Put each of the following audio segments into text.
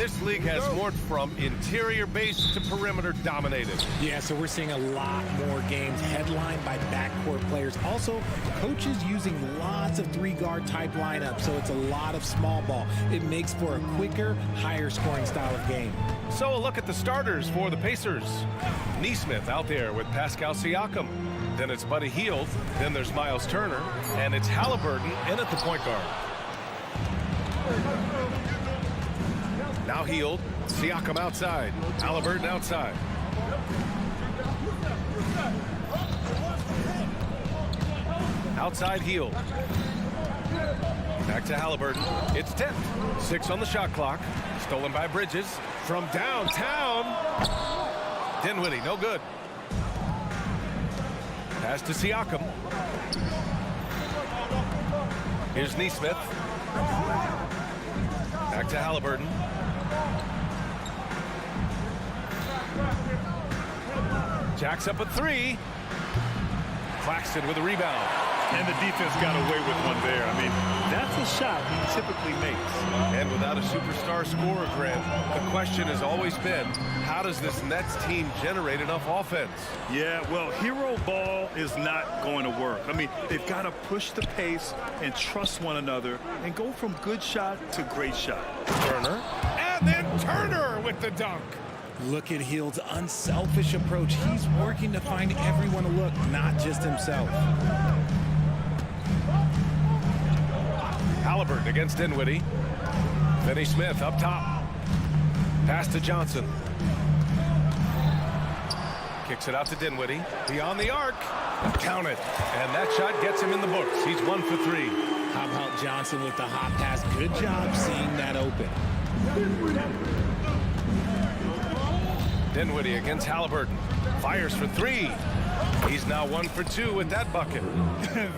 This league has morphed from interior base to perimeter dominated. Yeah, so we're seeing a lot more games headlined by backcourt players. Also, coaches using lots of three-guard type lineups, so it's a lot of small ball. It makes for a quicker, higher-scoring style of game. So a look at the starters for the Pacers. Nesmith out there with Pascal Siakam. Then it's Buddy Hield. Then there's Miles Turner. And it's Halliburton in at the point guard. Now Hield, Siakam outside, Halliburton outside. Outside Hield. Back to Halliburton. It's 10. 6 on the shot clock. Stolen by Bridges from downtown. Dinwiddie, no good. Pass to Siakam. Here's Nesmith. Back to Halliburton. Jacks up a three. Claxton with a rebound. And the defense got away with one there. I mean, that's a shot he typically makes. And without a superstar scorer, Grant, the question has always been, how does this Nets team generate enough offense? Yeah, well, hero ball is not going to work. I mean, they've got to push the pace and trust one another and go from good shot to great shot. Turner. And then Turner with the dunk. Look at Hield's unselfish approach. He's working to find everyone to look, not just himself. Halliburton against Dinwiddie. Finney Smith up top. Pass to Johnson. Kicks it out to Dinwiddie. Beyond the arc. Count it. And that shot gets him in the books. He's 1 for 3. How about Johnson with the hot pass? Good job seeing that open. Dinwiddie against Halliburton. Fires for 3. He's now 1 for 2 with that bucket.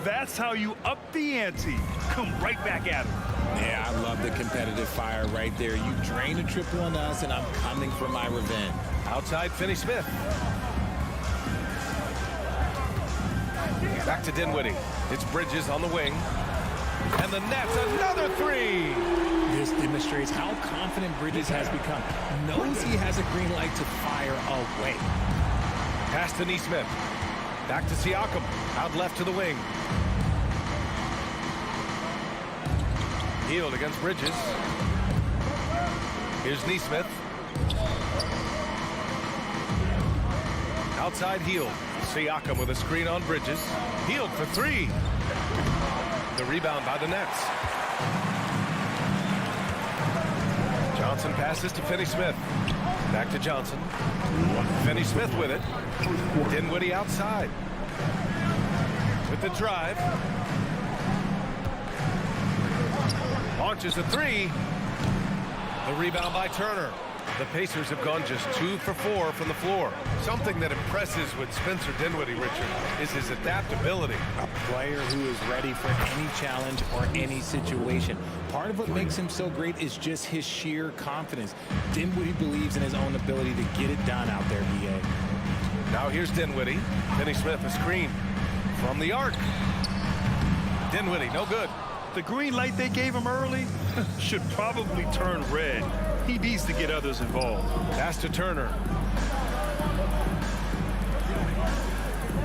That's how you up the ante. Come right back at him. Yeah, I love the competitive fire right there. You drain a triple on us, and I'm coming for my revenge. Outside, Finney Smith. Back to Dinwiddie. It's Bridges on the wing. And the Nets, another 3. This demonstrates how confident Bridges has become. Knows he has a green light to fire away. Pass to Nesmith. Back to Siakam. Out left to the wing. Hield against Bridges. Here's Nesmith. Outside Hield. Siakam with a screen on Bridges. Hield for 3. The rebound by the Nets. Johnson passes to Finney Smith. Back to Johnson. Finney Smith with it. Dinwiddie outside. With the drive. Launches a 3. The rebound by Turner. The Pacers have gone just 2 for 4 from the floor. Something that impresses with Spencer Dinwiddie, Richard, is his adaptability. A player who is ready for any challenge or any situation. Part of what makes him so great is just his sheer confidence. Dinwiddie believes in his own ability to get it done out there, BA. Now here's Dinwiddie. Finney Smith a screen from the arc. Dinwiddie, no good. The green light they gave him early should probably turn red. He needs to get others involved. Pass to Turner.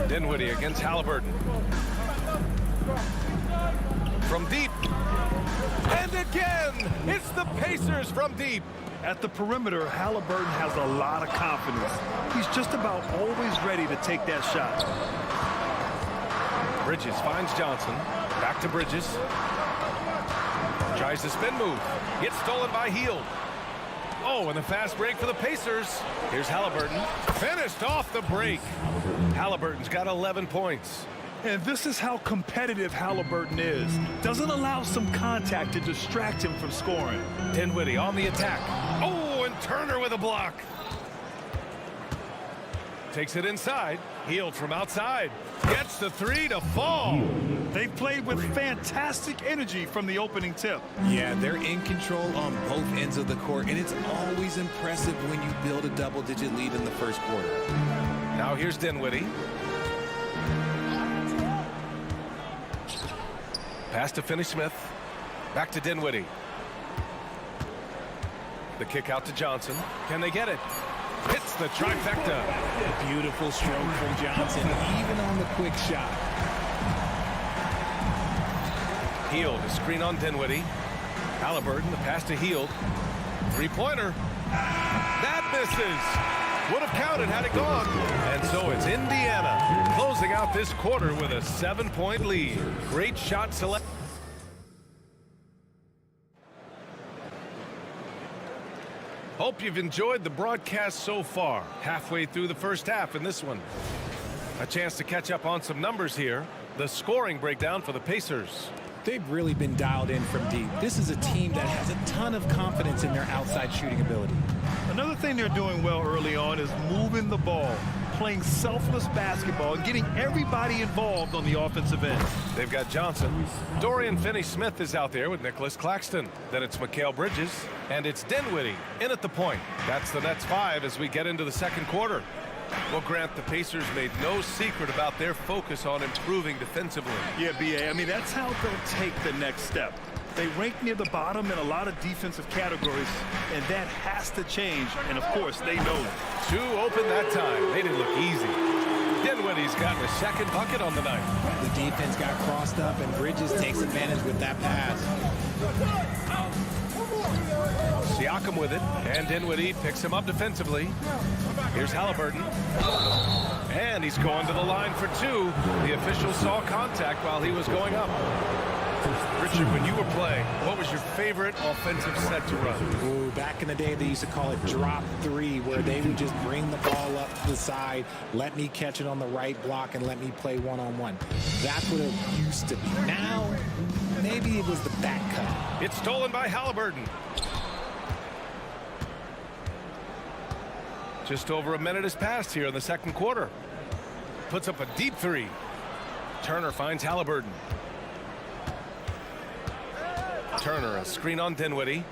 Dinwiddie against Halliburton. From deep. And again, it's the Pacers from deep. At the perimeter, Halliburton has a lot of confidence. He's just about always ready to take that shot. Bridges finds Johnson. Back to Bridges. Tries the spin move. Gets stolen by Hield. Oh, and the fast break for the Pacers. Here's Halliburton. Finished off the break. Halliburton's got 11 points. And this is how competitive Halliburton is. Doesn't allow some contact to distract him from scoring. Dinwiddie on the attack. Oh, and Turner with a block. Takes it inside. Hield from outside. Gets the three to fall. They've played with fantastic energy from the opening tip. Yeah, they're in control on both ends of the court, and it's always impressive when you build a double-digit lead in the first quarter. Now here's Dinwiddie. Pass to Finney-Smith. Back to Dinwiddie. The kick out to Johnson. Can they get it? Hits the trifecta. Beautiful stroke from Johnson, even on the quick shot. Hield, a screen on Dinwiddie. Halliburton, the pass to Hield. Three-pointer. That misses. Would have counted had it gone. And so it's Indiana closing out this quarter with a 7-point lead. Great shot select. Hope you've enjoyed the broadcast so far. Halfway through the first half in this one. A chance to catch up on some numbers here. The scoring breakdown for the Pacers. They've really been dialed in from deep. This is a team that has a ton of confidence in their outside shooting ability. Another thing they're doing well early on is moving the ball, playing selfless basketball, and getting everybody involved on the offensive end. They've got Johnson. Dorian Finney-Smith is out there with Nicholas Claxton. Then it's Mikal Bridges. And it's Dinwiddie in at the point. That's the Nets 5 as we get into the second quarter. Well, Grant, the Pacers made no secret about their focus on improving defensively. Yeah, B.A., I mean, that's how they'll take the next step. They rank near the bottom in a lot of defensive categories, and that has to change, and of course, they know it. Two open that time. They didn't look easy. Dinwiddie's gotten a second bucket on the night. The defense got crossed up, and Bridges takes advantage with that pass. Siakam with it, and Dinwiddie picks him up defensively. Here's Halliburton. And he's going to the line for two. The official saw contact while he was going up. Richard, when you were playing, what was your favorite offensive set to run? Ooh, back in the day, they used to call it drop three, where they would just bring the ball up to the side, let me catch it on the right block, and let me play one-on-one. That's what it used to be. Now, maybe it was the back cut. It's stolen by Halliburton. Just over a minute has passed here in the second quarter. Puts up a deep three. Turner finds Halliburton. Turner, a screen on Dinwiddie.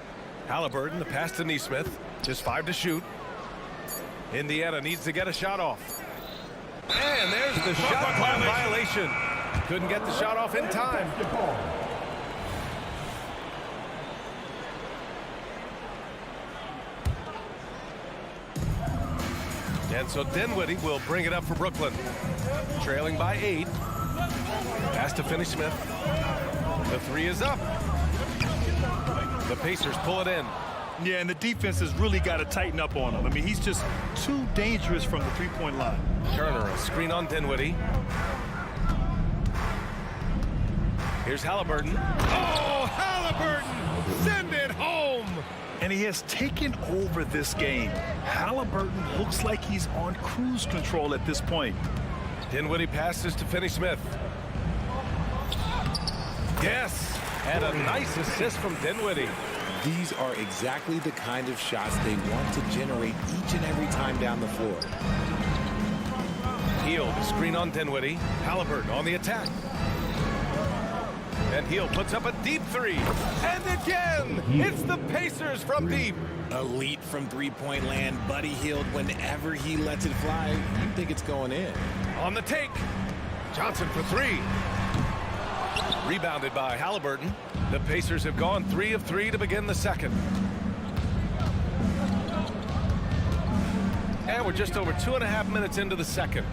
Halliburton, the pass to Nesmith. Just 5 to shoot. Indiana needs to get a shot off. And there's the shot clock violation. Couldn't get the shot off in time. And so Dinwiddie will bring it up for Brooklyn. Trailing by 8. Pass to Finney-Smith. The three is up. The Pacers pull it in. Yeah, and the defense has really got to tighten up on him. I mean, he's just too dangerous from the three-point line. Turner, a screen on Dinwiddie. Here's Halliburton. Oh, Halliburton! Send it home! And he has taken over this game. Halliburton looks like he's on cruise control at this point. Dinwiddie passes to Finney-Smith. Yes! And a nice assist from Dinwiddie. These are exactly the kind of shots they want to generate each and every time down the floor. Hield, a screen on Dinwiddie. Halliburton on the attack. And Hield puts up a deep three. And again, it's the Pacers from deep. Elite from three-point land. Buddy Hield, whenever he lets it fly, you think it's going in. On the take. Johnson for three. Rebounded by Halliburton. The Pacers have gone 3 of 3 to begin the second. And we're just over 2.5 minutes into the second.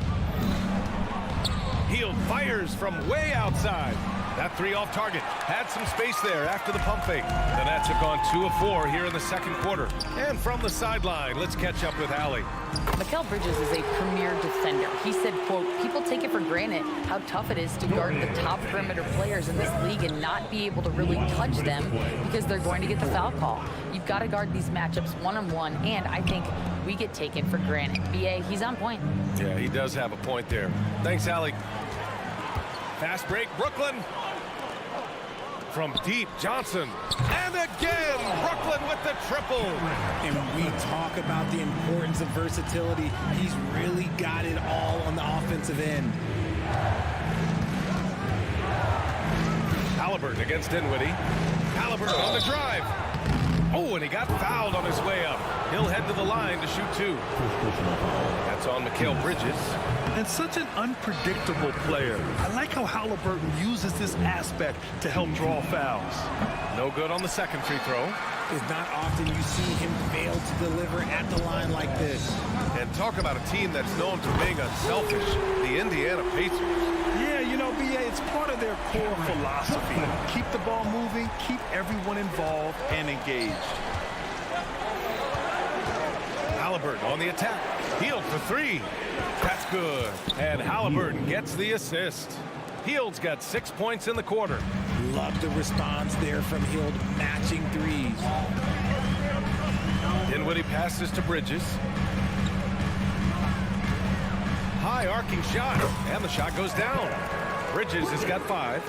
Hield fires from way outside. That three off target. Had some space there after the pump fake. The Nets have gone 2 of 4 here in the second quarter. And from the sideline, let's catch up with Allie. Mikal Bridges is a premier defender. He said, quote, people take it for granted how tough it is to guard the top perimeter players in this league and not be able to really touch them because they're going to get the foul call. You've got to guard these matchups one-on-one, and I think we get taken for granted. BA, he's on point. Yeah, he does have a point there. Thanks, Allie. Fast break, Brooklyn. From deep, Johnson. And again, Brooklyn with the triple. And we talk about the importance of versatility. He's really got it all on the offensive end. Halliburton against Dinwiddie. Halliburton on the drive. Oh, and he got fouled on his way up. He'll head to the line to shoot 2. That's on Mikal Bridges. And such an unpredictable player. I like how Halliburton uses this aspect to help draw fouls. No good on the second free throw. It's not often you see him fail to deliver at the line like this. And talk about a team that's known for being unselfish, the Indiana Pacers. Yeah, you know, BA, it's part of their core philosophy. Keep the ball moving, keep everyone involved and engaged. Halliburton on the attack. Hield for 3. That's good. And Halliburton gets the assist. Hield's got 6 points in the quarter. Love the response there from Hield, matching threes. Dinwiddie passes to Bridges. High arcing shot, and the shot goes down. Bridges has got 5.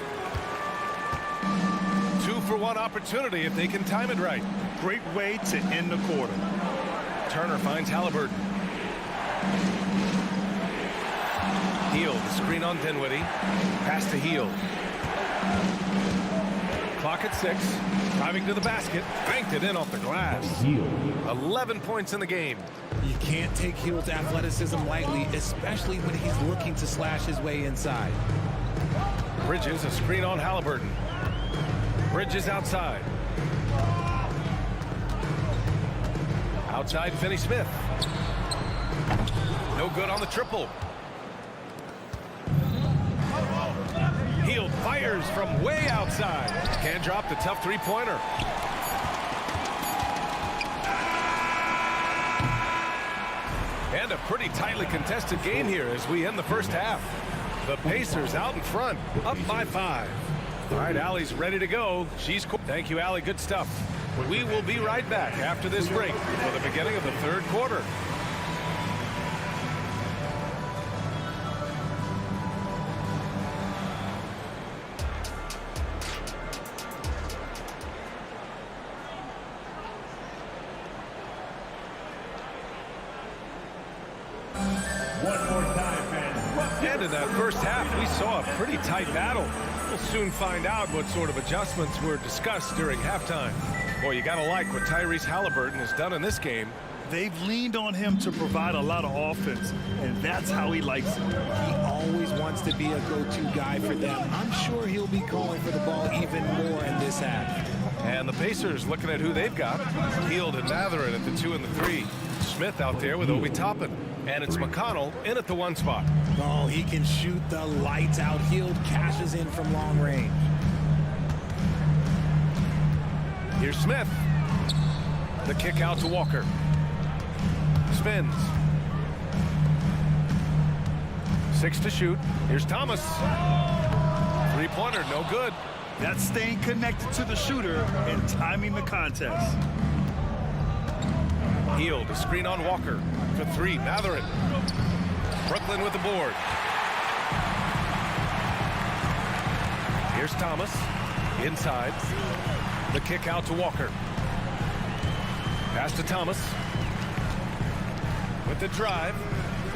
2-for-1 opportunity if they can time it right. Great way to end the quarter. Turner finds Halliburton. Hield, the screen on Dinwiddie. Pass to Hield. Clock at 6. Driving to the basket. Banked it in off the glass. 11 points in the game. You can't take Hield's athleticism lightly, especially when he's looking to slash his way inside. Bridges, a screen on Halliburton. Bridges outside. Outside, Finney-Smith. No good on the triple. Hield fires from way outside. Can't drop the tough three-pointer. And a pretty tightly contested game here as we end the first half. The Pacers out in front, up by 5. All right, Allie's ready to go. Thank you, Allie. Good stuff. We will be right back after this break for the beginning of the third quarter. And in that first half, we saw a pretty tight battle. We'll soon find out what sort of adjustments were discussed during halftime. Boy, you gotta like what Tyrese Halliburton has done in this game. They've leaned on him to provide a lot of offense, and that's how he likes it. He always wants to be a go-to guy for them. I'm sure he'll be calling for the ball even more in this half. And the Pacers looking at who they've got. Hield and Mathurin at the 2 and the 3. Smith out there with Obi Toppin. And it's McConnell in at the 1 spot. Oh, he can shoot the lights out. Hield cashes in from long range. Here's Smith. The kick out to Walker. Spins. 6 to shoot. Here's Thomas. Three-pointer, no good. That's staying connected to the shooter and timing the contest. Hield, a screen on Walker. For 3, Mathurin. Brooklyn with the board. Here's Thomas. Inside. The kick out to Walker. Pass to Thomas. With the drive.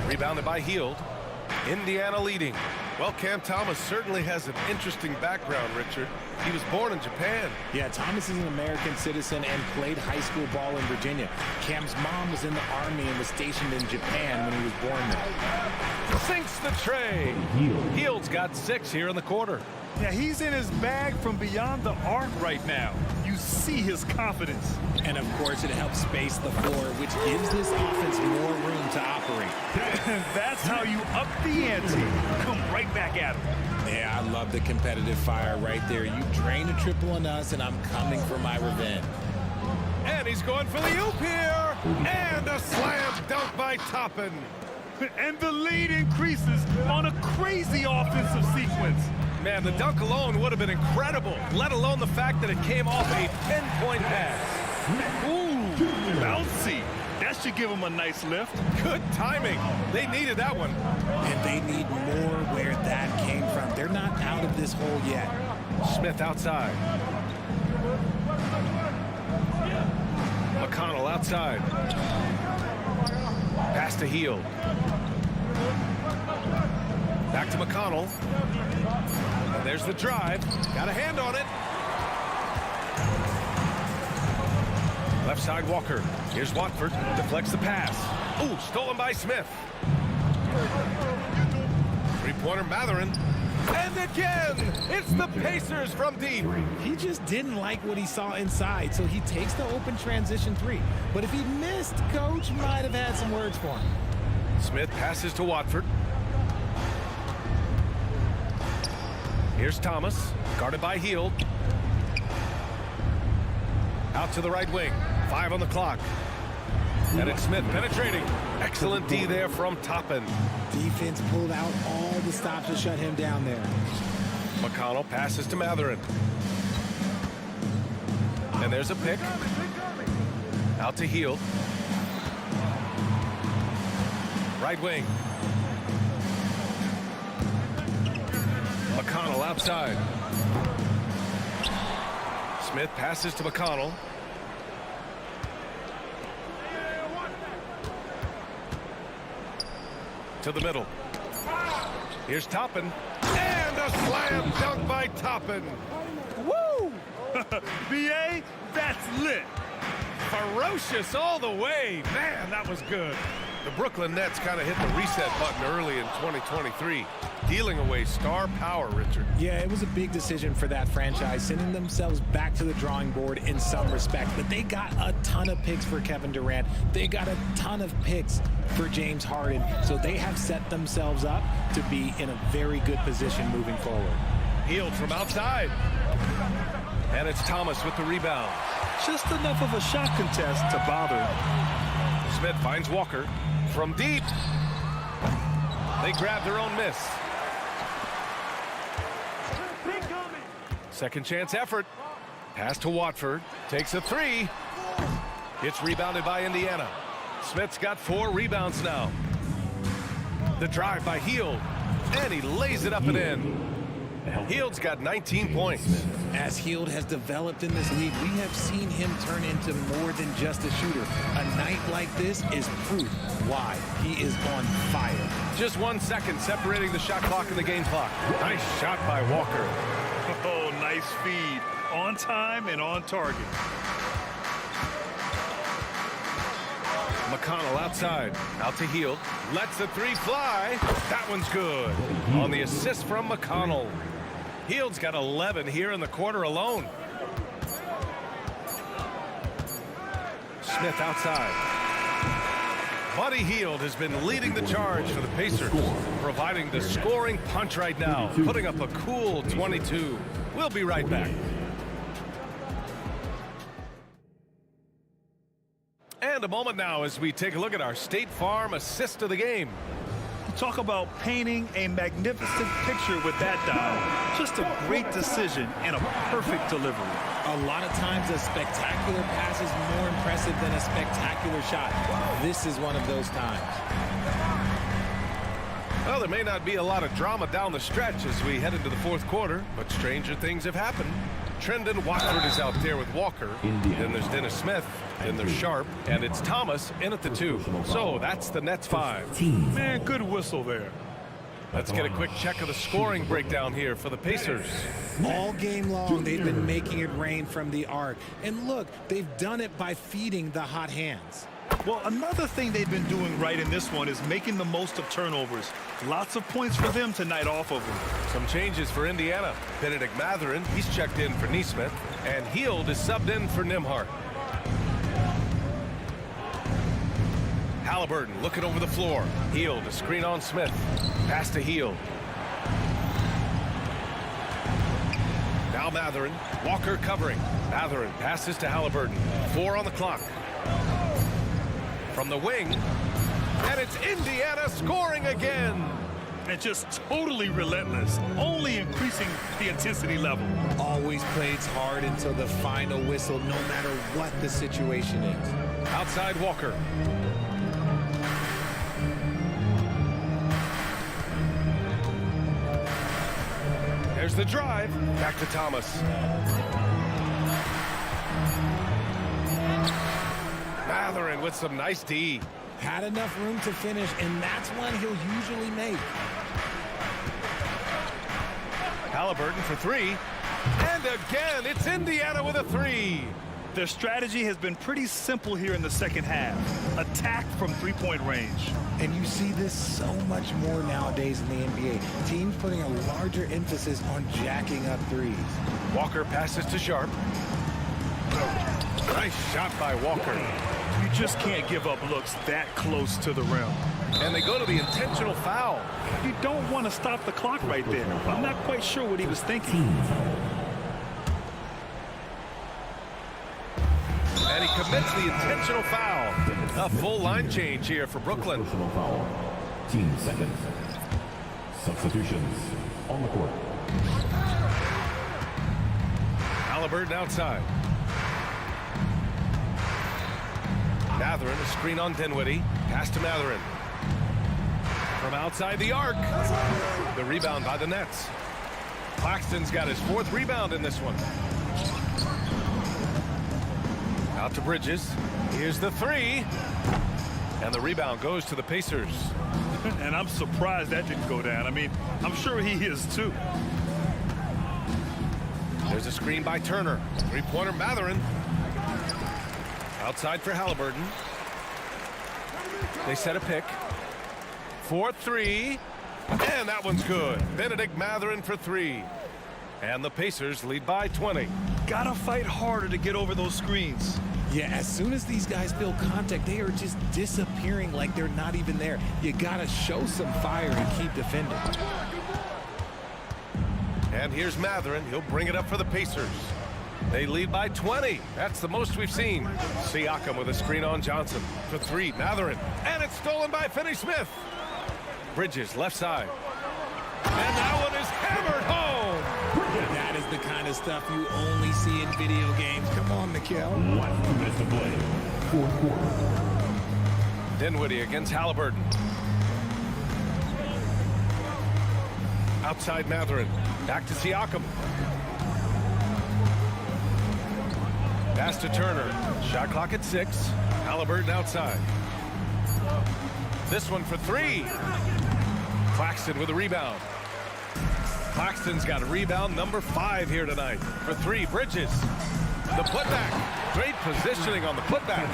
Rebounded by Hield. Indiana leading. Well, Cam Thomas certainly has an interesting background, Richard. He was born in Japan. Yeah, Thomas is an American citizen and played high school ball in Virginia. Cam's mom was in the Army and was stationed in Japan when he was born there. Sinks the tray. Hield's got 6 here in the quarter. Yeah, he's in his bag from beyond the arc right now. You see his confidence. And, of course, it helps space the floor, which gives this offense more room to operate. And that's how you up the ante. Come right back at him. Yeah, I love the competitive fire right there. You drain a triple on us, and I'm coming for my revenge. And he's going for the oop here. And a slam dunk by Toppin. And the lead increases on a crazy offensive sequence. Man, the dunk alone would have been incredible, let alone the fact that it came off a 10-point pass. Ooh, bouncy. That should give him a nice lift. Good timing. They needed that one. And they need more where that came from. They're not out of this hole yet. Smith outside. McConnell outside. Pass to Hield. Back to McConnell. And there's the drive. Got a hand on it. Left side Walker. Here's Watford. Deflects the pass. Ooh, stolen by Smith. Three-pointer Mathurin. And again, it's the Pacers from deep. He just didn't like what he saw inside, so he takes the open transition three. But if he missed, Coach might have had some words for him. Smith passes to Watford. Here's Thomas, guarded by Hield. Out to the right wing, 5 on the clock. And it's Smith penetrating. Excellent D there from Toppin. Defense pulled out all the stops to shut him down there. McConnell passes to Mathurin. And there's a pick. Out to Hield. Right wing. McConnell outside. Smith passes to McConnell. To the middle. Here's Toppin. And a slam dunk by Toppin. Woo! BA, that's lit. Ferocious all the way. Man, that was good. The Brooklyn Nets kind of hit the reset button early in 2023, dealing away star power, Richard. Yeah, it was a big decision for that franchise, sending themselves back to the drawing board in some respect. But they got a ton of picks for Kevin Durant. They got a ton of picks for James Harden. So they have set themselves up to be in a very good position moving forward. Hield from outside. And it's Thomas with the rebound. Just enough of a shot contest to bother. Smith finds Walker from deep. They grab their own miss. Second chance effort. Pass to Watford. Takes a three. It's rebounded by Indiana. Smith's got 4 rebounds now. The drive by Hield. And he lays it up and in. Hield's got 19 points. As Hield has developed in this league, we have seen him turn into more than just a shooter. A night like this is proof why he is on fire. Just 1 second separating the shot clock and the game clock. Nice shot by Walker. Oh, nice feed. On time and on target. McConnell outside. Out to Hield. Lets the three fly. That one's good. On the assist from McConnell. Hield's got 11 here in the quarter alone. Smith outside. Buddy Hield has been leading the charge for the Pacers, providing the scoring punch right now, putting up a cool 22. We'll be right back. And a moment now as we take a look at our State Farm assist of the game. Talk about painting a magnificent picture with that dial. Just a great decision and a perfect delivery. A lot of times a spectacular pass is more impressive than a spectacular shot. This is one of those times. Well, there may not be a lot of drama down the stretch as we head into the fourth quarter, but stranger things have happened. Trendon Watford is out there with Walker. Then there's Dennis Smith. Then there's Sharp. And it's Thomas in at the 2. So that's the Nets 5. Man, good whistle there. Let's get a quick check of the scoring breakdown here for the Pacers. All game long, they've been making it rain from the arc. And look, they've done it by feeding the hot hands. Well, another thing they've been doing right in this one is making the most of turnovers. Lots of points for them tonight off of them. Some changes for Indiana. Benedict Mathurin, he's checked in for Neesmith, and Heald is subbed in for Nimhart. Halliburton looking over the floor. Heald, a screen on Smith. Pass to Heald. Now Mathurin. Walker covering. Mathurin passes to Halliburton. 4 on the clock. From the wing. And it's Indiana scoring again. And just totally relentless, only increasing the intensity level. Always plays hard until the final whistle, no matter what the situation is. Outside Walker. There's the drive. Back to Thomas. Mathurin with some nice D. Had enough room to finish, and that's one he'll usually make. Halliburton for 3. And again, it's Indiana with a 3. Their strategy has been pretty simple here in the second half. Attack from three-point range. And you see this so much more nowadays in the NBA. Teams putting a larger emphasis on jacking up threes. Walker passes to Sharp. Nice shot by Walker. You just can't give up looks that close to the rim. And they go to the intentional foul. You don't want to stop the clock right there. I'm not quite sure what he was thinking. And he commits the intentional foul. A full line change here for Brooklyn. Foul. Team seconds. Substitutions on the court. Halliburton outside. Mathurin, a screen on Dinwiddie. Pass to Mathurin. From outside the arc. The rebound by the Nets. Claxton's got his 4th rebound in this one. Out to Bridges. Here's the 3. And the rebound goes to the Pacers. And I'm surprised that didn't go down. I mean, I'm sure he is too. There's a screen by Turner. 3-pointer Mathurin. Outside for Halliburton. They set a pick. 4-3. And that one's good. Benedict Mathurin for 3. And the Pacers lead by 20. Gotta fight harder to get over those screens. Yeah, as soon as these guys feel contact, they are just disappearing like they're not even there. You gotta show some fire and keep defending. And here's Mathurin. He'll bring it up for the Pacers. They lead by 20. That's the most we've seen. Siakam with a screen on Johnson. For 3, Mathurin. And it's stolen by Finney-Smith. Bridges, left side. And that one is hammered home. That is the kind of stuff you only see in video games. Come on, Mikal. 1 minute to play. Fourth quarter. Dinwiddie against Halliburton. Outside Mathurin. Back to Siakam. Pass to Turner. Shot clock at 6. Halliburton outside. This one for 3. Claxton with a rebound. Claxton's got a rebound number 5 here tonight. For 3, Bridges. The putback. Great positioning on the putback.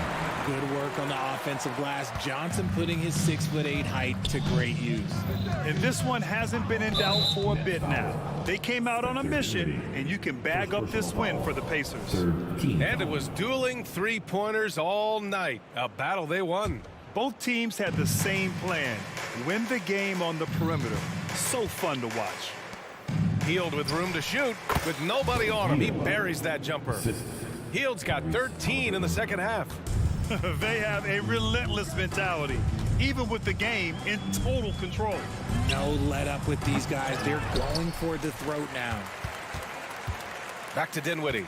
Good work on the offensive glass. Johnson putting his 6'8" height to great use. And this one hasn't been in doubt for a bit now. They came out on a mission, and you can bag up this win for the Pacers. And it was dueling 3-pointers all night. A battle they won. Both teams had the same plan. Win the game on the perimeter. So fun to watch. Heald with room to shoot. With nobody on him, he buries that jumper. Heald's got 13 in the second half. They have a relentless mentality, even with the game in total control. No let up with these guys. They're going for the throat now. Back to Dinwiddie.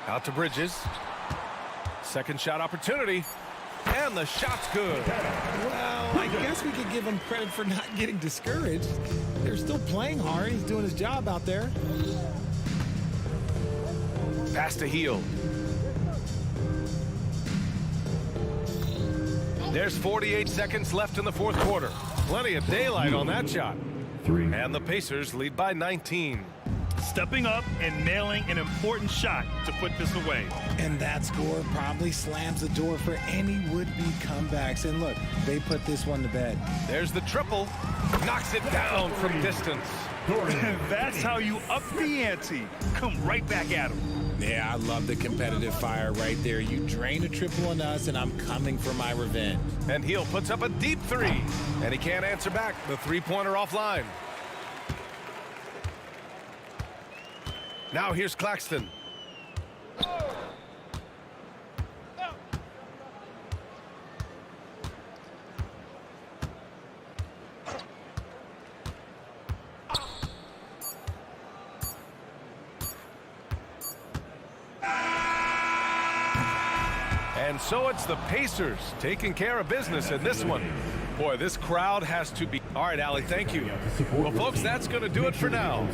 Out to Bridges. Second shot opportunity. And the shot's good. Well, I guess we could give him credit for not getting discouraged. They're still playing hard. He's doing his job out there. Pass to Heald. There's 48 seconds left in the fourth quarter. Plenty of daylight on that shot. 3. And the Pacers lead by 19. stepping up and nailing an important shot to put this away. And that score probably slams the door for any would-be comebacks. And look, they put this one to bed. There's the triple. Knocks it down from distance. And that's how you up the ante. Come right back at him. Yeah, I love the competitive fire right there. You drain a triple on us, and I'm coming for my revenge. And Heel puts up a deep three. And he can't answer back. The three-pointer offline. Now here's Claxton. And so it's the Pacers taking care of business in this one. Boy, this crowd has to be... All right, Allie, thank you. Well, folks, that's going to do it for now.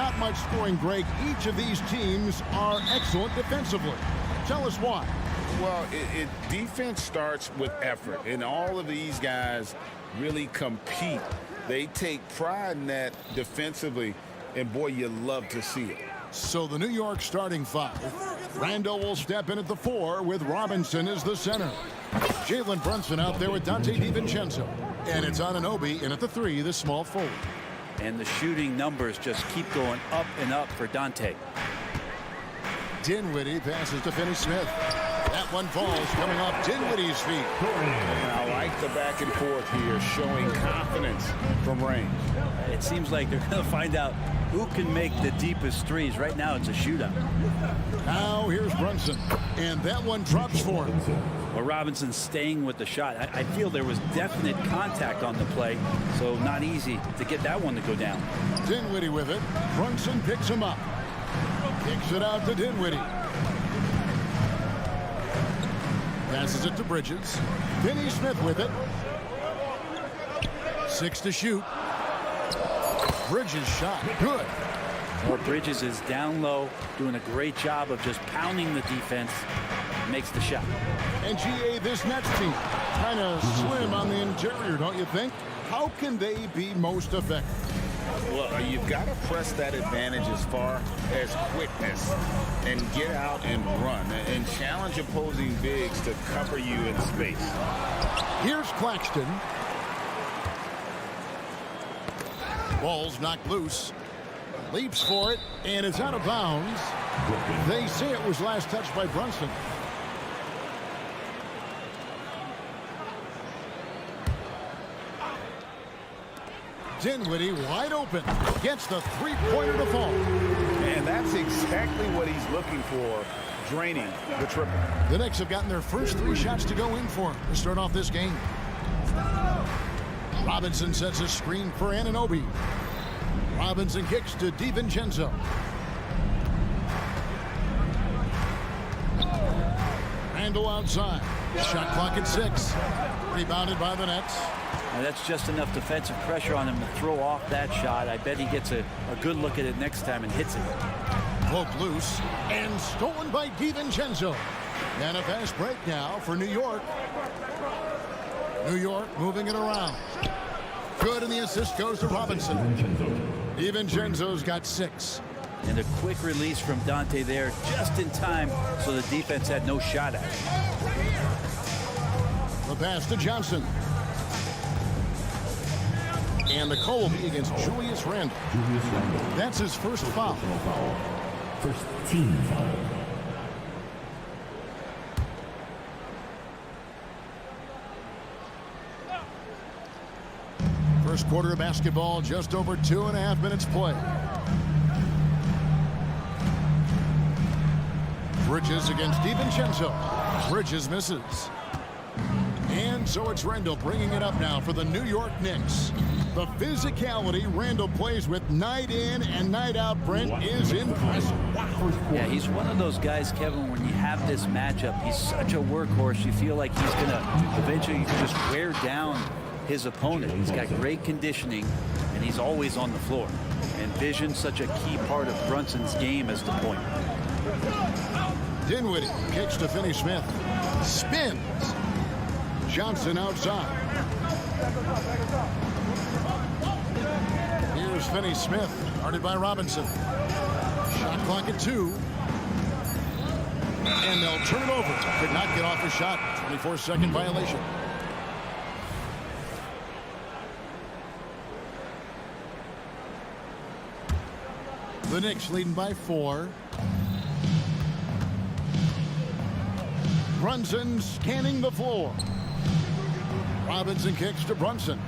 not much scoring, Greg. Each of these teams are excellent defensively. Tell us why. Well, defense starts with effort, and all of these guys really compete. They take pride in that defensively, and boy, you love to see it. So the New York starting five. Randall will step in at the 4 with Robinson as the center. Jalen Brunson out there with Dante DiVincenzo. And it's Anunoby in at the 3, the small forward. And the shooting numbers just keep going up and up for Dante. Dinwiddie passes to Finney-Smith. That one falls coming off Dinwiddie's feet. And I like the back and forth here, showing confidence from range. It seems like they're going to find out who can make the deepest threes. Right now it's a shootout. Now here's Brunson. And that one drops for him. Well, Robinson's staying with the shot. I feel there was definite contact on the play, so not easy to get that one to go down. Dinwiddie with it. Brunson picks him up. Kicks it out to Dinwiddie. Passes it to Bridges. Finney-Smith with it. 6 to shoot. Bridges shot. Good. Well, Bridges is down low, doing a great job of just pounding the defense. Makes the shot. And GA, this Nets team, kind of slim on the interior, don't you think? How can they be most effective? Well, you've got to press that advantage as far as quickness and get out and run and challenge opposing bigs to cover you in space. Here's Claxton. Ball's knocked loose. Leaps for it, and it's out of bounds. They say it was last touched by Brunson. Dinwiddie wide open. Gets the three-pointer to fall. And that's exactly what he's looking for, draining the triple. The Knicks have gotten their first 3 shots to go in for him to start off this game. Robinson sets a screen for Anunoby. Robinson kicks to DiVincenzo. Randall outside. Shot clock at 6. Rebounded by the Nets. And that's just enough defensive pressure on him to throw off that shot. I bet he gets a good look at it next time and hits it. Poked loose and stolen by DiVincenzo. And a fast break now for New York. New York moving it around. Good, and the assist goes to Robinson. DiVincenzo's got 6. And a quick release from Dante there just in time, so the defense had no shot at it. The pass to Johnson. And the call will be against Julius Randle. That's his first foul. First team foul. First quarter of basketball, just over 2.5 minutes play. Bridges against DiVincenzo. Bridges misses. And so it's Randle bringing it up now for the New York Knicks. The physicality Randle plays with night in and night out, Brent, is impressive. Yeah, he's one of those guys, Kevin, when you have this matchup, he's such a workhorse. You feel like he's going to eventually just wear down his opponent. He's got great conditioning, and he's always on the floor. And vision's such a key part of Brunson's game as the point. Dinwiddie kicks to Finney-Smith. Spins. Johnson outside. Here's Finney-Smith, guarded by Robinson. Shot clock at 2. And they'll turn it over. Could not get off a shot. 24-second violation. The Knicks leading by 4. Brunson scanning the floor. Robinson kicks to Brunson.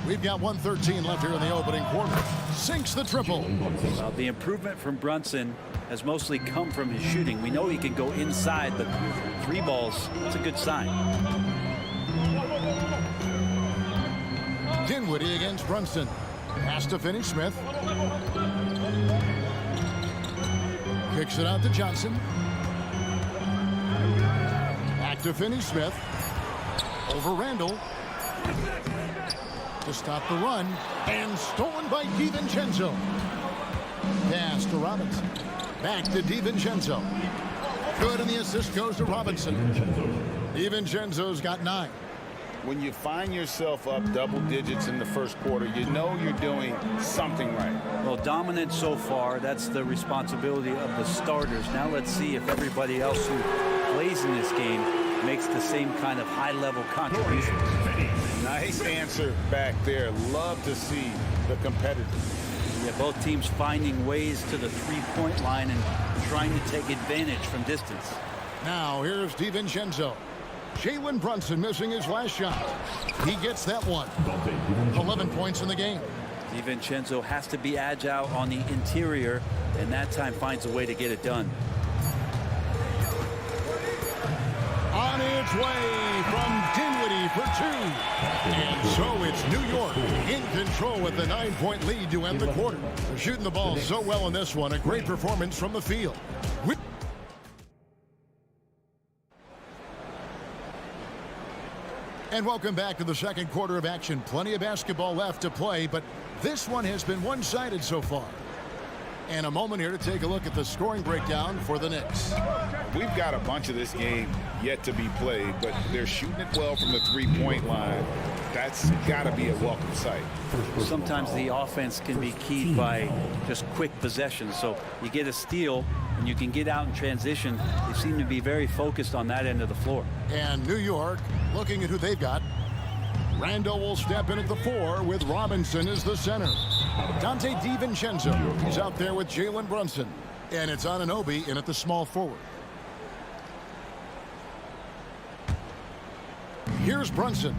We've got 1:13 left here in the opening quarter. Sinks the triple. Well, the improvement from Brunson has mostly come from his shooting. We know he can go inside, but 3 balls, it's a good sign. Dinwiddie against Brunson. Pass to Finney-Smith. Kicks it out to Johnson. Back to Finney-Smith. Over Randle. To stop the run, and stolen by DiVincenzo. Pass to Robinson. Back to DiVincenzo. Good, and the assist goes to Robinson. DiVincenzo's got 9. When you find yourself up double digits in the first quarter, you know you're doing something right. Well, dominant so far. That's the responsibility of the starters. Now let's see if everybody else who plays in this game makes the same kind of high-level contribution. Nice answer back there. Love to see the competitors. Yeah, both teams finding ways to the three-point line and trying to take advantage from distance. Now here's DiVincenzo. Jalen Brunson missing his last shot. He gets that one. 11 points in the game. DiVincenzo has to be agile on the interior, and that time finds a way to get it done. On its way from Dinwiddie for 2. And so it's New York in control with the 9-point lead to end the quarter. They're shooting the ball so well in this one. A great performance from the field. And welcome back to the second quarter of action. Plenty of basketball left to play, but this one has been one-sided so far. And a moment here to take a look at the scoring breakdown for the Knicks. We've got a bunch of this game yet to be played, but they're shooting it well from the three-point line. That's got to be a welcome sight. Sometimes the offense can be keyed by just quick possessions. So you get a steal and you can get out in transition. They seem to be very focused on that end of the floor. And New York looking at who they've got. Randall will step in at the 4 with Robinson as the center. Dante DiVincenzo is out there with Jalen Brunson. And it's Anunoby in at the small forward. Here's Brunson.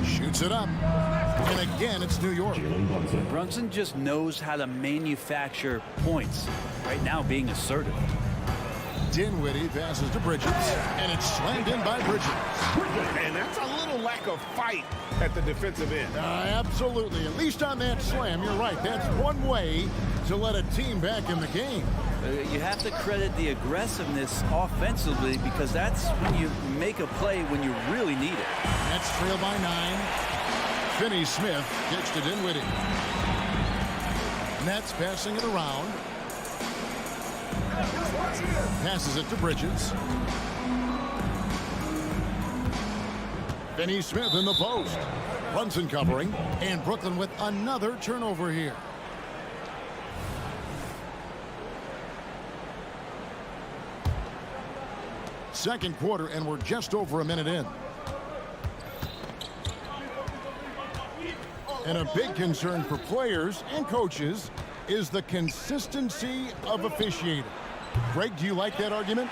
Shoots it up. And again, it's New York. Brunson just knows how to manufacture points. Right now being assertive. Dinwiddie passes to Bridges, and it's slammed in by Bridges. And that's a little lack of fight at the defensive end. Absolutely. At least on that slam, you're right. That's one way to let a team back in the game. You have to credit the aggressiveness offensively because that's when you make a play when you really need it. That's trailed by 9. Finney-Smith gets to Dinwiddie. Nets passing it around. Passes it to Bridges. Finney-Smith in the post. Brunson covering. And Brooklyn with another turnover here. Second quarter, and we're just over a minute in. And a big concern for players and coaches is the consistency of officiating. Greg, do you like that argument?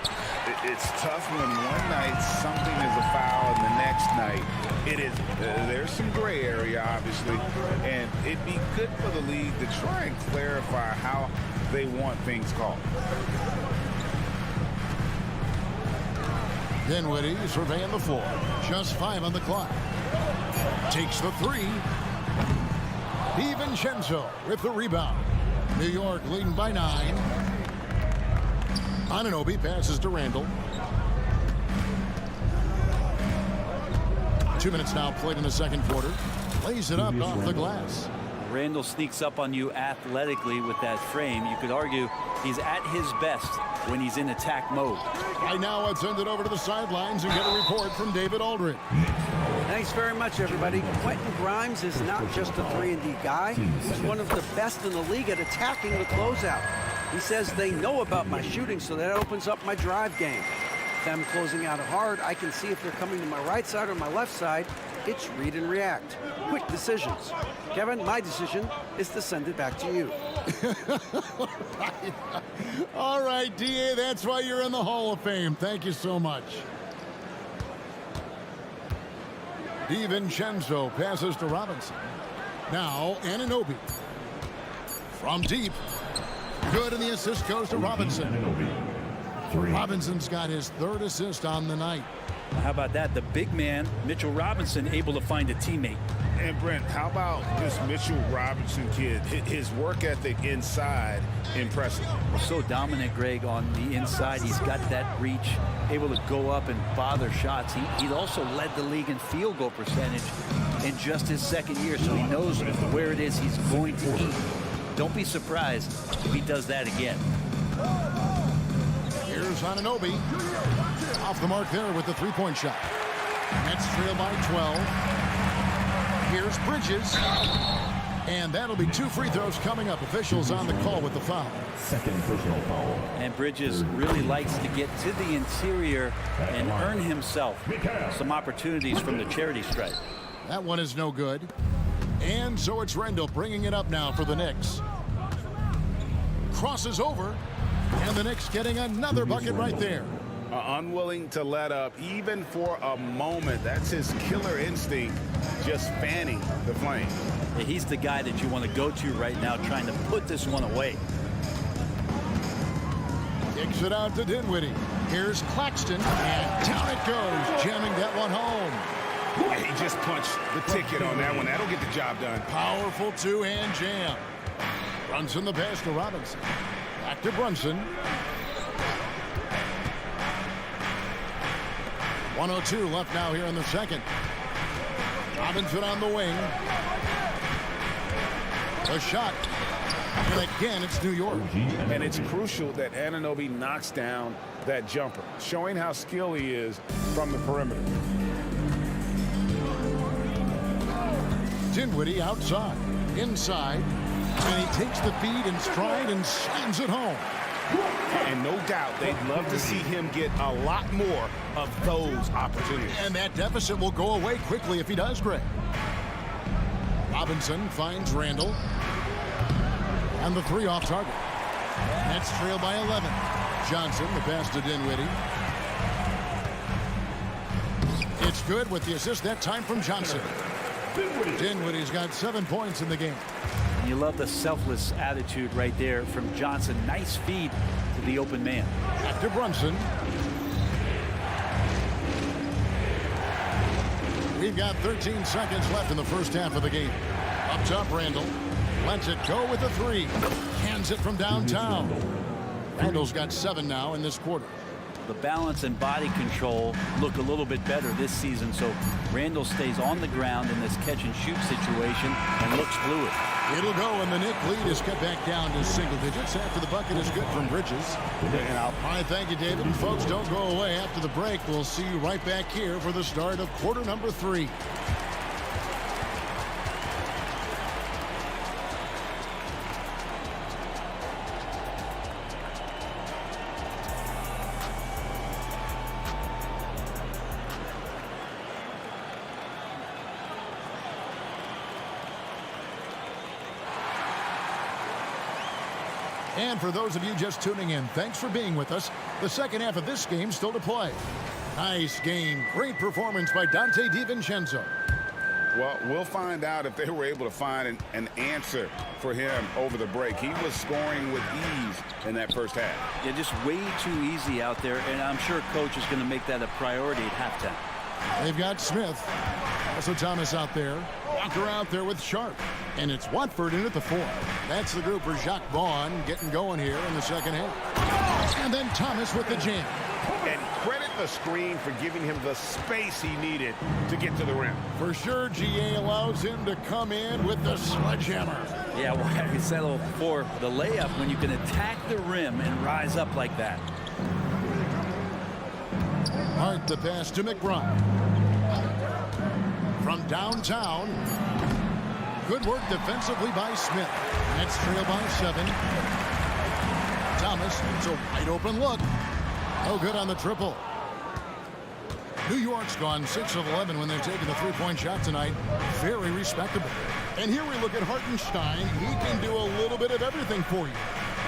It's tough when one night something is a foul and the next night it is. There's some gray area, obviously, and it'd be good for the league to try and clarify how they want things called. Dinwiddie surveying the floor. Just 5 on the clock. Takes the 3. DiVincenzo with the rebound. New York leading by 9. Anunoby passes to Randall. 2 minutes now played in the second quarter. Lays it up off the glass. Randall sneaks up on you athletically with that frame. You could argue he's at his best when he's in attack mode. Right now, let's send it over to the sidelines and get a report from David Aldridge. Thanks very much, everybody. Quentin Grimes is not just a 3-and-D guy. He's one of the best in the league at attacking the closeout. He says they know about my shooting, so that opens up my drive game. If I'm closing out hard, I can see if they're coming to my right side or my left side. It's read and react. Quick decisions. Kevin, my decision is to send it back to you. All right, D.A., that's why you're in the Hall of Fame. Thank you so much. DiVincenzo passes to Robinson. Now, Anunoby. From deep. Good, and the assist goes to Robinson. Robinson's got his 3rd assist on the night. How about that? The big man, Mitchell Robinson, able to find a teammate. And Brent, how about this Mitchell Robinson kid? His work ethic inside, impressive. Well, so dominant, Greg, on the inside. He's got that reach, able to go up and bother shots. He also led the league in field goal percentage in just his second year, so he knows where it is he's going to eat. Don't be surprised if he does that again. Here's Anunoby. Off the mark there with the three-point shot. Nets trail by 12. Here's Bridges. And that'll be 2 free throws coming up. Officials on the call with the foul. Second personal foul. And Bridges really likes to get to the interior and earn himself some opportunities from the charity stripe. That one is no good. And so it's Randall bringing it up now for the Knicks. Crosses over. And the Knicks getting another bucket right there. Unwilling to let up even for a moment. That's his killer instinct, just fanning the flame. He's the guy that you want to go to right now, trying to put this one away. Kicks it out to Dinwiddie. Here's Claxton, and down it goes, jamming that one home. Yeah, he just punched the ticket on that one. That'll get the job done. Powerful two-hand jam. Brunson the pass to Robinson. Back to Brunson. 1:02 left now here in the second. Robinson on the wing. The shot. And again, it's New York. And it's crucial that Anunoby knocks down that jumper, showing how skilled he is from the perimeter. Dinwiddie outside. Inside. And he takes the feed in stride and slams it home. And no doubt they'd love to see him get a lot more of those opportunities. And that deficit will go away quickly if he does, Greg. Robinson finds Randall. And the three off target. Nets trail by 11. Johnson, the pass to Dinwiddie. It's good with the assist that time from Johnson. Dinwiddie's got 7 points in the game. You love the selfless attitude right there from Johnson. Nice feed to the open man. Back to Brunson. We've got 13 seconds left in the first half of the game. Up top, Randall. Lets it go with a three. Hands it from downtown. Randall's got 7 now in this quarter. The balance and body control look a little bit better this season, so Randall stays on the ground in this catch-and-shoot situation and looks fluid. It'll go, and the Knicks lead is cut back down to single digits after the bucket is good from Bridges. All right, thank you, David. And folks, don't go away after the break. We'll see you right back here for the start of quarter number 3. And for those of you just tuning in, thanks for being with us. The second half of this game still to play. Nice game. Great performance by Dante DiVincenzo. Well, we'll find out if they were able to find an answer for him over the break. He was scoring with ease in that first half. Yeah, just way too easy out there, and I'm sure coach is going to make that a priority at halftime. They've got Smith. Also Thomas out there. Walker out there with Sharp. And it's Watford in at the 4. That's the group for Jacques Vaughn getting going here in the second half. And then Thomas with the jam. And credit the screen for giving him the space he needed to get to the rim. For sure, GA allows him to come in with the sledgehammer. Yeah, why you settle for the layup when you can attack the rim and rise up like that? Hart the pass to McBride. From downtown. Good work defensively by Smith. Nets trail by 7. Thomas, it's a wide open look. No good on the triple. New York's gone 6 of 11 when they're taking the three-point shot tonight. Very respectable. And here we look at Hartenstein. He can do a little bit of everything for you.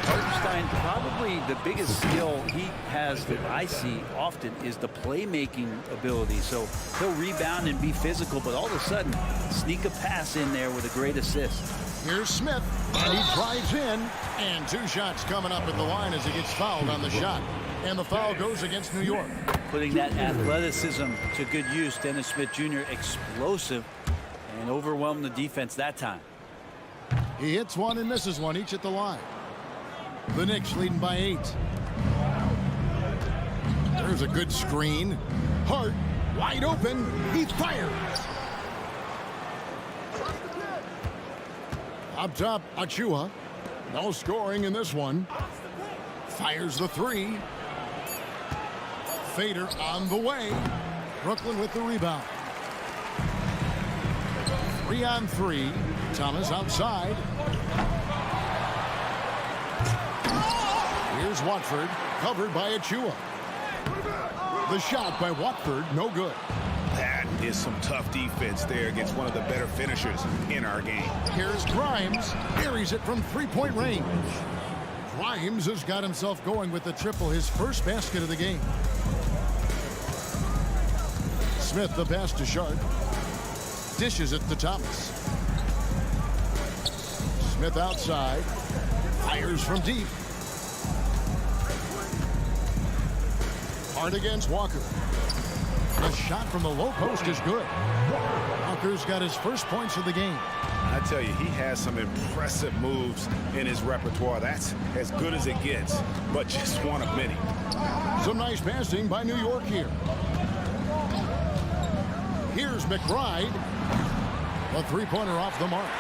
Hartenstein, probably the biggest skill he has that I see often is the playmaking ability. So he'll rebound and be physical, but all of a sudden sneak a pass in there with a great assist. Here's Smith, and he drives in, and 2 shots coming up at the line as he gets fouled on the shot. And the foul goes against New York. Putting that athleticism to good use. Dennis Smith Jr. explosive, and overwhelm the defense that time. He hits one and misses one, each at the line. The Knicks leading by 8. There's a good screen. Hart wide open. He fires. Up top, Achua. No scoring in this one. Fires the 3. Fader on the way. Brooklyn with the rebound. 3-on-3. Thomas outside. Here's Watford, covered by Achua. The shot by Watford, no good. That is some tough defense there against one of the better finishers in our game. Here's Grimes, buries it from three-point range. Grimes has got himself going with the triple, his first basket of the game. Smith the pass to Sharp. Dishes it to Thomas. Smith outside. Fires from deep. Hard against Walker. The shot from the low post is good. Walker's got his first points of the game. I tell you, he has some impressive moves in his repertoire. That's as good as it gets, but just one of many. Some nice passing by New York here. Here's McBride. A three-pointer off the mark.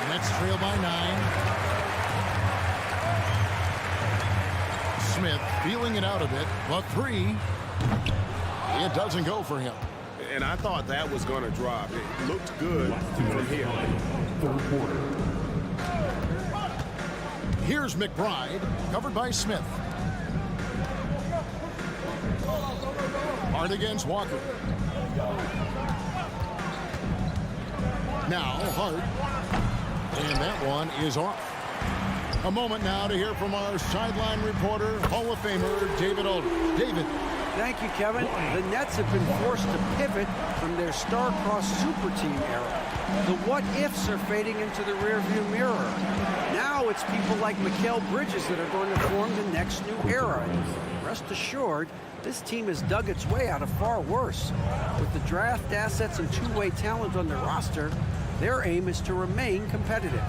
Nets trail by 9. Smith feeling it out a bit. But 3. It doesn't go for him. And I thought that was going to drop. It looked good from here. Third quarter. Here's McBride, covered by Smith. Hard against Walker. Now Hart. And that one is off. A moment now to hear from our sideline reporter, Hall of Famer David Aldridge. David. Thank you, Kevin. The Nets have been forced to pivot from their star-crossed super team era. The what-ifs are fading into the rearview mirror. Now it's people like Mikal Bridges that are going to form the next new era. Rest assured, this team has dug its way out of far worse. With the draft assets and two-way talent on their roster, their aim is to remain competitive.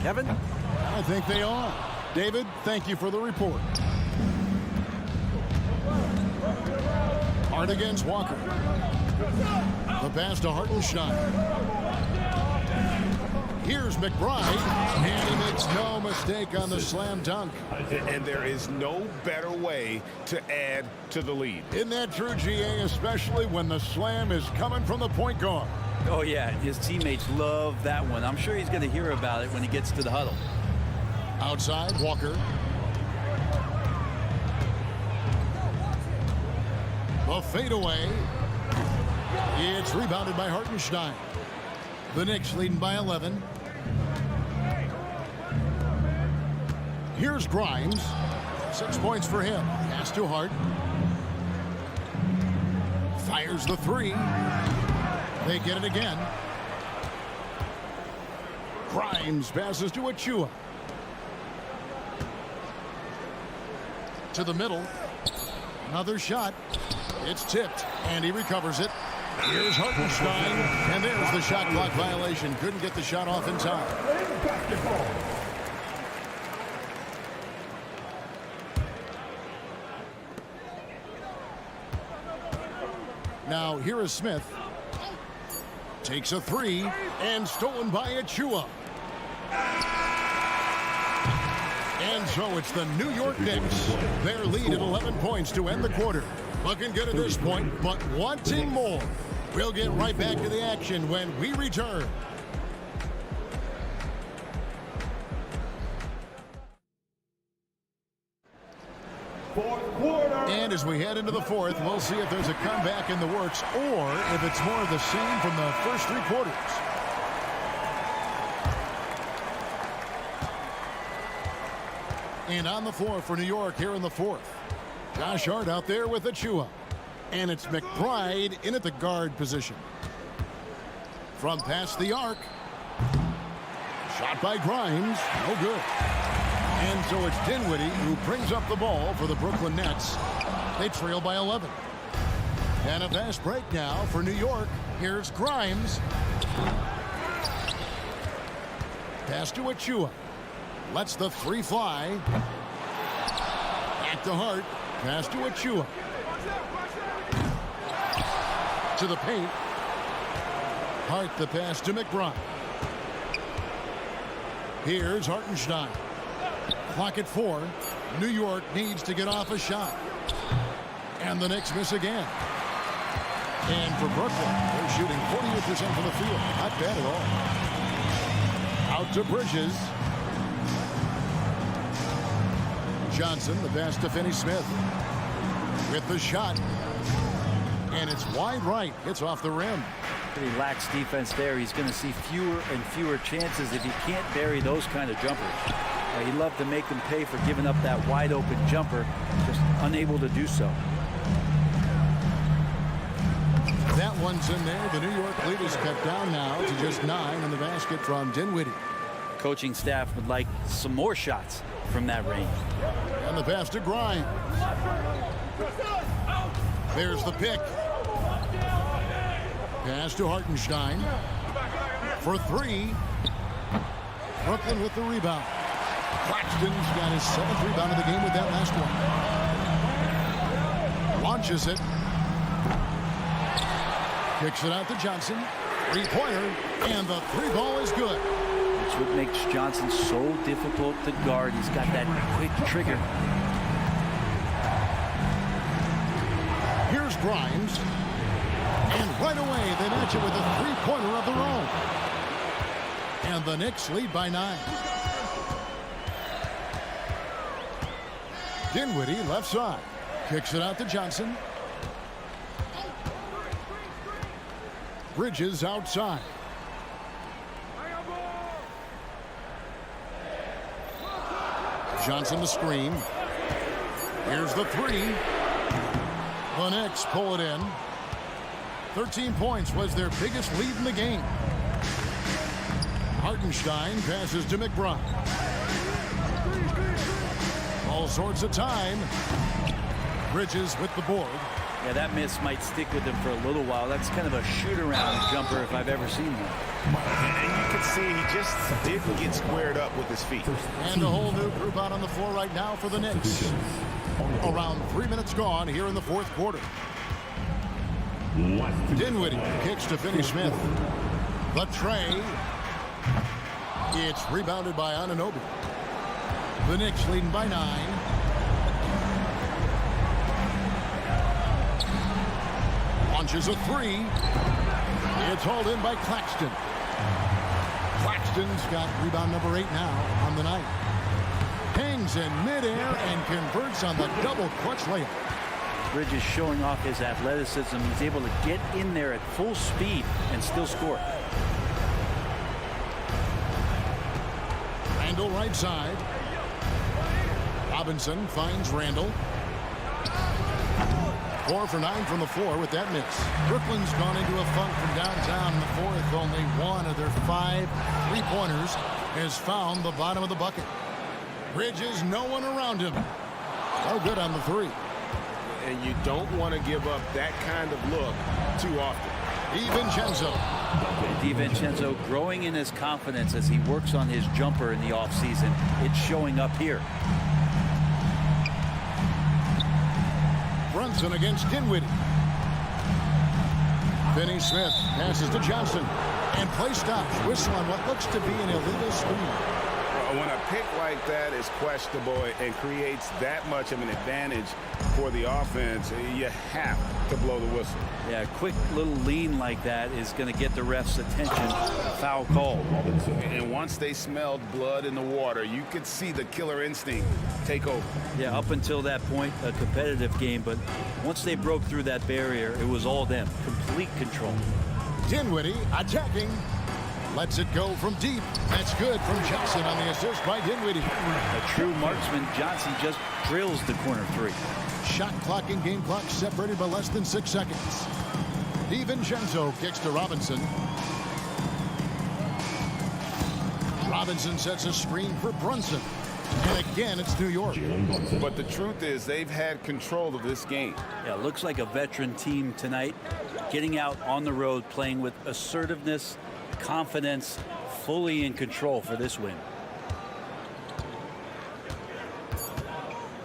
Kevin? I think they are. David, thank you for the report. Hart against Walker. The pass to Hartenstein. Here's McBride, and he makes no mistake on the slam dunk. And there is no better way to add to the lead. Isn't that true, GA, especially when the slam is coming from the point guard? Oh, yeah, his teammates love that one. I'm sure he's going to hear about it when he gets to the huddle. Outside, Walker. The fadeaway. It's rebounded by Hartenstein. The Knicks leading by 11. Here's Grimes. 6 points for him. Pass to Hart. Fires the 3. They get it again. Grimes passes to Achua. To the middle. Another shot. It's tipped, and he recovers it. Here's Hartenstein, and there's the shot clock violation. Couldn't get the shot off in time. Basketball. Now here is Smith. Takes a 3, and stolen by Achua. And so it's the New York Knicks. Their lead at 11 points to end the quarter. Looking good at this point, but wanting more. We'll get right back to the action when we return. Fourth quarter. And as we head into the fourth, we'll see if there's a comeback in the works or if it's more of the same from the first 3 quarters. And on the floor for New York here in the fourth. Josh Hart out there with Achua. And it's McBride in at the guard position. From past the arc. Shot by Grimes. No good. And so it's Dinwiddie who brings up the ball for the Brooklyn Nets. They trail by 11. And a fast break now for New York. Here's Grimes. Pass to Achua. Lets the three fly. At the heart. Pass to Achua. To the paint. Hart the pass to McBride. Here's Hartenstein. Clock at 4. New York needs to get off a shot. And the Knicks miss again. And for Brooklyn, they're shooting 48% from the field. Not bad at all. Out to Bridges. Johnson, the pass to Finney-Smith. With the shot. And it's wide right. It's off the rim. Pretty lax defense there. He's going to see fewer and fewer chances if he can't bury those kind of jumpers. He'd love to make them pay for giving up that wide open jumper, just unable to do so. That one's in there. The New York lead is cut down now to just 9 in the basket from Dinwiddie. Coaching staff would like some more shots from that range. And the pass to Grimes. There's the pick. Pass to Hartenstein. For 3. Brooklyn with the rebound. Claxton's got his 7th rebound of the game with that last one. Launches it. Kicks it out to Johnson. 3-pointer. And the 3 ball is good. That's what makes Johnson so difficult to guard. He's got that quick trigger. Here's Grimes. And right away they match it with a 3-pointer of their own. And the Knicks lead by 9. Dinwiddie left side. Kicks it out to Johnson. Bridges outside. Johnson the screen. Here's the 3. The Knicks pull it in. 13 points was their biggest lead in the game. Hartenstein passes to McBride. All sorts of time. Bridges with the board. Yeah, that miss might stick with him for a little while. That's kind of a shoot-around jumper if I've ever seen one. And you can see he just didn't get squared up with his feet. And a whole new group out on the floor right now for the Knicks. Around 3 minutes gone here in the 4th quarter. Dinwiddie kicks to Finney-Smith. The tray. It's rebounded by Anunoby. The Knicks leading by 9. Launches a 3. It's hauled in by Claxton. Claxton's got rebound number 8 now on the night. Hangs in midair and converts on the double clutch layup. Bridges showing off his athleticism. He's able to get in there at full speed and still score. Randall right side. Robinson finds Randall. 4 for 9 from the floor with that miss. Brooklyn's gone into a funk from downtown in the 4th. Only one of their 5 3-pointers has found the bottom of the bucket. Bridges, no one around him. No good on the 3. And you don't want to give up that kind of look too often. DiVincenzo. DiVincenzo growing in his confidence as he works on his jumper in the offseason. It's showing up here. Brunson against Dinwiddie. Finney-Smith passes to Johnson. And play stops. Whistle on what looks to be an illegal screen. When a pick like that is questionable and creates that much of an advantage for the offense, you have to blow the whistle. Yeah, a quick little lean like that is going to get the ref's attention. Foul call. And once they smelled blood in the water, you could see the killer instinct take over. Yeah, up until that point, a competitive game, but once they broke through that barrier, it was all them. Complete control. Dinwiddie attacking. Lets it go from deep. That's good from Johnson on the assist by Dinwiddie. A true marksman, Johnson just drills the corner 3. Shot clock and game clock separated by less than 6 seconds. DiVincenzo kicks to Robinson. Robinson sets a screen for Brunson. And again, it's New York. But the truth is they've had control of this game. Yeah, looks like a veteran team tonight. Getting out on the road, playing with assertiveness, confidence, fully in control for this win.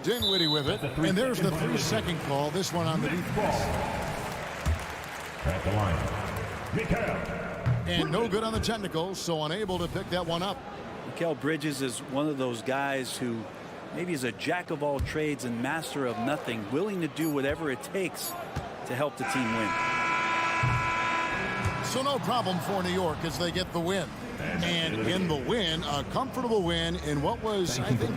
Dinwiddie with it, and there's the 3-second call. This one on the defense. At the line, Mikal. And no good on the technicals, so unable to pick that one up. Mikal Bridges is one of those guys who maybe is a jack of all trades and master of nothing, willing to do whatever it takes to help the team win. So no problem for New York as they get the win. And in the win, a comfortable win in what was, I think,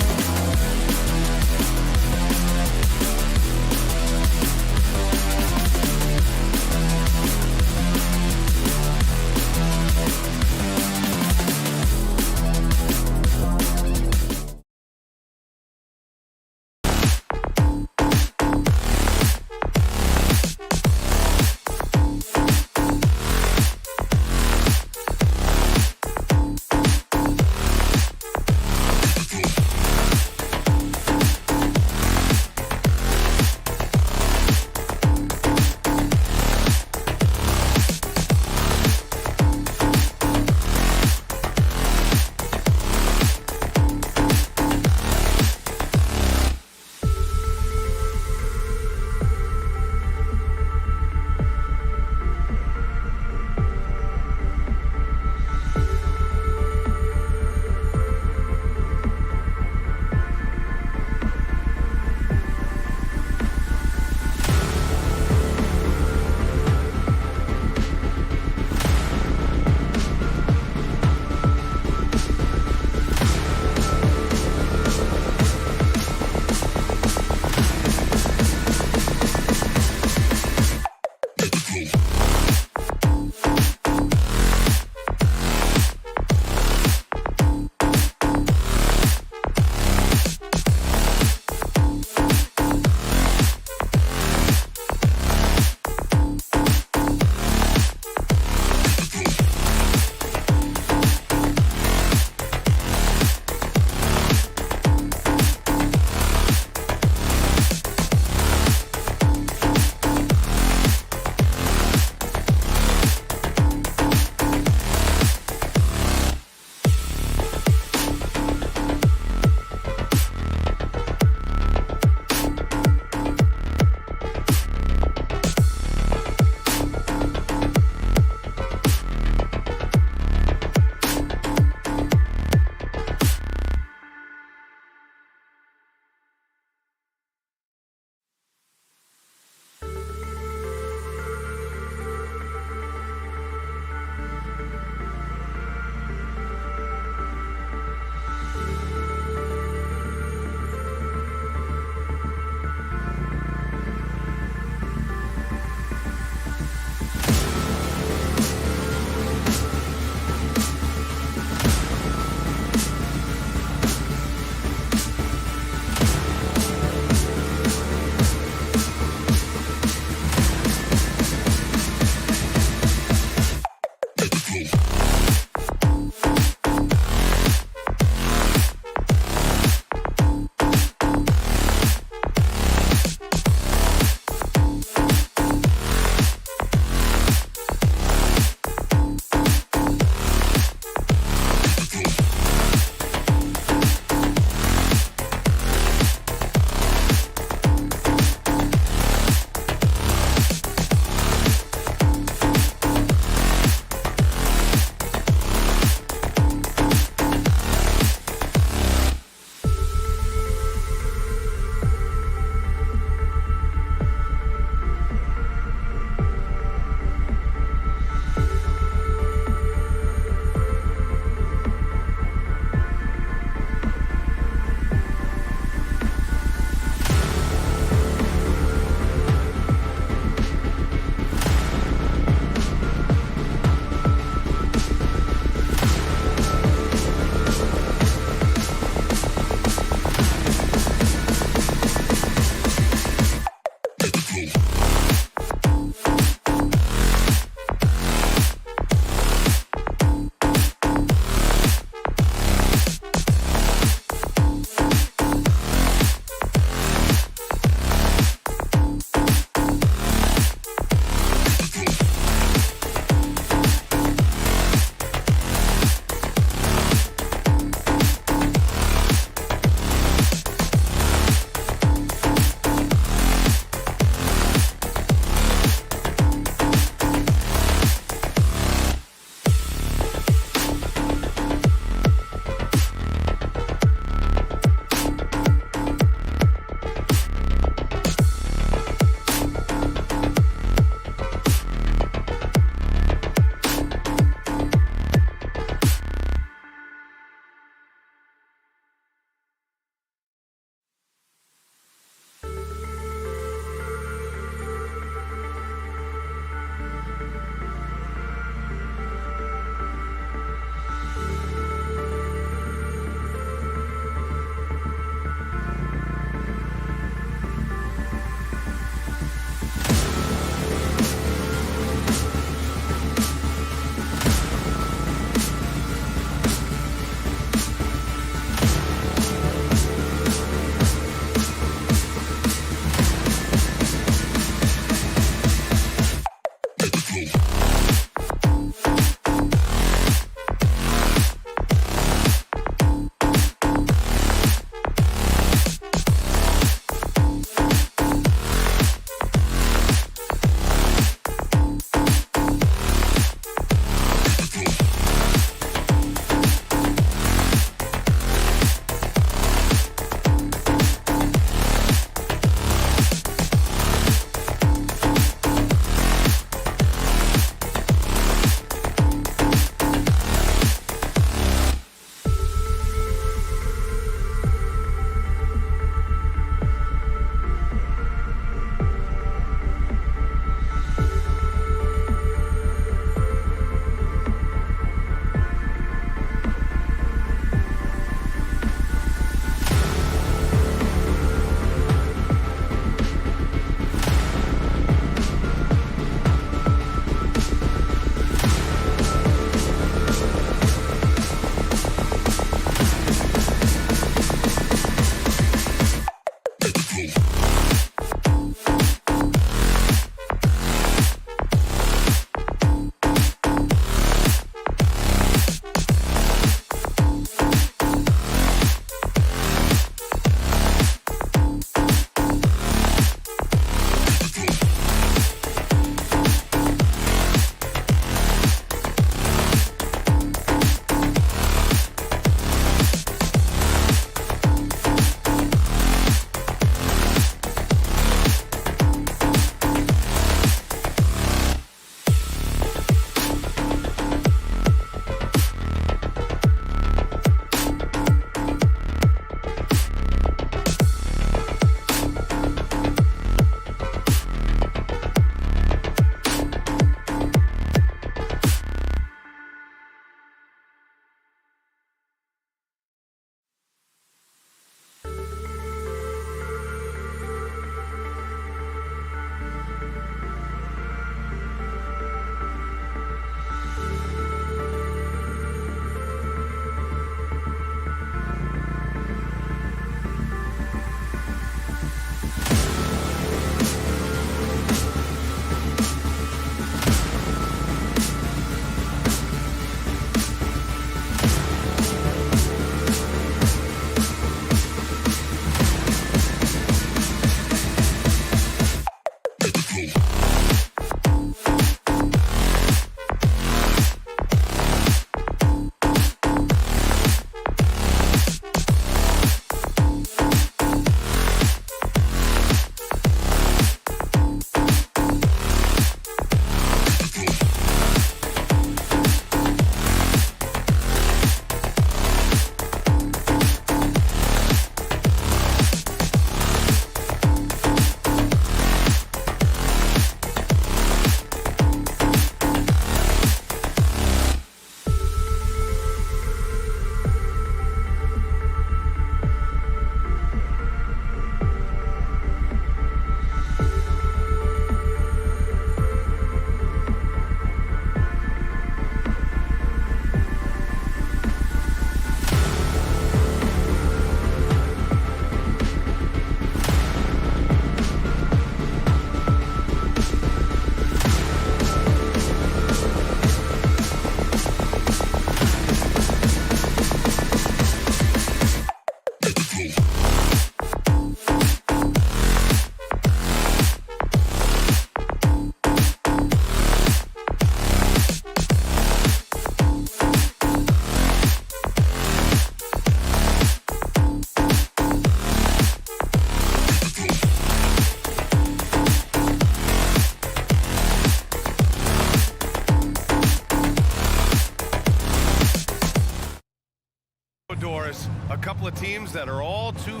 Doris. A couple of teams that are all too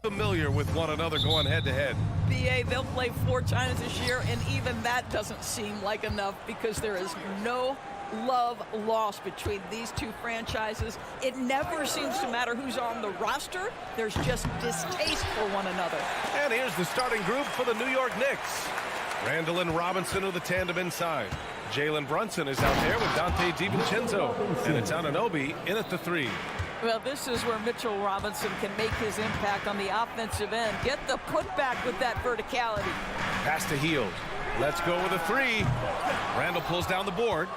familiar with one another going head-to-head. BA, they'll play 4 times this year, and even that doesn't seem like enough because there is no love lost between these two franchises. It never seems to matter who's on the roster. There's just distaste for one another. And here's the starting group for the New York Knicks. Randall and Robinson are the tandem inside. Jalen Brunson is out there with Dante DiVincenzo. And it's Anunoby in at the 3. Well, this is where Mitchell Robinson can make his impact on the offensive end. Get the putback with that verticality. Pass to Hield. Let's go with a 3. Randall pulls down the board.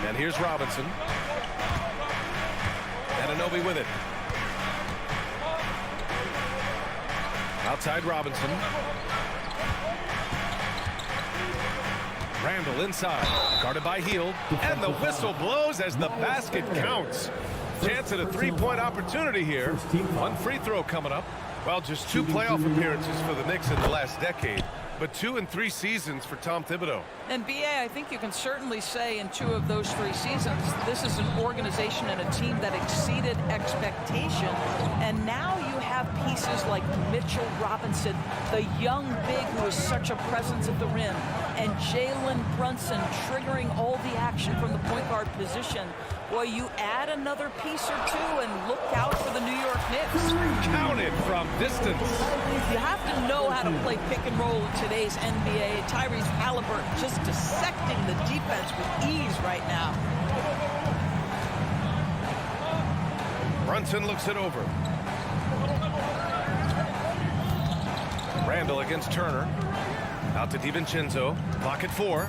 And here's Robinson. Anunoby with it. Outside Robinson. Randall inside, guarded by Hield, and the whistle blows as the basket counts. Chance at a 3-point opportunity here. 1 free throw coming up. Well, just 2 playoff appearances for the Knicks in the last decade, but 2 in 3 seasons for Tom Thibodeau. And BA, I think you can certainly say in 2 of those 3 seasons, this is an organization and a team that exceeded expectation. And now you have pieces like Mitchell Robinson, the young big who is such a presence at the rim, and Jalen Brunson triggering all the action from the point guard position. Boy, you add another piece or 2 and look out for the New York Knicks. Counted from distance. You have to know how to play pick and roll in today's NBA. Tyrese Halliburton just dissecting the defense with ease right now. Brunson looks it over. Randall against Turner. Out to DiVincenzo. Clock at 4.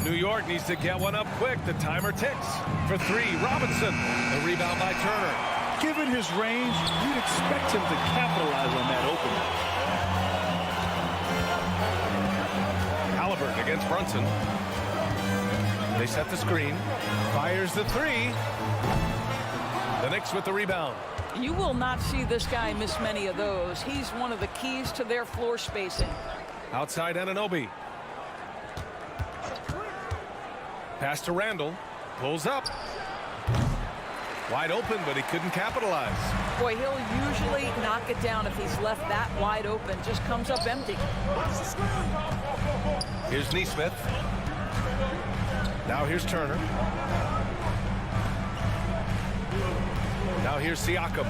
New York needs to get one up quick. The timer ticks. For 3, Robinson. The rebound by Turner. Given his range, you'd expect him to capitalize on that opening. Halliburton against Brunson. They set the screen. Fires the 3. The Knicks with the rebound. You will not see this guy miss many of those. He's one of the keys to their floor spacing. Outside Anunoby. Pass to Randall. Pulls up. Wide open, but he couldn't capitalize. Boy, he'll usually knock it down if he's left that wide open. Just comes up empty. Here's Nesmith. Now here's Turner. Now here's Siakam.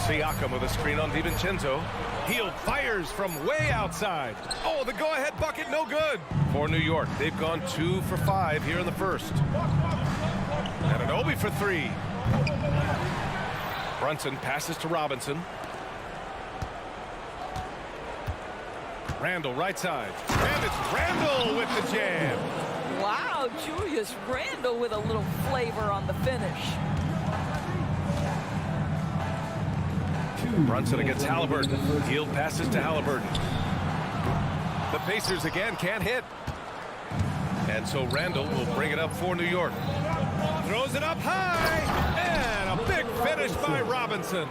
Siakam with a screen on DiVincenzo. Hield fires from way outside. Oh, the go-ahead bucket, no good. For New York, they've gone 2 for 5 here in the first. Anunoby for 3. Brunson passes to Robinson. Randall right side. And it's Randall with the jam. Wow, Julius Randall with a little flavor on the finish. Brunson against Halliburton. Hield passes to Halliburton. The Pacers again can't hit. And so Randall will bring it up for New York. Throws it up high. And a big finish by Robinson.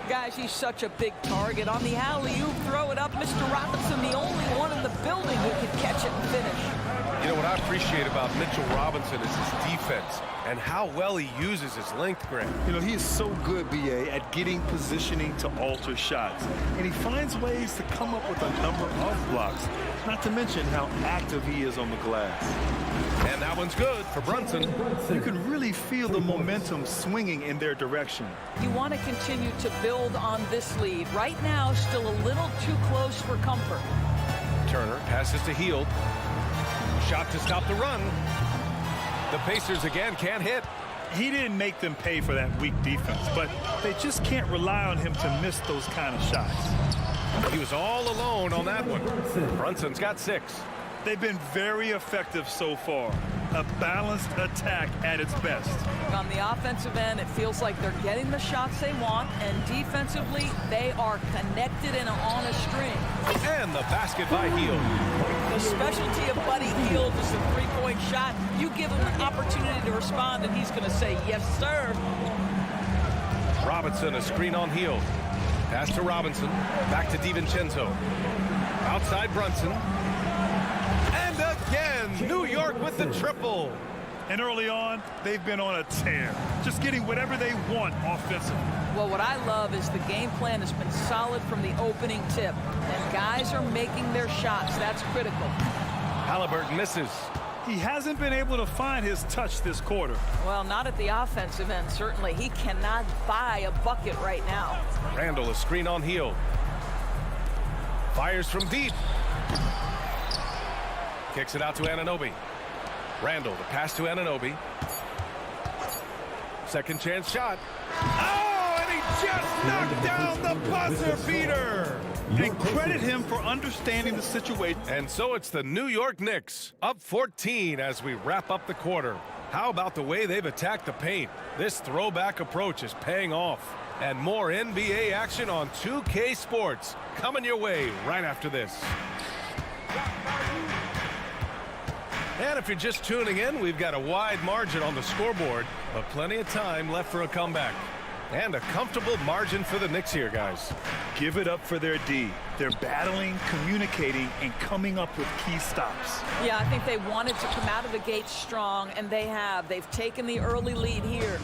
Guys, he's such a big target. On the alley-oop, throw it up. Mr. Robinson, the only one in the building who can catch it and finish. You know what I appreciate about Mitchell Robinson is his defense and how well he uses his length, Grant. You know, he is so good, BA, at getting positioning to alter shots. And he finds ways to come up with a number of blocks, not to mention how active he is on the glass. And that one's good for Brunson. You can really feel the momentum swinging in their direction. You want to continue to build on this lead. Right now, still a little too close for comfort. Turner passes to Hield. Shot to stop the run. The Pacers again can't hit. He didn't make them pay for that weak defense, but they just can't rely on him to miss those kind of shots. He was all alone on that one. Brunson's got 6. They've been very effective so far. A balanced attack at its best. On the offensive end, it feels like they're getting the shots they want, and defensively, they are connected and on a string. And the basket by Hield. The specialty of Buddy Hield is a three-point shot. You give him an opportunity to respond, and he's going to say, yes, sir. Robinson, a screen on Hield. Pass to Robinson. Back to DiVincenzo. Outside Brunson. And again, New York with the triple. And early on, they've been on a tear, just getting whatever they want offensively. Well, what I love is the game plan has been solid from the opening tip, and guys are making their shots. That's critical. Halliburton misses. He hasn't been able to find his touch this quarter. Well, not at the offensive end, certainly. He cannot buy a bucket right now. Randall, a screen on Hield. Fires from deep. Kicks it out to Anunoby. Randall, the pass to Anunoby. Second chance shot. Oh, and he just knocked down the buzzer beater. And credit him for understanding the situation. And so it's the New York Knicks, up 14 as we wrap up the quarter. How about the way they've attacked the paint? This throwback approach is paying off. And more NBA action on 2K Sports coming your way right after this. And if you're just tuning in, we've got a wide margin on the scoreboard, but plenty of time left for a comeback. And a comfortable margin for the Knicks here, guys. Give it up for their D. They're battling, communicating, and coming up with key stops. Yeah, I think they wanted to come out of the gate strong, and they have. They've taken the early lead here.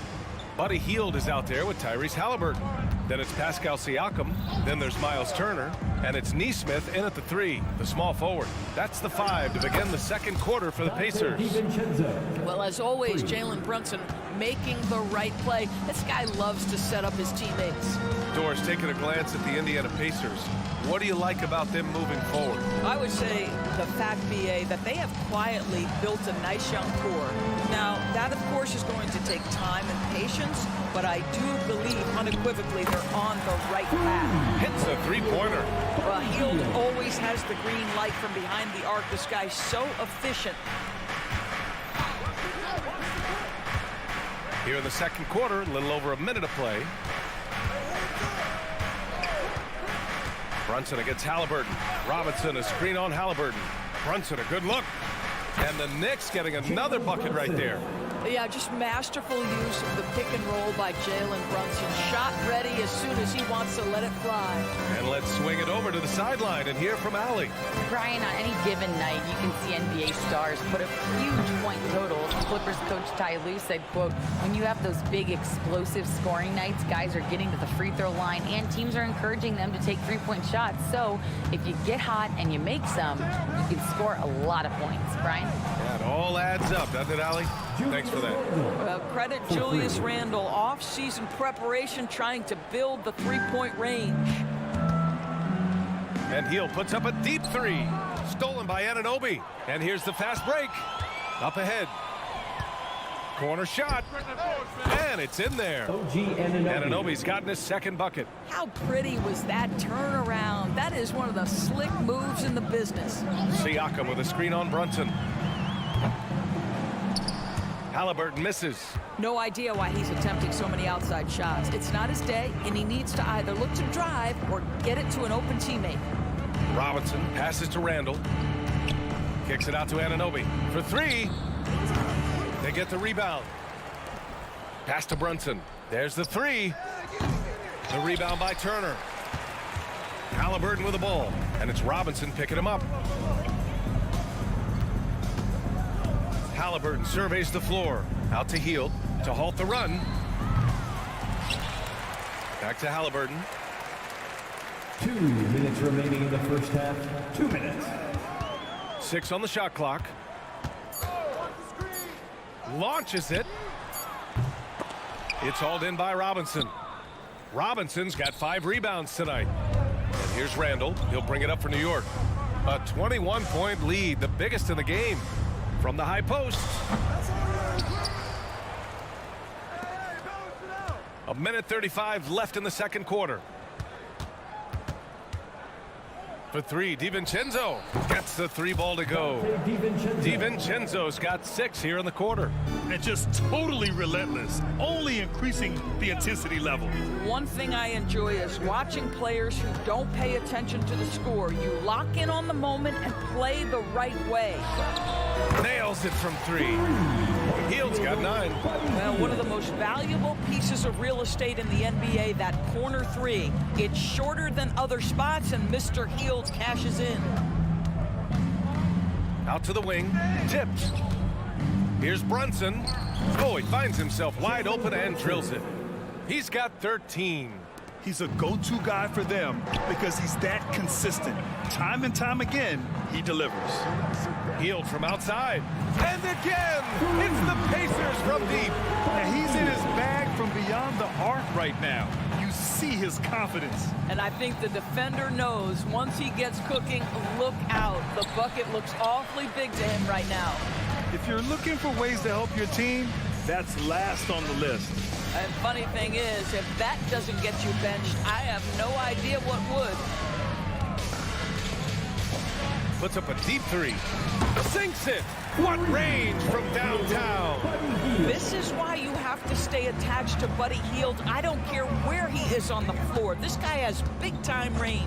Buddy Hield is out there with Tyrese Halliburton. Then it's Pascal Siakam. Then there's Miles Turner. And it's Nesmith in at the 3, the small forward. That's the 5 to begin the second quarter for the Pacers. Well, as always, Jalen Brunson making the right play. This guy loves to set up his teammates. Doris, taking a glance at the Indiana Pacers. What do you like about them moving forward? I would say the fact, BA, that they have quietly built a nice young core. Now, that, of course, is going to take time and patience, but I do believe unequivocally they're on the right path. Hits a three-pointer. Well, Hield always has the green light from behind the arc. This guy's so efficient. Here in the second quarter, a little over a minute of play. Brunson against Halliburton. Robinson, a screen on Halliburton. Brunson, a good look. And the Knicks getting another bucket right there. Yeah, just masterful use of the pick and roll by Jalen Brunson. Shot ready as soon as he wants to let it fly. And let's swing it over to the sideline and hear from Allie. Brian, on any given night, you can see NBA stars put up huge point totals. Clippers coach Ty Lue said, quote, when you have those big explosive scoring nights, guys are getting to the free throw line and teams are encouraging them to take three-point shots. So if you get hot and you make some, you can score a lot of points. Brian? Yeah, it all adds up, doesn't it, Allie? Thanks for that. Credit Julius Randle. Off-season preparation trying to build the three-point range. And Hield puts up a deep 3. Stolen by Anunoby. And here's the fast break. Up ahead. Corner shot. And it's in there. Anunoby's gotten his second bucket. How pretty was that turnaround? That is one of the slick moves in the business. Siakam with a screen on Brunson. Halliburton misses. No idea why he's attempting so many outside shots. It's not his day, and he needs to either look to drive or get it to an open teammate. Robinson passes to Randall. Kicks it out to Anunoby for 3. They get the rebound. Pass to Brunson. There's the 3. The rebound by Turner. Halliburton with the ball, and it's Robinson picking him up. Halliburton surveys the floor. Out to Hield to halt the run. Back to Halliburton. 2 minutes remaining in the first half. 2 minutes. 6 on the shot clock. Launches it. It's hauled in by Robinson. Robinson's got 5 rebounds tonight. And here's Randall. He'll bring it up for New York. A 21-point lead, the biggest in the game. From the high post. A minute 35 left in the second quarter. For 3, DiVincenzo. That's the 3 ball to go. DiVincenzo's got 6 here in the quarter. And just totally relentless, only increasing the intensity level. One thing I enjoy is watching players who don't pay attention to the score. You lock in on the moment and play the right way. Nails it from 3. Hield's got 9. Well, one of the most valuable pieces of real estate in the NBA, that corner 3. It's shorter than other spots, and Mr. Hield cashes in. Out to the wing, tipped. Here's Brunson. Oh, he finds himself wide open and drills it. He's got 13. He's a go-to guy for them because he's that consistent. Time and time again, he delivers. Hield from outside. And again, it's the Pacers from deep. And he's in his bag from beyond the arc right now. You see his confidence. And I think the defender knows once he gets cooking, look out. The bucket looks awfully big to him right now. If you're looking for ways to help your team, that's last on the list. And funny thing is, if that doesn't get you benched, I have no idea what would. Puts up a deep 3. Sinks it. What range from downtown. This is why you have to stay attached to Buddy Hield. I don't care where he is on the floor. This guy has big-time range.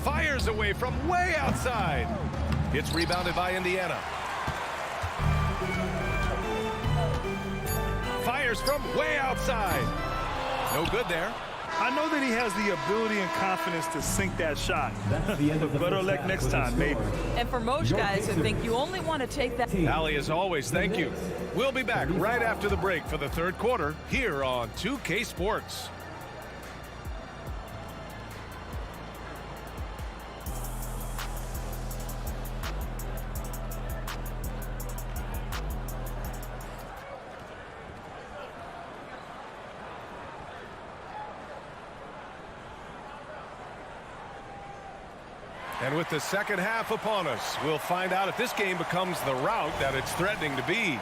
Fires away from way outside. It's rebounded by Indiana. Fires from way outside. No good there. I know that he has the ability and confidence to sink that shot. Better luck next time, maybe. And for most guys, I think you only want to take that. Allie, as always, thank you. We'll be back right after the break for the 3rd quarter here on 2K Sports. And with the second half upon us, we'll find out if this game becomes the rout that it's threatening to be.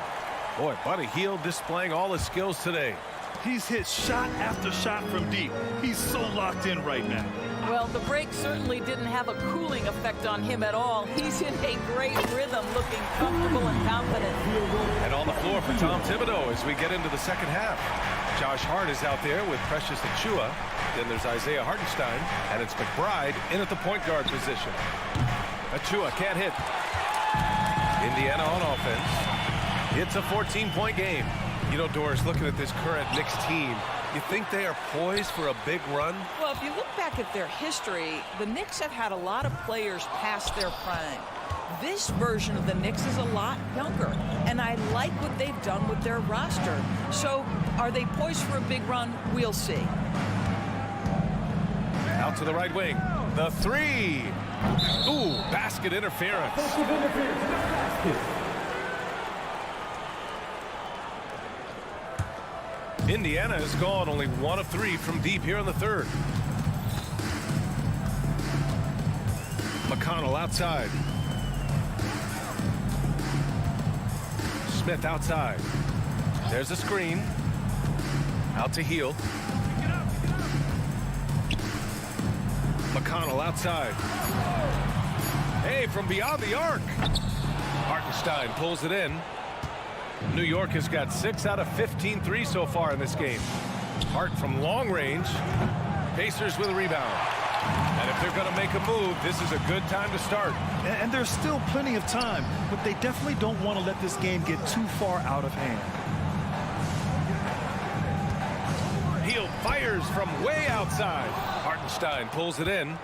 Boy, Buddy Hield displaying all his skills today. He's hit shot after shot from deep. He's so locked in right now. Well, the break certainly didn't have a cooling effect on him at all. He's in a great rhythm, looking comfortable and confident. And on the floor for Tom Thibodeau as we get into the second half. Josh Hart is out there with Precious Achiuwa. Then there's Isaiah Hartenstein, and it's McBride in at the point guard position. Achiuwa can't hit. Indiana on offense. It's a 14-point game. You know, Doris, looking at this current Knicks team, you think they are poised for a big run? Well, if you look back at their history, the Knicks have had a lot of players past their prime. This version of the Knicks is a lot younger, and I like what they've done with their roster. So, are they poised for a big run? We'll see. Out to the right wing. The 3. Ooh, basket interference. Indiana has gone only 1 of 3 from deep here in the 3rd. McConnell outside. Smith outside. There's a screen. Out to Hield. McConnell outside. Hey, from beyond the arc. Hartenstein pulls it in. New York has got 6 out of 15 threes so far in this game. Hart from long range. Pacers with a rebound. And if they're going to make a move, this is a good time to start. And there's still plenty of time, but they definitely don't want to let this game get too far out of hand. Hield fires from way outside. Hartenstein pulls it in.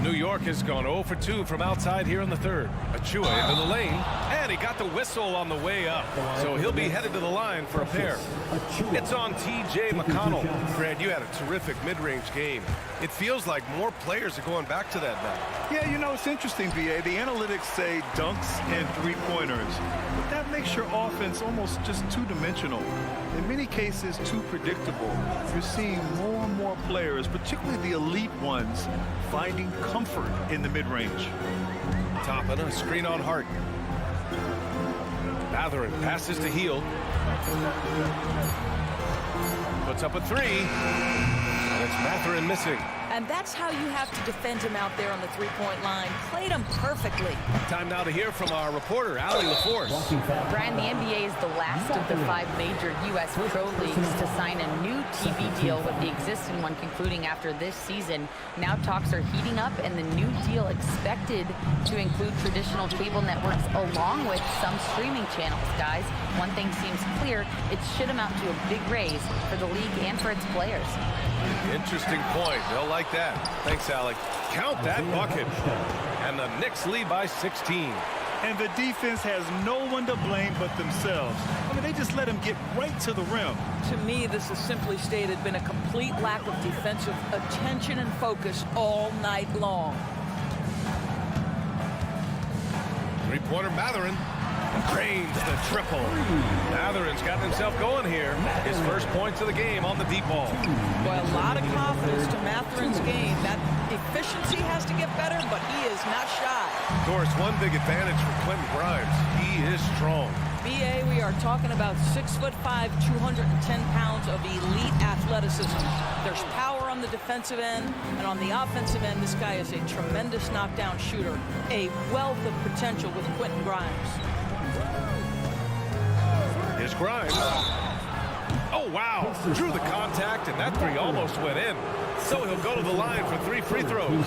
New York has gone 0 for 2 from outside here in the 3rd. Achiuwa into the lane, and he got the whistle on the way up. So he'll be headed to the line for a pair. It's on T.J. McConnell. Grant, you had a terrific mid-range game. It feels like more players are going back to that now. Yeah, you know, it's interesting, B.A. The analytics say dunks and three-pointers. But that makes your offense almost just two-dimensional. In many cases, too predictable. You're seeing more and more players, particularly the elite ones, finding comfort in the mid-range. Top and a screen on Hart. Mathurin passes to Hield. Puts up a 3. And it's Mathurin missing. And that's how you have to defend him out there on the three-point line. Played him perfectly. Time now to hear from our reporter, Allie LaForce. Brian, the NBA is the last of the 5 major U.S. pro leagues to sign a new TV deal, with the existing one concluding after this season. Now talks are heating up, and the new deal expected to include traditional cable networks along with some streaming channels. Guys, one thing seems clear: it should amount to a big raise for the league and for its players. Interesting point. They'll like that. Thanks, Alec. Count that bucket. And the Knicks lead by 16. And the defense has no one to blame but themselves. I mean, they just let him get right to the rim. To me, this has simply stated been a complete lack of defensive attention and focus all night long. Three-pointer Mathurin drains the triple. Mathurin's gotten himself going here. His first points of the game on the deep ball. Boy, a lot of confidence to Mathurin's game. That efficiency has to get better, but he is not shy. Of course, one big advantage for Quentin Grimes: he is strong. BA, we are talking about 6'5", 210 pounds of elite athleticism. There's power on the defensive end, and on the offensive end, this guy is a tremendous knockdown shooter. A wealth of potential with Quentin Grimes. Here's Grimes. Oh, wow. Drew the contact, and that three almost went in. So he'll go to the line for 3 free throws.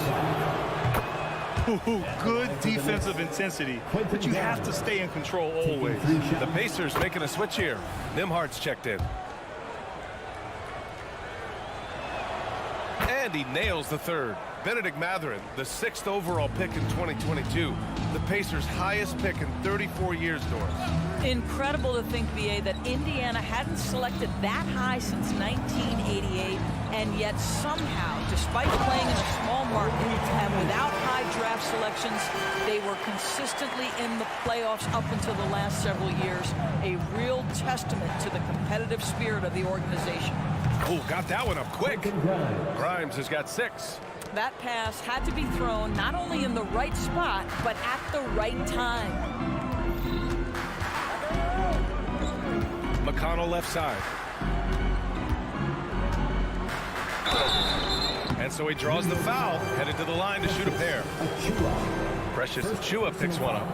Good defensive intensity, but you have to stay in control always. The Pacers making a switch here. Nimhard's checked in. And he nails the third. Benedict Mathurin, the 6th overall pick in 2022. The Pacers' highest pick in 34 years, Doris. Incredible to think, BA, that Indiana hadn't selected that high since 1988, and yet somehow, despite playing in a small market and without high draft selections, they were consistently in the playoffs up until the last several years. A real testament to the competitive spirit of the organization. Oh, got that one up quick. Grimes has got 6. That pass had to be thrown not only in the right spot, but at the right time. McConnell left side. And so he draws the foul, headed to the line to shoot a pair. Precious Achiuwa picks one up.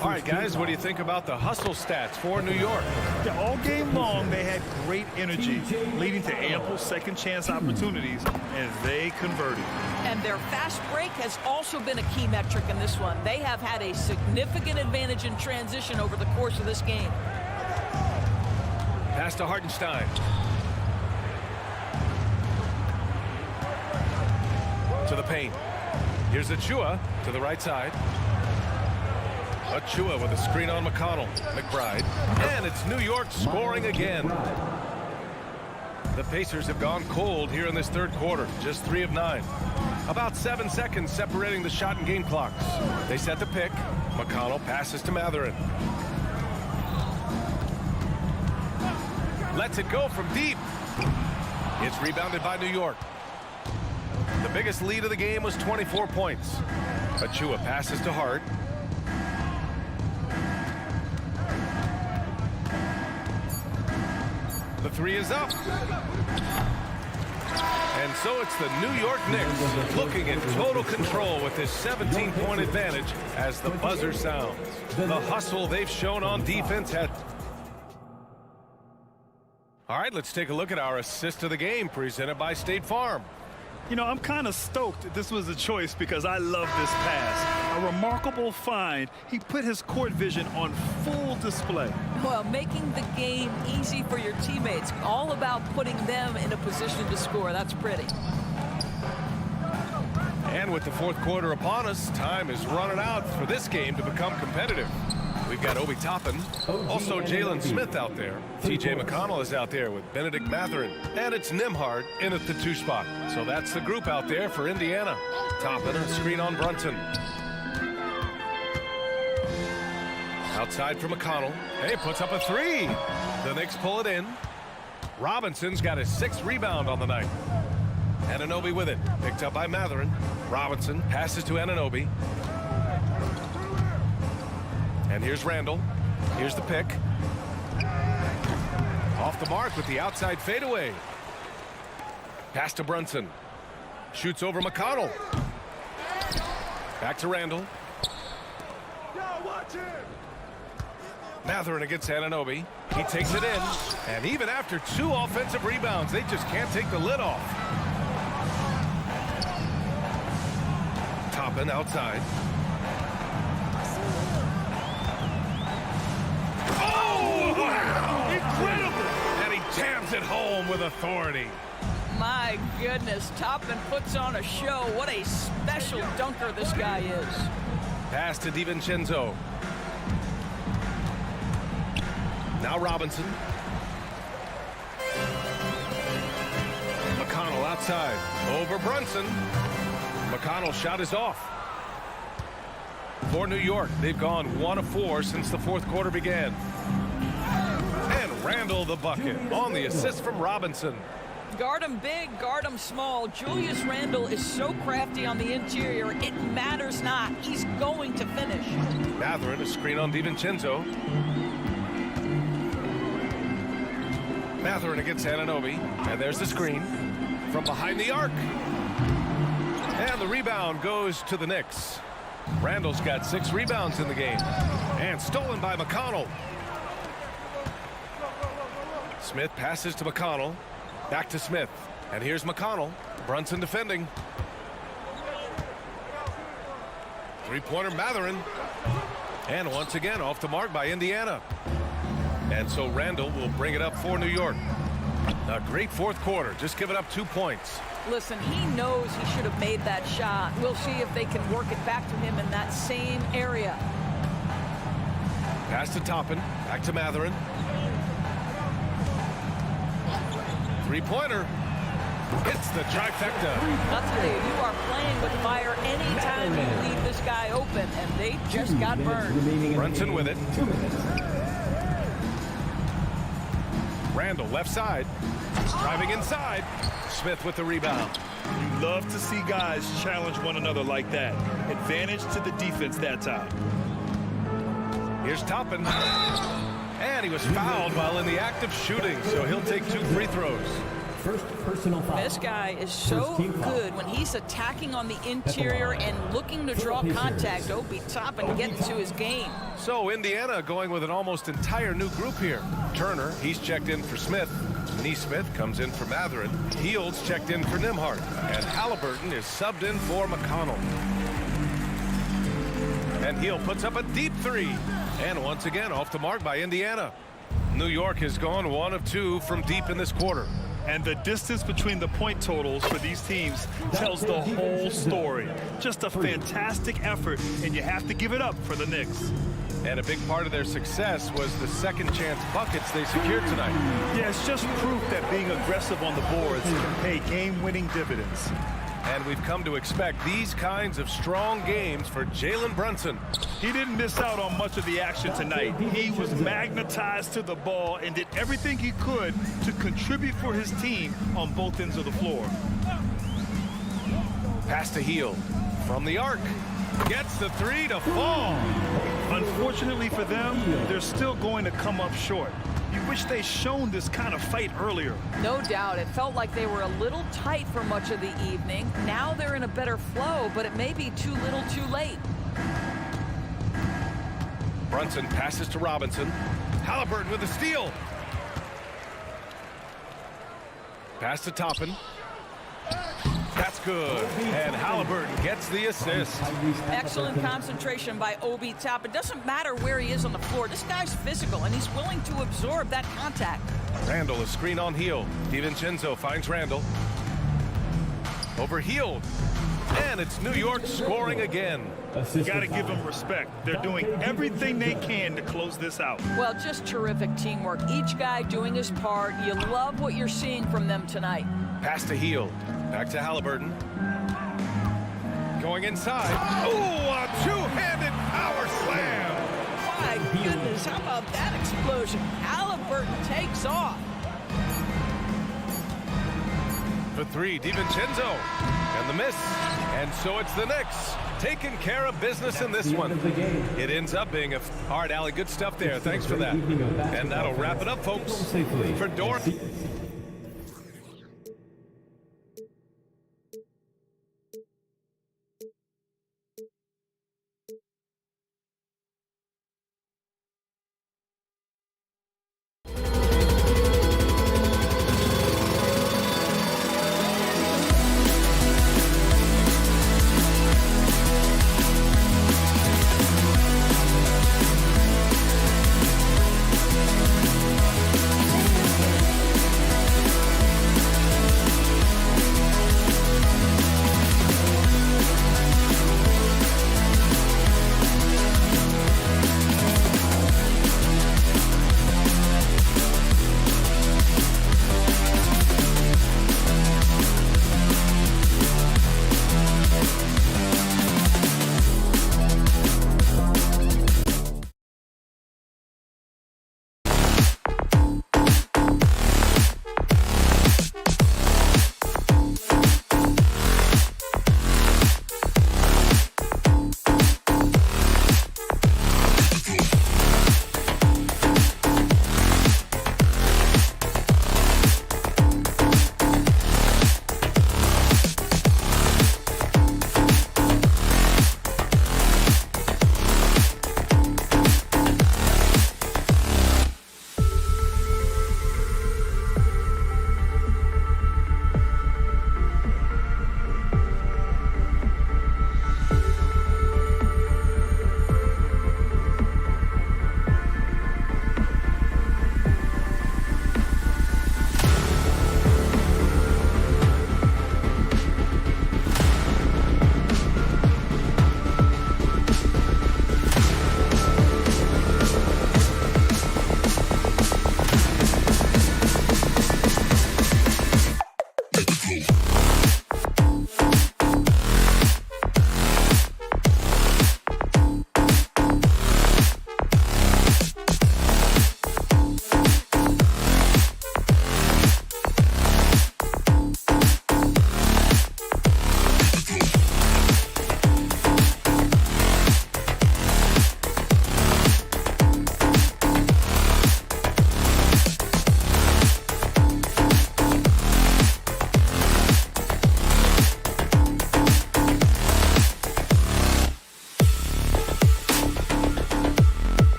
All right, guys, what do you think about the hustle stats for New York? Yeah, all game long, they had great energy, leading to ample second chance opportunities, and they converted. And their fast break has also been a key metric in this one. They have had a significant advantage in transition over the course of this game. Pass to Hartenstein. To the paint. Here's Achiuwa to the right side. Achiuwa with a screen on McConnell. McBride. And it's New York scoring again. The Pacers have gone cold here in this third quarter. Just 3 of 9. About 7 seconds separating the shot and game clocks. They set the pick. McConnell passes to Mathurin. Lets it go from deep. It's rebounded by New York. The biggest lead of the game was 24 points. Achiuwa passes to Hart. The three is up. And so it's the New York Knicks looking in total control with this 17-point advantage as the buzzer sounds. The hustle they've shown on defense had... All right, let's take a look at our assist of the game presented by State Farm. You know, I'm kind of stoked that this was a choice because I love this pass. A remarkable find. He put his court vision on full display. Well, making the game easy for your teammates. All about putting them in a position to score. That's pretty. And with the fourth quarter upon us, time is running out for this game to become competitive. We've got Obi Toppin, also Jalen Smith out there. T.J. McConnell is out there with Benedict Mathurin. And it's Nimhard in at the 2 spot. So that's the group out there for Indiana. Toppin, a screen on Brunson. Outside for McConnell. Hey, puts up a 3. The Knicks pull it in. Robinson's got his 6th rebound on the night. Anunoby with it. Picked up by Mathurin. Robinson passes to Anunoby. And here's Randall. Here's the pick. Off the mark with the outside fadeaway. Pass to Brunson. Shoots over McConnell. Back to Randall. Mathurin against Anunoby. He takes it in. And even after 2 offensive rebounds, they just can't take the lid off. Toppin outside. Oh, wow! Incredible! And he jams it home with authority. My goodness, Toppin puts on a show. What a special dunker this guy is. Pass to DiVincenzo. Now Robinson. McConnell outside. Over Brunson. McConnell's shot is off. For New York, they've gone 1 of 4 since the 4th quarter began. And Randall the bucket on the assist from Robinson. Guard him big, guard him small. Julius Randle is so crafty on the interior, it matters not. He's going to finish. Mathurin, a screen on DiVincenzo. Mathurin against Anunoby. And there's the screen from behind the arc. And the rebound goes to the Knicks. Randall's got 6 rebounds in the game. And stolen by McConnell. Smith passes to McConnell. Back to Smith. And here's McConnell. Brunson defending. Three-pointer Mathurin. And once again off the mark by Indiana. And so Randall will bring it up for New York. A great 4th quarter. Just giving up 2 points. Listen, he knows he should have made that shot. We'll see if they can work it back to him in that same area. Pass to Toppin. Back to Mathurin. Three-pointer. Hits the trifecta. I'll tell you, you are playing with fire anytime you leave this guy open, and they just got burned. Brunson with it. Randall left side. Driving inside. Smith with the rebound. You love to see guys challenge one another like that. Advantage to the defense that time. Here's Toppin. And he was fouled while in the act of shooting, so he'll take 2 free throws. First personal foul. This guy is so good when he's attacking on the interior and looking to draw contact. Obi Toppin getting to his game. So Indiana going with an almost entire new group here. Turner, he's checked in for Smith. Neesmith comes in for Mathurin. Heald's checked in for Nembhard. And Halliburton is subbed in for McConnell. And Heald puts up a deep 3. And once again off the mark by Indiana. New York has gone 1 of 2 from deep in this quarter. And the distance between the point totals for these teams tells the whole story. Just a fantastic effort, and you have to give it up for the Knicks. And a big part of their success was the second chance buckets they secured tonight. Yeah, it's just proof that being aggressive on the boards can pay game-winning dividends. And we've come to expect these kinds of strong games for Jalen Brunson. He didn't miss out on much of the action tonight. He was magnetized to the ball and did everything he could to contribute for his team on both ends of the floor. Pass to Heald from the arc. Gets the 3 to fall. Unfortunately for them, they're still going to come up short. You wish they'd shown this kind of fight earlier. No doubt. It felt like they were a little tight for much of the evening. Now they're in a better flow, but it may be too little too late. Brunson passes to Robinson. Halliburton with a steal. Pass to Toppin. That's good. And Halliburton gets the assist. Excellent concentration by Obi Toppin. It doesn't matter where he is on the floor. This guy's physical, and he's willing to absorb that contact. Randall, a screen on Heald. DiVincenzo finds Randall. Over Heald. And it's New York scoring again. You got to give them respect. They're doing everything they can to close this out. Well, just terrific teamwork. Each guy doing his part. You love what you're seeing from them tonight. Pass to Heald. Back to Halliburton. Going inside. Oh, a two-handed power slam. My goodness, how about that explosion? Halliburton takes off. For 3, DiVincenzo. And the miss. And so it's the Knicks taking care of business in this one. It ends up being a hard alley. Good stuff there. Thanks for that. And that'll wrap it up, folks. For Dorothy.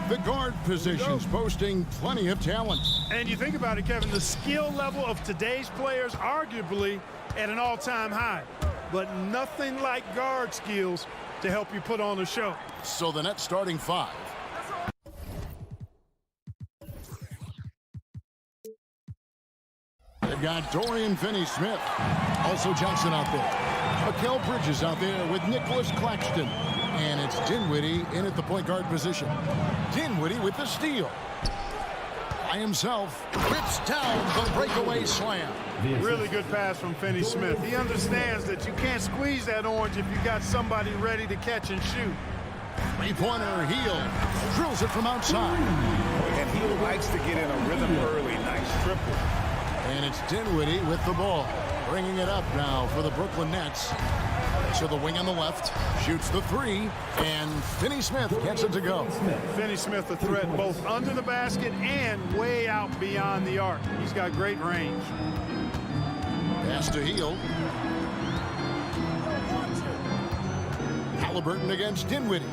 The guard positions boasting plenty of talent. And you think about it, Kevin, the skill level of today's players arguably at an all-time high. But nothing like guard skills to help you put on a show. So the net starting 5. They've got Dorian Finney-Smith. Also Johnson out there. Mikal Bridges out there with Nicholas Claxton. And it's Dinwiddie in at the point guard position. Dinwiddie with the steal. By himself, whips down the breakaway slam. Really good pass from Finney-Smith. He understands that you can't squeeze that orange if you got somebody ready to catch and shoot. Three-pointer, Hield drills it from outside. And Hield likes to get in a rhythm early. Nice triple. And it's Dinwiddie with the ball. Bringing it up now for the Brooklyn Nets. So the wing on the left shoots the 3, and Finney-Smith gets it to go. Finney-Smith a threat both under the basket and way out beyond the arc. He's got great range. Pass to Hield. Halliburton against Dinwiddie.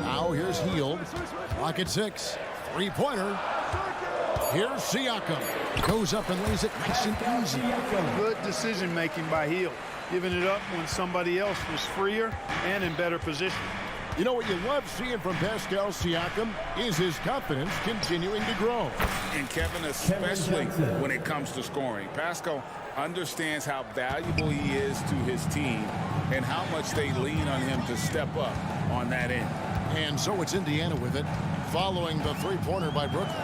Now here's Hield. Clock at 6. Three-pointer. Here's Siakam. Goes up and lays it nice and easy. Good decision-making by Hield. Giving it up when somebody else was freer and in better position. You know what you love seeing from Pascal Siakam is his confidence continuing to grow. And Kevin, especially when it comes to scoring. Pascal understands how valuable he is to his team and how much they lean on him to step up on that end. And so it's Indiana with it, following the three-pointer by Brooklyn.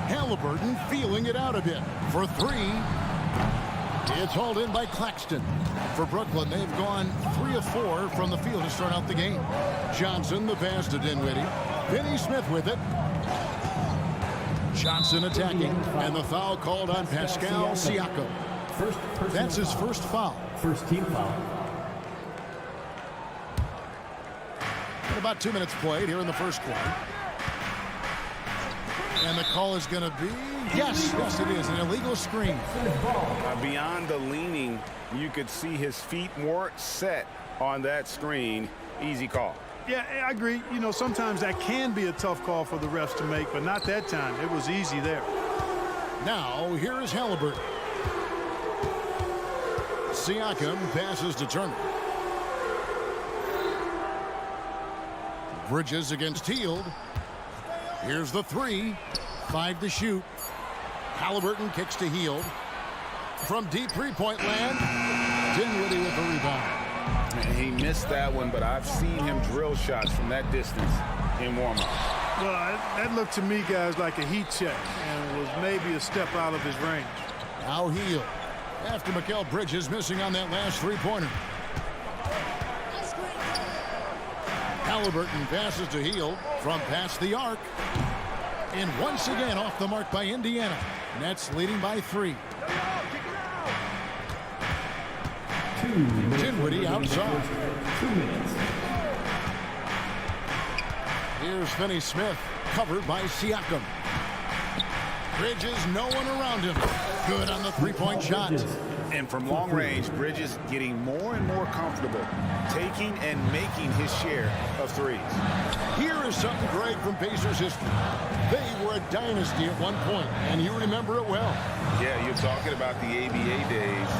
Halliburton feeling it out a bit for 3. It's hauled in by Claxton. For Brooklyn, they've gone 3 of 4 from the field to start out the game. Johnson, the pass to Dinwiddie. Finney-Smith with it. Johnson attacking, and the foul called on Pascal Siakam. That's his first foul. First team foul. And about 2 minutes played here in the first quarter. And the call is going to be, yes, it is, an illegal screen. Beyond the leaning, you could see his feet more set on that screen. Easy call. Yeah, I agree. You know, sometimes that can be a tough call for the refs to make, but not that time. It was easy there. Now, here is Halliburton. Siakam passes to Turner. Bridges against Hield. Here's the 3. 5 to shoot. Halliburton kicks to Hield. From deep three-point land, Dinwiddie with the rebound. He missed that one, but I've seen him drill shots from that distance in warm-up. Well, that looked to me, guys, like a heat check, and was maybe a step out of his range. Now Hield. After Mikal Bridges missing on that last three-pointer. Halliburton passes to Hield from past the arc. And once again off the mark by Indiana. Nets leading by 3. Dinwiddie outside. 2 minutes. Here's Finney-Smith, covered by Siakam. Bridges, no one around him. Good on the three-point shot. And from long range, Bridges getting more and more comfortable taking and making his share of threes. Here is something great from Pacers history. They were a dynasty at one point, and you remember it well. Yeah, you're talking about the ABA days,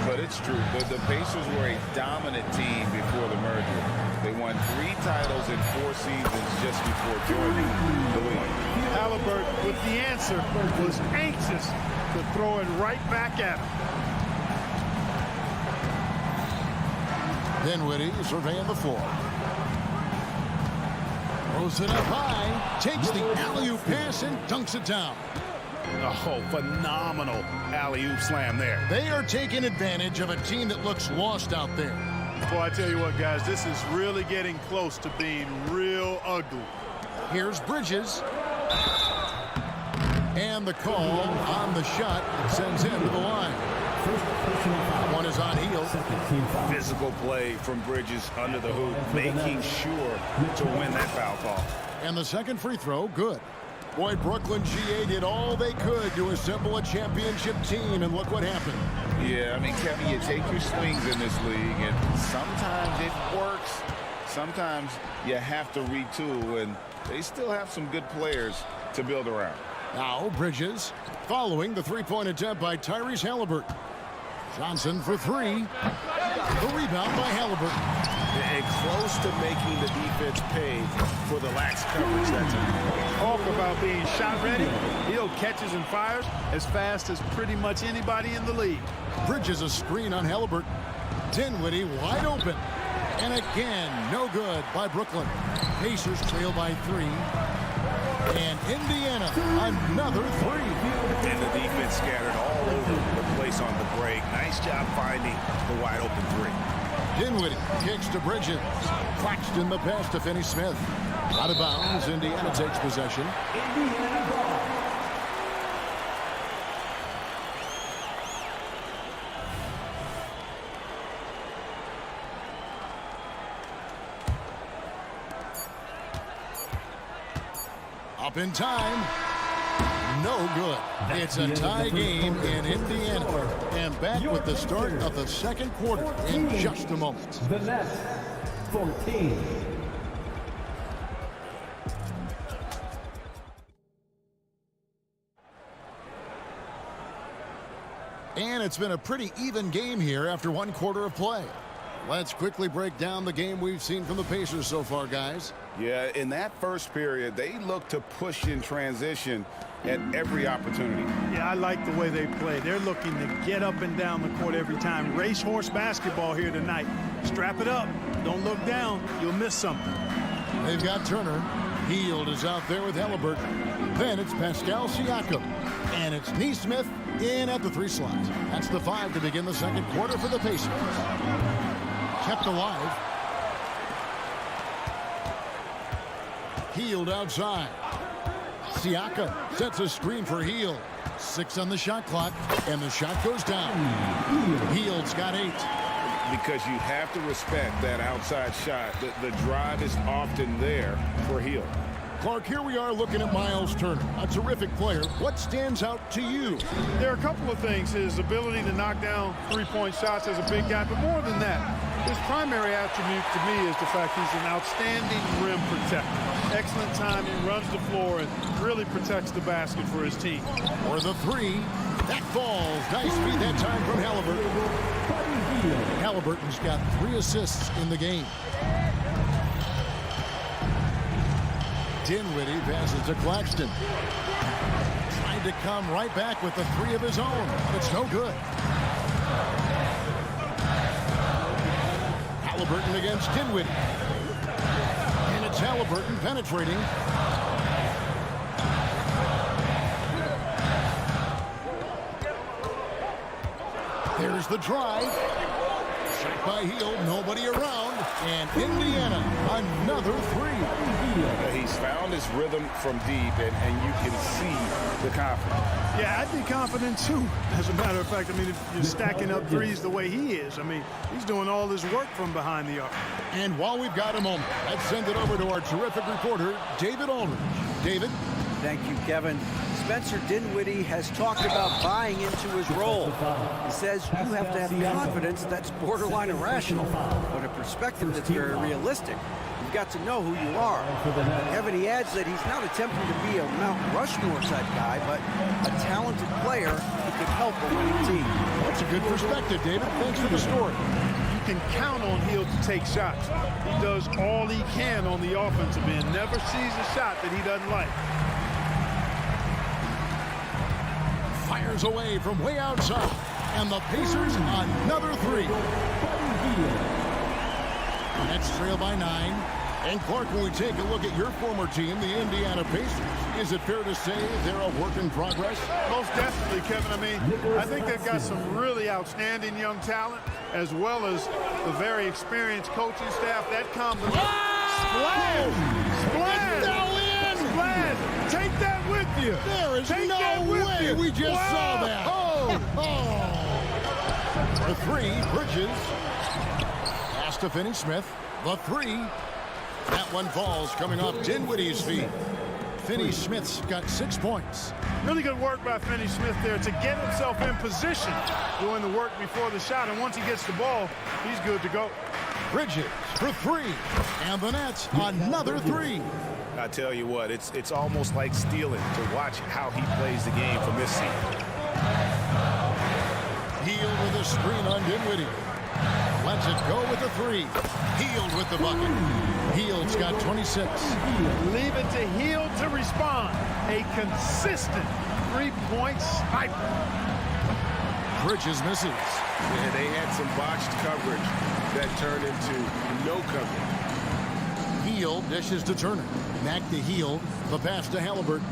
but it's true. The Pacers were a dominant team before the merger. They won 3 titles in 4 seasons just before joining the league. Halliburton, with the answer, was anxious to throw it right back at him. Dinwiddie surveying the floor. Throws it up high, takes the alley-oop pass and dunks it down. Oh, phenomenal alley-oop slam there. They are taking advantage of a team that looks lost out there. Boy, I tell you what, guys, this is really getting close to being real ugly. Here's Bridges. And the call on the shot sends him to the line. One is on Hield. Physical play from Bridges under the hoop, making sure to win that foul call. And the second free throw, good. Boy, Brooklyn GA did all they could to assemble a championship team, and look what happened. Yeah, I mean, Kevin, you take your swings in this league, and sometimes it works. Sometimes you have to retool, and they still have some good players to build around. Now Bridges following the three-point attempt by Tyrese Halliburton. Johnson for three. The rebound by Halliburton. And close to making the defense pay for the lax coverage that time. Talk about being shot ready. Hill catches and fires as fast as pretty much anybody in the league. Bridges a screen on Halliburton. Dinwiddie wide open. And again, no good by Brooklyn. Pacers trail by 3. And Indiana, another 3. And the defense scattered all over the place on the break. Nice job finding the wide open 3. Dinwiddie kicks to Bridges. Claxton the pass to Finney-Smith. Out of bounds, Indiana takes possession. Up in time. No good. It's a tie game in Indiana. And back with the start of the second quarter in just a moment. The Nets, 14. And it's been a pretty even game here after one quarter of play. Let's quickly break down the game we've seen from the Pacers so far, guys. Yeah, in that first period, they looked to push in transition at every opportunity. Yeah, I like the way they play. They're looking to get up and down the court every time. Racehorse basketball here tonight. Strap it up. Don't look down. You'll miss something. They've got Turner. Hield is out there with Halliburton. Then it's Pascal Siakam. And it's Nesmith in at the 3 slot. That's the 5 to begin the second quarter for the Pacers. Kept alive. Hield outside. Siakam sets a screen for Hield. 6 on the shot clock, and the shot goes down. Hield's got 8. Because you have to respect that outside shot. The drive is often there for Hield. Clark, here we are looking at Miles Turner, a terrific player. What stands out to you? There are a couple of things. His ability to knock down three-point shots as a big guy, but more than that, his primary attribute to me is the fact he's an outstanding rim protector. Excellent timing, runs the floor, and really protects the basket for his team. For the 3, that falls. Nice feed that time from Halliburton. Halliburton's got 3 assists in the game. Dinwiddie passes to Claxton. Trying to come right back with the 3 of his own. It's no good. Halliburton against Dinwiddie. And it's Halliburton penetrating. There's the drive. Shot by Hield, nobody around. And Indiana, another 3. He's found his rhythm from deep, and you can see the confidence. Yeah, I'd be confident too. As a matter of fact, I mean, if you're stacking up threes the way he is, I mean, he's doing all his work from behind the arc. And while we've got a moment, let's send it over to our terrific reporter, David Aldridge. David? Thank you, Kevin. Spencer Dinwiddie has talked about buying into his role. He says you have to have confidence that's borderline irrational, but a perspective that's very realistic. You've got to know who you are. Kevin, he adds that he's not attempting to be a Mount Rushmore type guy, but a talented player who can help a winning team. That's a good perspective, David. Thanks for the story. You can count on Hield to take shots. He does all he can on the offensive end. Never sees a shot that he doesn't like. Fires away from way outside. And the Pacers, another 3. Nets trail by 9. And Clark, when we take a look at your former team, the Indiana Pacers, is it fair to say they're a work in progress? Most definitely, Kevin. I mean, I think they've got some really outstanding young talent, as well as the very experienced coaching staff. That combination. Splash! Splash! Now in! Splash! Take that with you. There is Take no way we just saw that. The 3, Bridges. Pass to Finney-Smith. The 3. That one falls coming off Dinwiddie's feet. Finney-Smith's got 6 points. Really good work by Finney-Smith there to get himself in position, doing the work before the shot. And once he gets the ball, he's good to go. Bridges for 3. And the Nets, another 3. I tell you what, it's almost like stealing to watch how he plays the game from this seat. Hield with a screen on Dinwiddie. Lets it go with the 3. Hield with the bucket. Hield's got 26. Leave it to Hield to respond. A consistent three-point sniper. Bridges misses. And they had some botched coverage that turned into no coverage. Hield dishes to Turner. Back to Hield. The pass to Halliburton.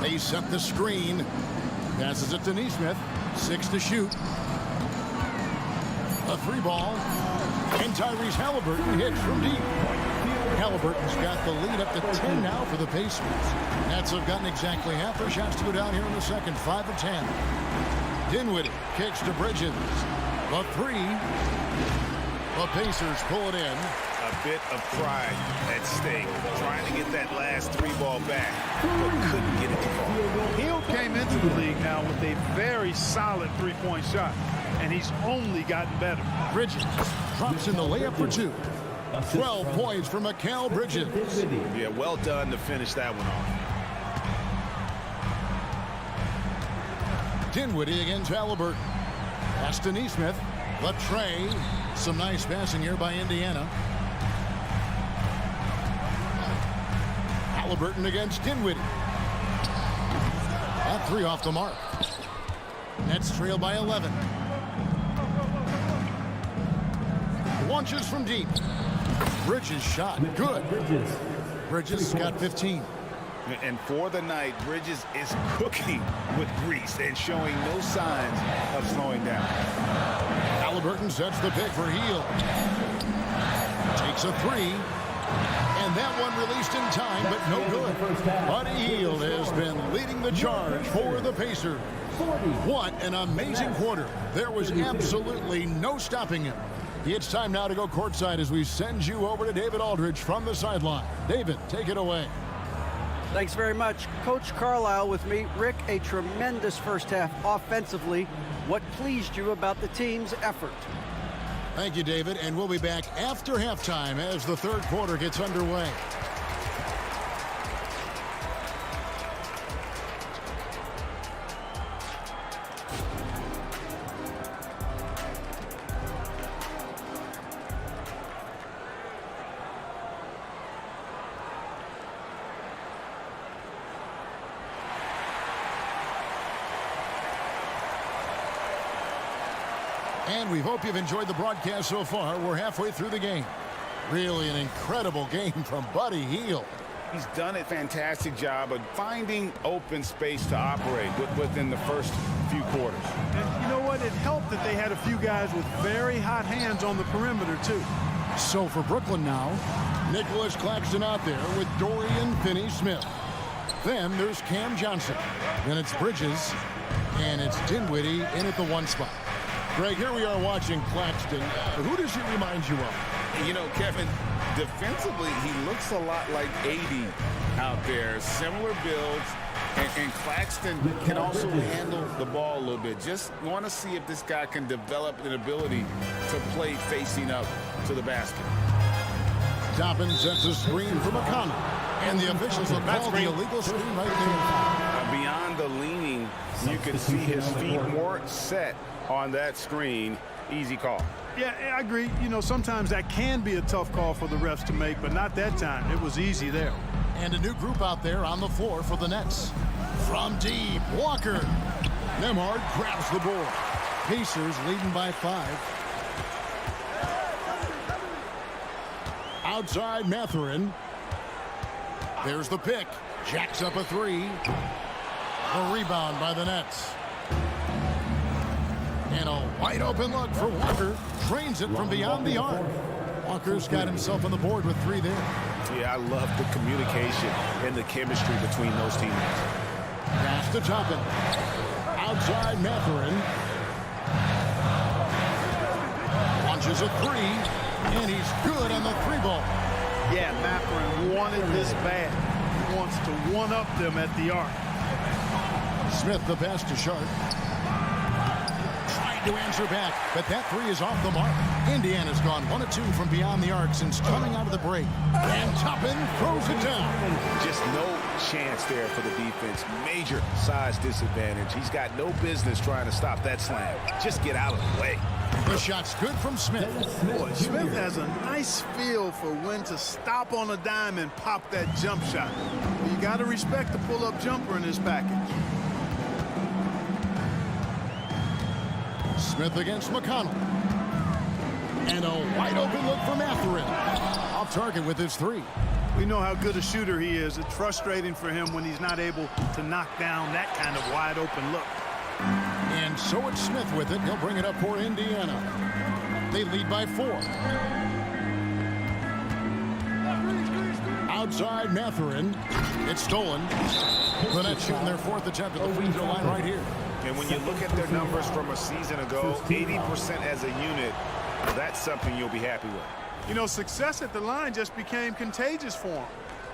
They set the screen. Passes it to Nesmith. 6 to shoot. A 3 ball. And Tyrese Halliburton hits from deep. Halliburton's got the lead up to 10 now for the Pacers. Nets have gotten exactly half their shots to go down here in the second. 5 of 10. Dinwiddie kicks to Bridges. The 3. The Pacers pull it in. A bit of pride at stake, trying to get that last 3 ball back, but couldn't get it to fall. Hield came into the league now with a very solid three-point shot, and he's only gotten better. Bridges drops in the layup for 2. 12 points for Mikal Bridges. Yeah, well done to finish that one off. Dinwiddie against Halliburton. Pass to Nesmith. The tray. Some nice passing here by Indiana. Halliburton against Dinwiddie. That 3 off the mark. Nets trail by 11. Launches from deep. Bridges shot. Good. Bridges got 15. And for the night, Bridges is cooking with grease and showing no signs of slowing down. Halliburton sets the pick for Hield. Takes a 3. And that one released in time, but no good. Buddy Hield has been leading the charge for the Pacers. What an amazing quarter. There was absolutely no stopping him. It's time now to go courtside as we send you over to David Aldridge from the sideline. David, take it away. Thanks very much. Coach Carlisle with me. Rick, a tremendous first half offensively. What pleased you about the team's effort? Thank you, David, and we'll be back after halftime as the third quarter gets underway. And we hope you've enjoyed the broadcast so far. We're halfway through the game. Really an incredible game from Buddy Hield. He's done a fantastic job of finding open space to operate within the first few quarters. And you know what? It helped that they had a few guys with very hot hands on the perimeter, too. So for Brooklyn now, Nicholas Claxton out there with Dorian Finney-Smith. Then there's Cam Johnson. Then it's Bridges. And it's Dinwiddie in at the 1 spot. Greg, here we are watching Claxton. Who does he remind you of? You know, Kevin, defensively, he looks a lot like 80 out there. Similar builds. And Claxton can also handle the ball a little bit. Just want to see if this guy can develop an ability to play facing up to the basket. Toppin sets a screen for McConnell. And the officials have called the illegal screen right there. Beyond the leaning, you can see his feet more set on that screen. Easy call. Yeah, I agree. You know, sometimes that can be a tough call for the refs to make, but not that time. It was easy there. And a new group out there on the floor for the Nets. From deep, Walker. Nembhard grabs the board. Pacers leading by 5. Outside Mathurin. There's the pick. Jacks up a 3. The rebound by the Nets. And a wide open look for Walker. Drains it from beyond the arc. Walker's got himself on the board with 3 there. Yeah, I love the communication and the chemistry between those teammates. Pass to Toppin. Outside Mathurin. Launches a 3. And he's good on the 3 ball. Yeah, Mathurin wanted this bad. He wants to one-up them at the arc. Smith the pass to Sharp. Tried to answer back, but that three is off the mark. Indiana's gone 1 of 2 from beyond the arc since coming out of the break. And Toppin throws it down. Just no chance there for the defense. Major size disadvantage. He's got no business trying to stop that slam. Just get out of the way. The shot's good from Smith. Boy, Smith has a nice feel for when to stop on a dime and pop that jump shot. You got to respect the pull-up jumper in this package. Smith against McConnell. And a wide open look for Mathurin. Off target with his three. We know how good a shooter he is. It's frustrating for him when he's not able to knock down that kind of wide open look. And so it's Smith with it. He'll bring it up for Indiana. They lead by 4. Outside Mathurin. It's stolen. The Nets shooting their 4th attempt at the free throw line right here. And when you look at their numbers from a season ago, 80% as a unit, that's something you'll be happy with. You know, success at the line just became contagious for him.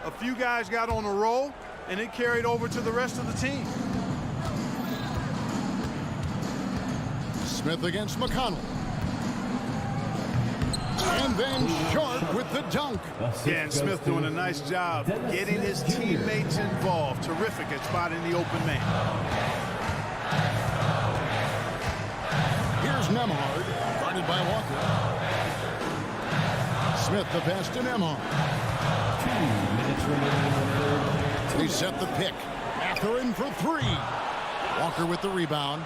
A few guys got on a roll, and it carried over to the rest of the team. Smith against McConnell. And then Sharp with the dunk. Yeah, and Smith doing a nice job getting his teammates involved. Terrific at spotting the open man. Here's Nembhard, guarded by Walker. Smith the pass to Nembhard. 2 minutes remaining in the third. They set the pick. Mathurin for 3. Walker with the rebound.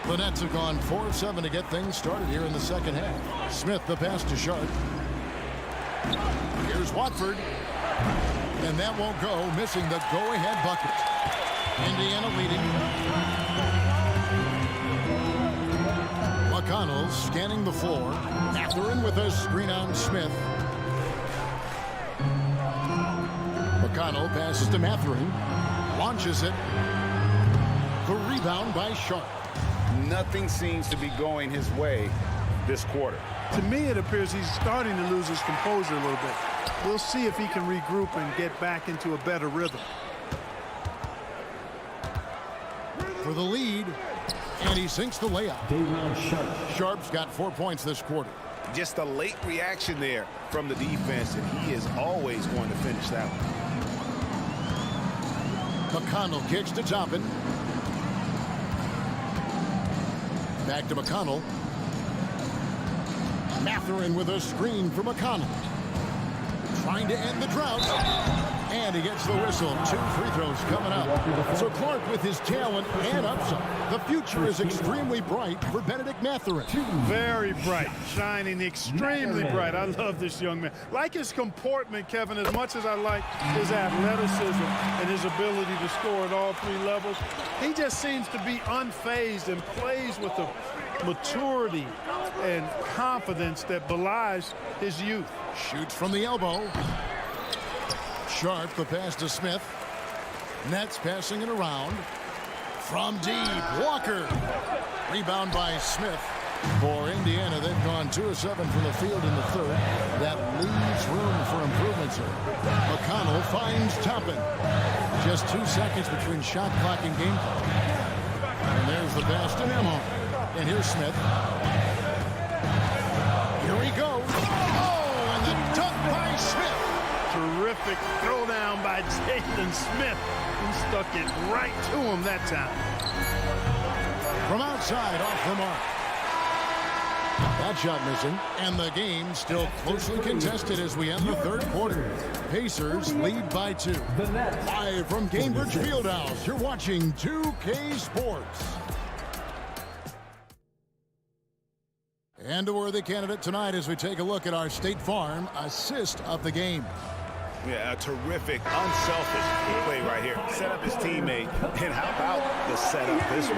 The Nets have gone 4 of 7 to get things started here in the second half. Smith the pass to Sharp. Here's Watford. And that won't go, missing the go-ahead bucket. Indiana leading. McConnell scanning the floor. Mathurin with a screen on Smith. McConnell passes to Mathurin. Launches it. The rebound by Sharp. Nothing seems to be going his way this quarter. To me, it appears he's starting to lose his composure a little bit. We'll see if he can regroup and get back into a better rhythm. For the lead, and he sinks the layup. Sharp's got 4 points this quarter. Just a late reaction there from the defense, and he is always going to finish that one. McConnell kicks to Toppin. Back to McConnell. Mathurin with a screen for McConnell. Trying to end the drought. And he gets the whistle. 2 free throws coming up. So Clark with his talent and upside. The future is extremely bright for Benedict Mathurin. Very bright, shining extremely bright. I love this young man. Like his comportment, Kevin, as much as I like his athleticism and his ability to score at all 3 levels, he just seems to be unfazed and plays with a maturity and confidence that belies his youth. Shoots from the elbow. Sharp, the pass to Smith. Nets passing it around. From deep, Walker. Rebound by Smith. For Indiana, they've gone 2 of 7 from the field in the third. That leaves room for improvement, sir. McConnell finds Toppin. Just 2 seconds between shot clock and game clock. And there's the pass to Nembhard. And here's Smith. Here he goes. Oh, and the dunk by Smith. Terrific throwdown by Jalen Smith. He stuck it right to him that time. From outside, off the mark. That shot missing. And the game still closely contested as we end the third quarter. Pacers lead by 2. Live from Cambridge Fieldhouse, you're watching 2K Sports. And a worthy candidate tonight as we take a look at our State Farm assist of the game. Yeah, a terrific, unselfish play right here. Set up his teammate, and how about the setup this one?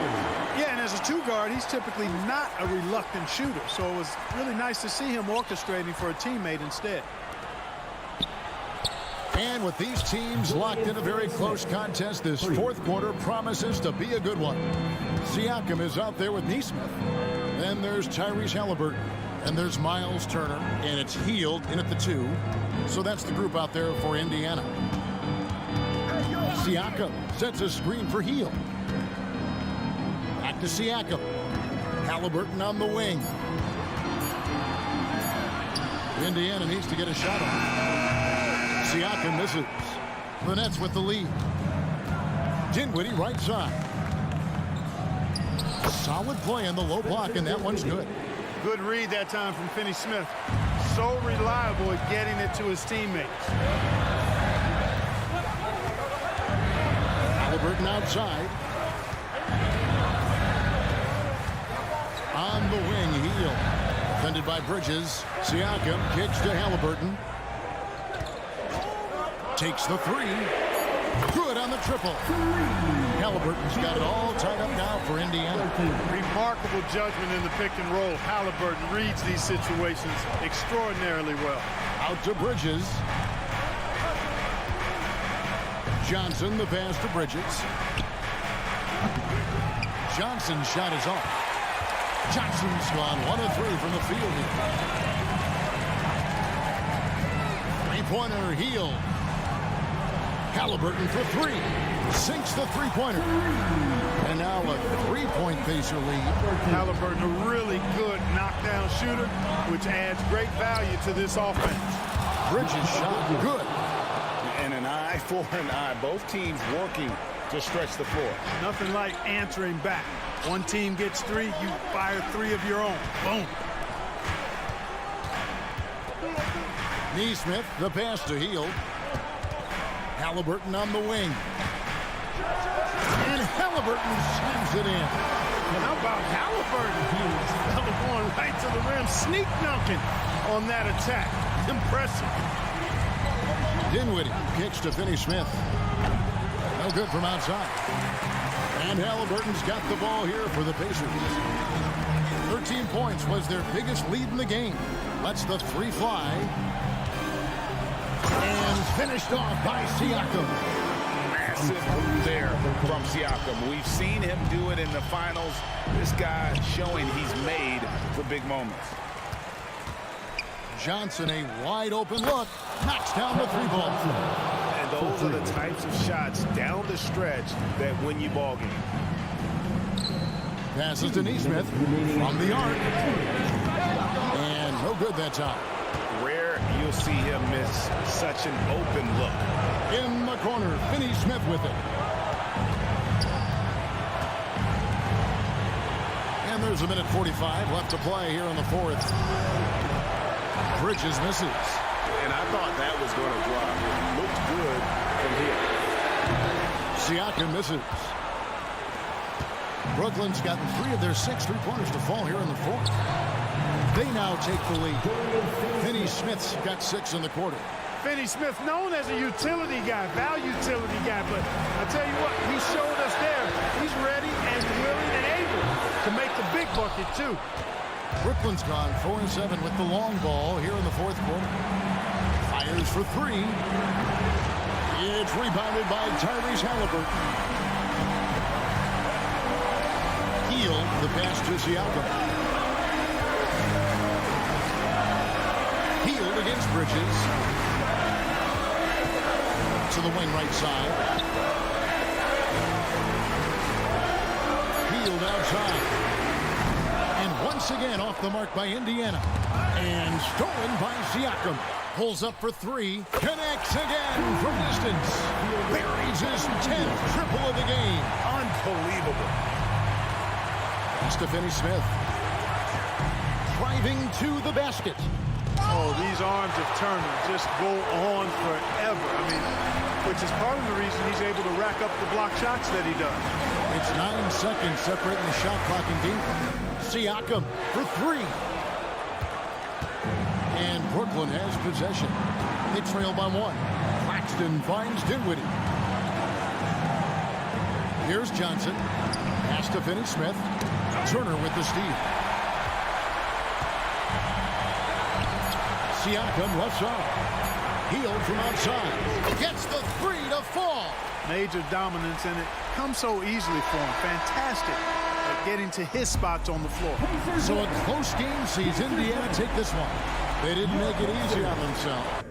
Yeah, and as a 2 guard, he's typically not a reluctant shooter, so it was really nice to see him orchestrating for a teammate instead. And with these teams locked in a very close contest, this fourth quarter promises to be a good one. Siakam is out there with Nesmith. Then there's Tyrese Halliburton. And there's Miles Turner, and it's Hield in at the 2. So that's the group out there for Indiana. Siakam sets a screen for Hield. Back to Siakam. Halliburton on the wing. Indiana needs to get a shot on. Siakam misses. The Nets with the lead. Dinwiddie right side. Solid play in the low block, and that one's good. Good read that time from Finney-Smith. So reliable at getting it to his teammates. Halliburton outside. On the wing, Hield. Defended by Bridges. Siakam kicks to Halliburton. Takes the 3. Good on the triple. Halliburton's got it all tied up now for Indiana. Remarkable judgment in the pick and roll. Halliburton reads these situations extraordinarily well. Out to Bridges. Johnson, the pass to Bridges. Johnson's shot is off. Johnson's gone 1 of 3 from the field. Three-pointer, Hield. Halliburton for 3. Sinks the three-pointer. And now a 3-point Pacer lead. Halliburton, a really good knockdown shooter, which adds great value to this offense. Bridges shot good. And an eye for an eye. Both teams working to stretch the floor. Nothing like answering back. One team gets 3, you fire 3 of your own. Boom. Nesmith, the pass to Hield. Halliburton on the wing. And Halliburton slams it in. How about Halliburton? Fella going right to the rim, sneak dunking on that attack. Impressive. Dinwiddie kicks to Finney-Smith. No good from outside. And Halliburton's got the ball here for the Pacers. 13 points was their biggest lead in the game. Lets the 3 fly. And finished off by Siakam. Massive move there from Siakam. We've seen him do it in the finals. This guy showing he's made for big moments. Johnson, a wide open look. Knocks down the 3-ball. And those are the types of shots down the stretch that win you ball games. Passes to Nesmith from the arc. And no good that time. Rare you'll see him miss such an open look. In the corner, Finney-Smith with it. And there's a minute 45 left to play here in the 4th. Bridges misses. And I thought that was going to drop. It looked good from here. Siakam misses. Brooklyn's gotten 3 of their 6 3-pointers to fall here in the 4th. They now take the lead. Finney-Smith's got 6 in the quarter. Finney-Smith, known as a utility guy, value utility guy, but I tell you what, he showed us there. He's ready and willing and able to make the big bucket, too. Brooklyn's gone 4-7 with the long ball here in the 4th quarter. Fires for 3. It's rebounded by Tyrese Halliburton. Hield, the pass to Siakam. Hield against Bridges. To the wing right side. Hield outside. And once again off the mark by Indiana. And stolen by Siakam. Pulls up for 3. Connects again from distance. Buries his 10th triple of the game. Unbelievable. Pass to Finney-Smith. Driving to the basket. Oh, these arms of Turner just go on forever. I mean, which is part of the reason he's able to rack up the block shots that he does. It's 9 seconds separating the shot clock and game. Siakam for 3. And Brooklyn has possession. They trail by 1. Claxton finds Dinwiddie. Here's Johnson. Pass to Finney-Smith. Turner with the steal. Siakam left side. Hield from outside. Gets the 3 to fall. Major dominance, and it comes so easily for him. Fantastic at getting to his spots on the floor. So a close game sees Indiana take this one. They didn't make it easy on themselves.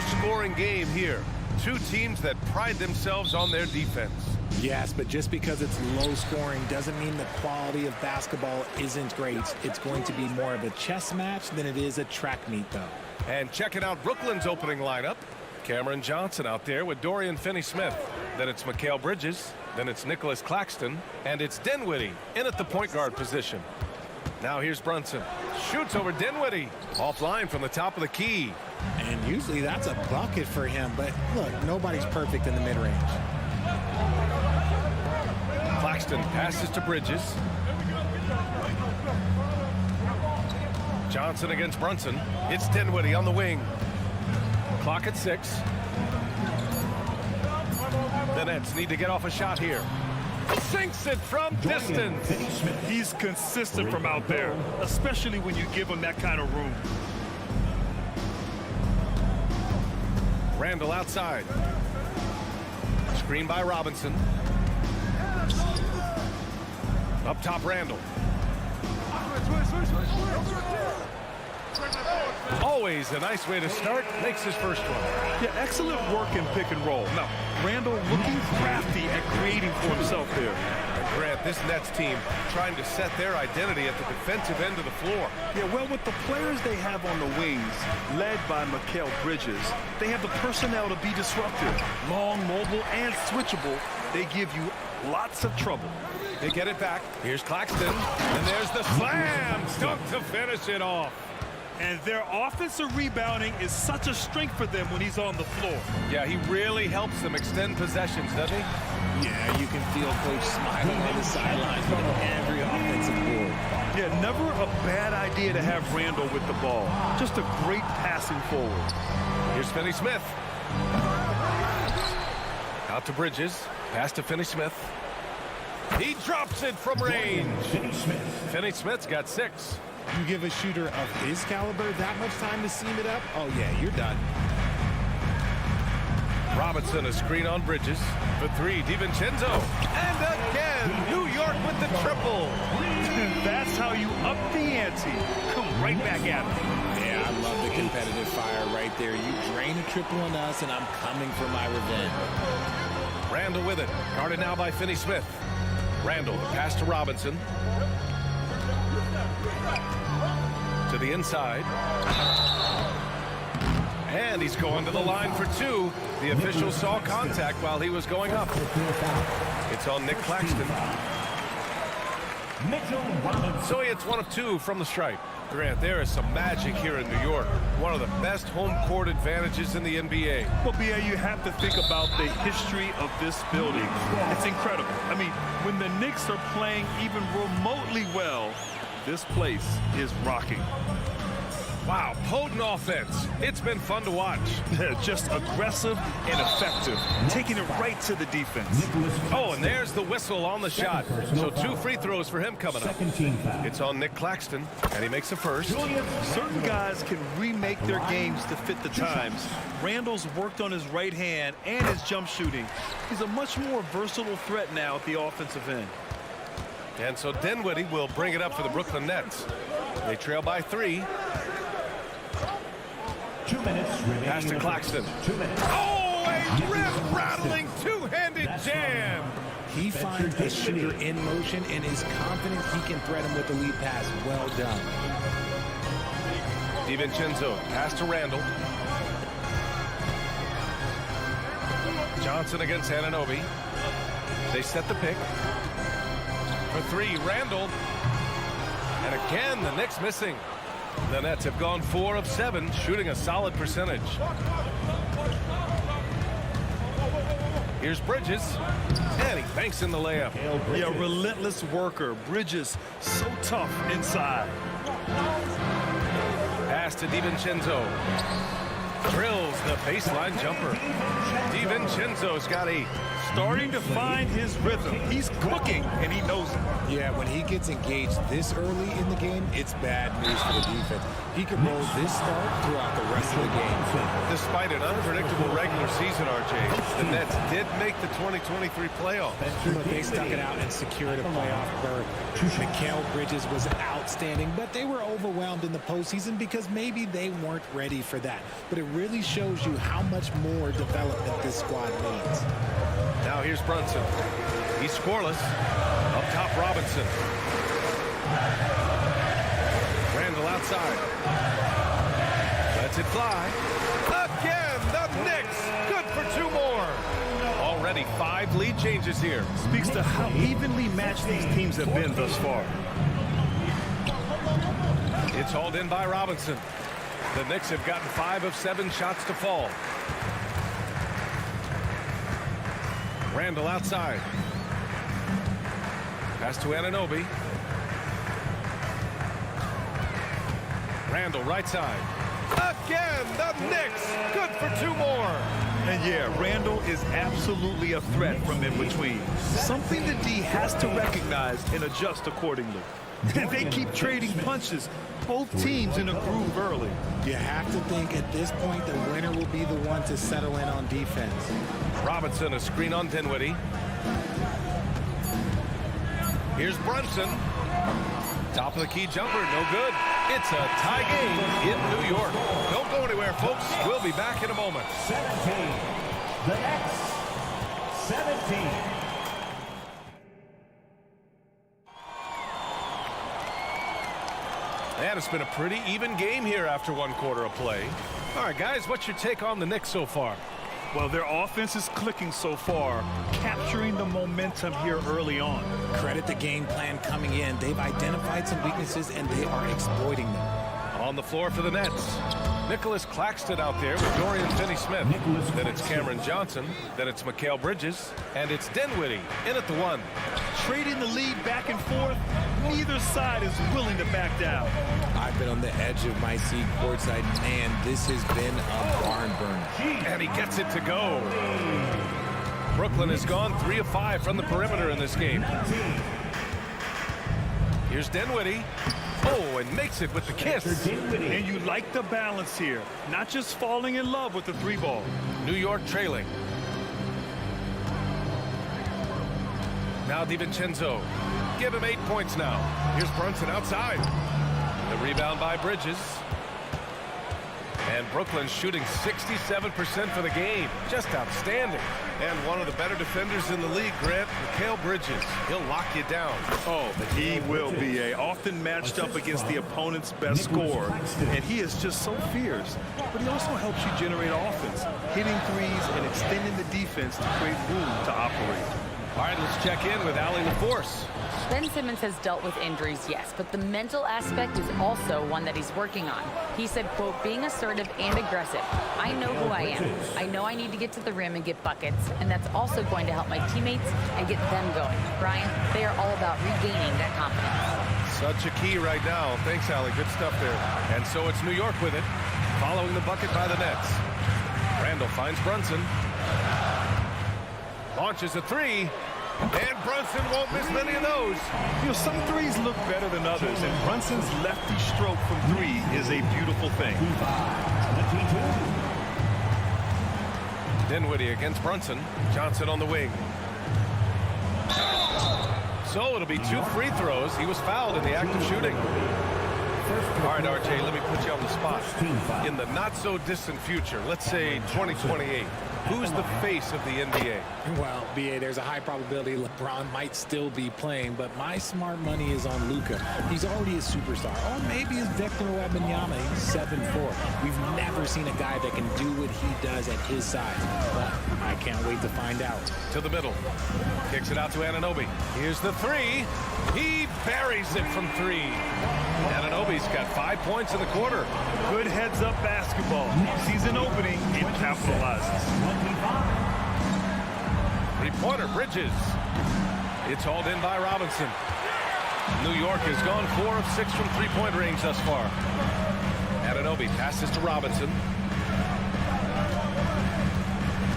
low-scoring game here. Two teams that pride themselves on their defense. Yes, but just because it's low scoring doesn't mean the quality of basketball isn't great. It's going to be more of a chess match than it is a track meet, though. And checking out Brooklyn's opening lineup, Cameron Johnson out there with Dorian Finney-Smith. Then it's Mikal Bridges. Then it's Nicholas Claxton. And it's Dinwiddie in at the point guard position. Now here's Brunson. Shoots over Dinwiddie. Offline from the top of the key. And usually that's a bucket for him. But look, nobody's perfect in the mid-range. Claxton passes to Bridges. Johnson against Brunson. It's Dinwiddie on the wing. Clock at 6. The Nets need to get off a shot here. Sinks it from distance. He's consistent from out there, especially when you give him that kind of room. Randall outside. Screen by Robinson. Up top, Randall. Always a nice way to start. Makes his first one. Yeah, excellent work in pick and roll. Now, Randall looking crafty at creating for himself there. Grant, this Nets team trying to set their identity at the defensive end of the floor. Yeah, well, with the players they have on the wings, led by Mikal Bridges, they have the personnel to be disruptive. Long, mobile, and switchable. They give you lots of trouble. They get it back. Here's Claxton. And there's the slam dunk to finish it off. And their offensive rebounding is such a strength for them when he's on the floor. Yeah, he really helps them extend possessions, doesn't he? Yeah, you can feel Coach smiling on the sidelines with every offensive board. Yeah, never a bad idea to have Randall with the ball. Just a great passing forward. Here's Finney-Smith. Out to Bridges. Pass to Finney-Smith. He drops it from range. Finney-Smith's got 6. You give a shooter of his caliber that much time to seam it up, oh yeah, you're done. Robinson, a screen on Bridges. For 3, DiVincenzo. And again, New York with the triple. That's how you up the ante. Come right back at him. Yeah, I love the competitive fire right there. You drain a triple on us, and I'm coming for my revenge. Randall with it. Guarded now by Finney-Smith. Randall, the pass to Robinson. To the inside. And he's going to the line for 2. The official saw contact while he was going up. It's on Nick Claxton. So it's 1 of 2 from the stripe. Grant, there is some magic here in New York. One of the best home court advantages in the NBA. Well, B.A., you have to think about the history of this building. It's incredible. I mean, when the Knicks are playing even remotely well, this place is rocking. Wow, potent offense. It's been fun to watch. Just aggressive and effective, taking it right to the defense. Oh, and there's the whistle on the shot. So 2 free throws for him coming up. It's on Nick Claxton, and he makes the first. Certain guys can remake their games to fit the times. Randall's worked on his right hand and his jump shooting. He's a much more versatile threat now at the offensive end. And so Dinwiddie will bring it up for the Brooklyn Nets. They trail by 3. 2 minutes remaining. Pass to Claxton. 2 minutes. Oh, a rip-rattling two-handed jam. He finds a shooter in motion and is confident he can thread him with the lead pass. Well done. DiVincenzo, pass to Randall. Johnson against Anunoby. They set the pick. For 3, Randall. And again, the Knicks missing. The Nets have gone 4 of 7, shooting a solid percentage. Here's Bridges, and he banks in the layup. Yeah, relentless worker. Bridges, so tough inside. Pass to DiVincenzo. Drills the baseline jumper. DiVincenzo's got a starting to find his rhythm. He's cooking, and he knows it. Yeah, when he gets engaged this early in the game, it's bad news for the defense. He could roll this start throughout the rest of the game. Despite an unpredictable regular season, RJ, the Nets did make the 2023 playoffs. But they stuck it out and secured a playoff berth. Mikal Bridges was outstanding, but they were overwhelmed in the postseason because maybe they weren't ready for that. But it really shows you how much more development this squad needs. Now here's Brunson. He's scoreless. Up top, Robinson. Randall outside. Lets it fly. Again, the Knicks. Good for 2 more. Already 5 lead changes here. Speaks to how evenly matched these teams have been thus far. It's hauled in by Robinson. The Knicks have gotten 5 of 7 shots to fall. Randall outside. Pass to Anunoby. Randall right side. Again, the Knicks. Good for 2 more. And yeah, Randall is absolutely a threat from in between. Something the D has to recognize and adjust accordingly. And they keep trading punches. Both teams in a groove early. You have to think at this point the winner will be the one to settle in on defense. Robinson, a screen on Dinwiddie. Here's Brunson. Top of the key jumper, no good. It's a tie game in New York. Don't go anywhere, folks. We'll be back in a moment. 17. The Knicks. 17. And it's been a pretty even game here after 1 quarter of play. All right, guys, what's your take on the Knicks so far? Well, their offense is clicking so far, capturing the momentum here early on. Credit the game plan coming in. They've identified some weaknesses, and they are exploiting them. On the floor for the Nets, Nicholas Claxton out there with Dorian Finney-Smith. Then it's Cameron Johnson. Then it's Mikal Bridges. And it's Dinwiddie in at the 1. Trading the lead back and forth, neither side is willing to back down. I've been on the edge of my seat courtside. Man, this has been a barn burner. And he gets it to go. Brooklyn has gone 3 of 5 from the perimeter in this game. Here's Dinwiddie. Oh, and makes it with the kiss. And you like the balance here. Not just falling in love with the 3-ball. New York trailing. Now DiVincenzo. Give him 8 points now. Here's Brunson outside. The rebound by Bridges. And Brooklyn shooting 67% for the game. Just outstanding. And one of the better defenders in the league, Grant, Mikal Bridges. He'll lock you down. Oh, he will be often matched up against the opponent's best scorer. And he is just so fierce. But he also helps you generate offense, hitting threes and extending the defense to create room to operate. All right, let's check in with Allie LaForce. Ben Simmons has dealt with injuries, yes, but the mental aspect is also one that he's working on. He said, quote, being assertive and aggressive. I know who I am. I know I need to get to the rim and get buckets, and that's also going to help my teammates and get them going. Brian, they are all about regaining that confidence. Such a key right now. Thanks, Allie. Good stuff there. And so it's New York with it, following the bucket by the Nets. Randall finds Brunson. Launches a 3. And Brunson won't miss many of those. You know, some threes look better than others, and Brunson's lefty stroke from 3 is a beautiful thing. Dinwiddie against Brunson. Johnson on the wing. So it'll be 2 free throws. He was fouled in the act of shooting. All right, RJ, let me put you on the spot. In the not-so-distant future, let's say 2028, who's the face of the NBA? Well, BA, there's a high probability LeBron might still be playing, but my smart money is on Luka. He's already a superstar. Or maybe it's Victor Wembanyama. He's 7'4". We've never seen a guy that can do what he does at his size. But I can't wait to find out. To the middle. Kicks it out to Anunoby. Here's the 3. He buries it from 3. Anunoby's got 5 points in the quarter. Good heads-up basketball. Sees an opening and capitalizes. 3-pointer, Bridges. It's hauled in by Robinson. New York has gone 4 of 6 from 3-point range thus far. Anunoby passes to Robinson.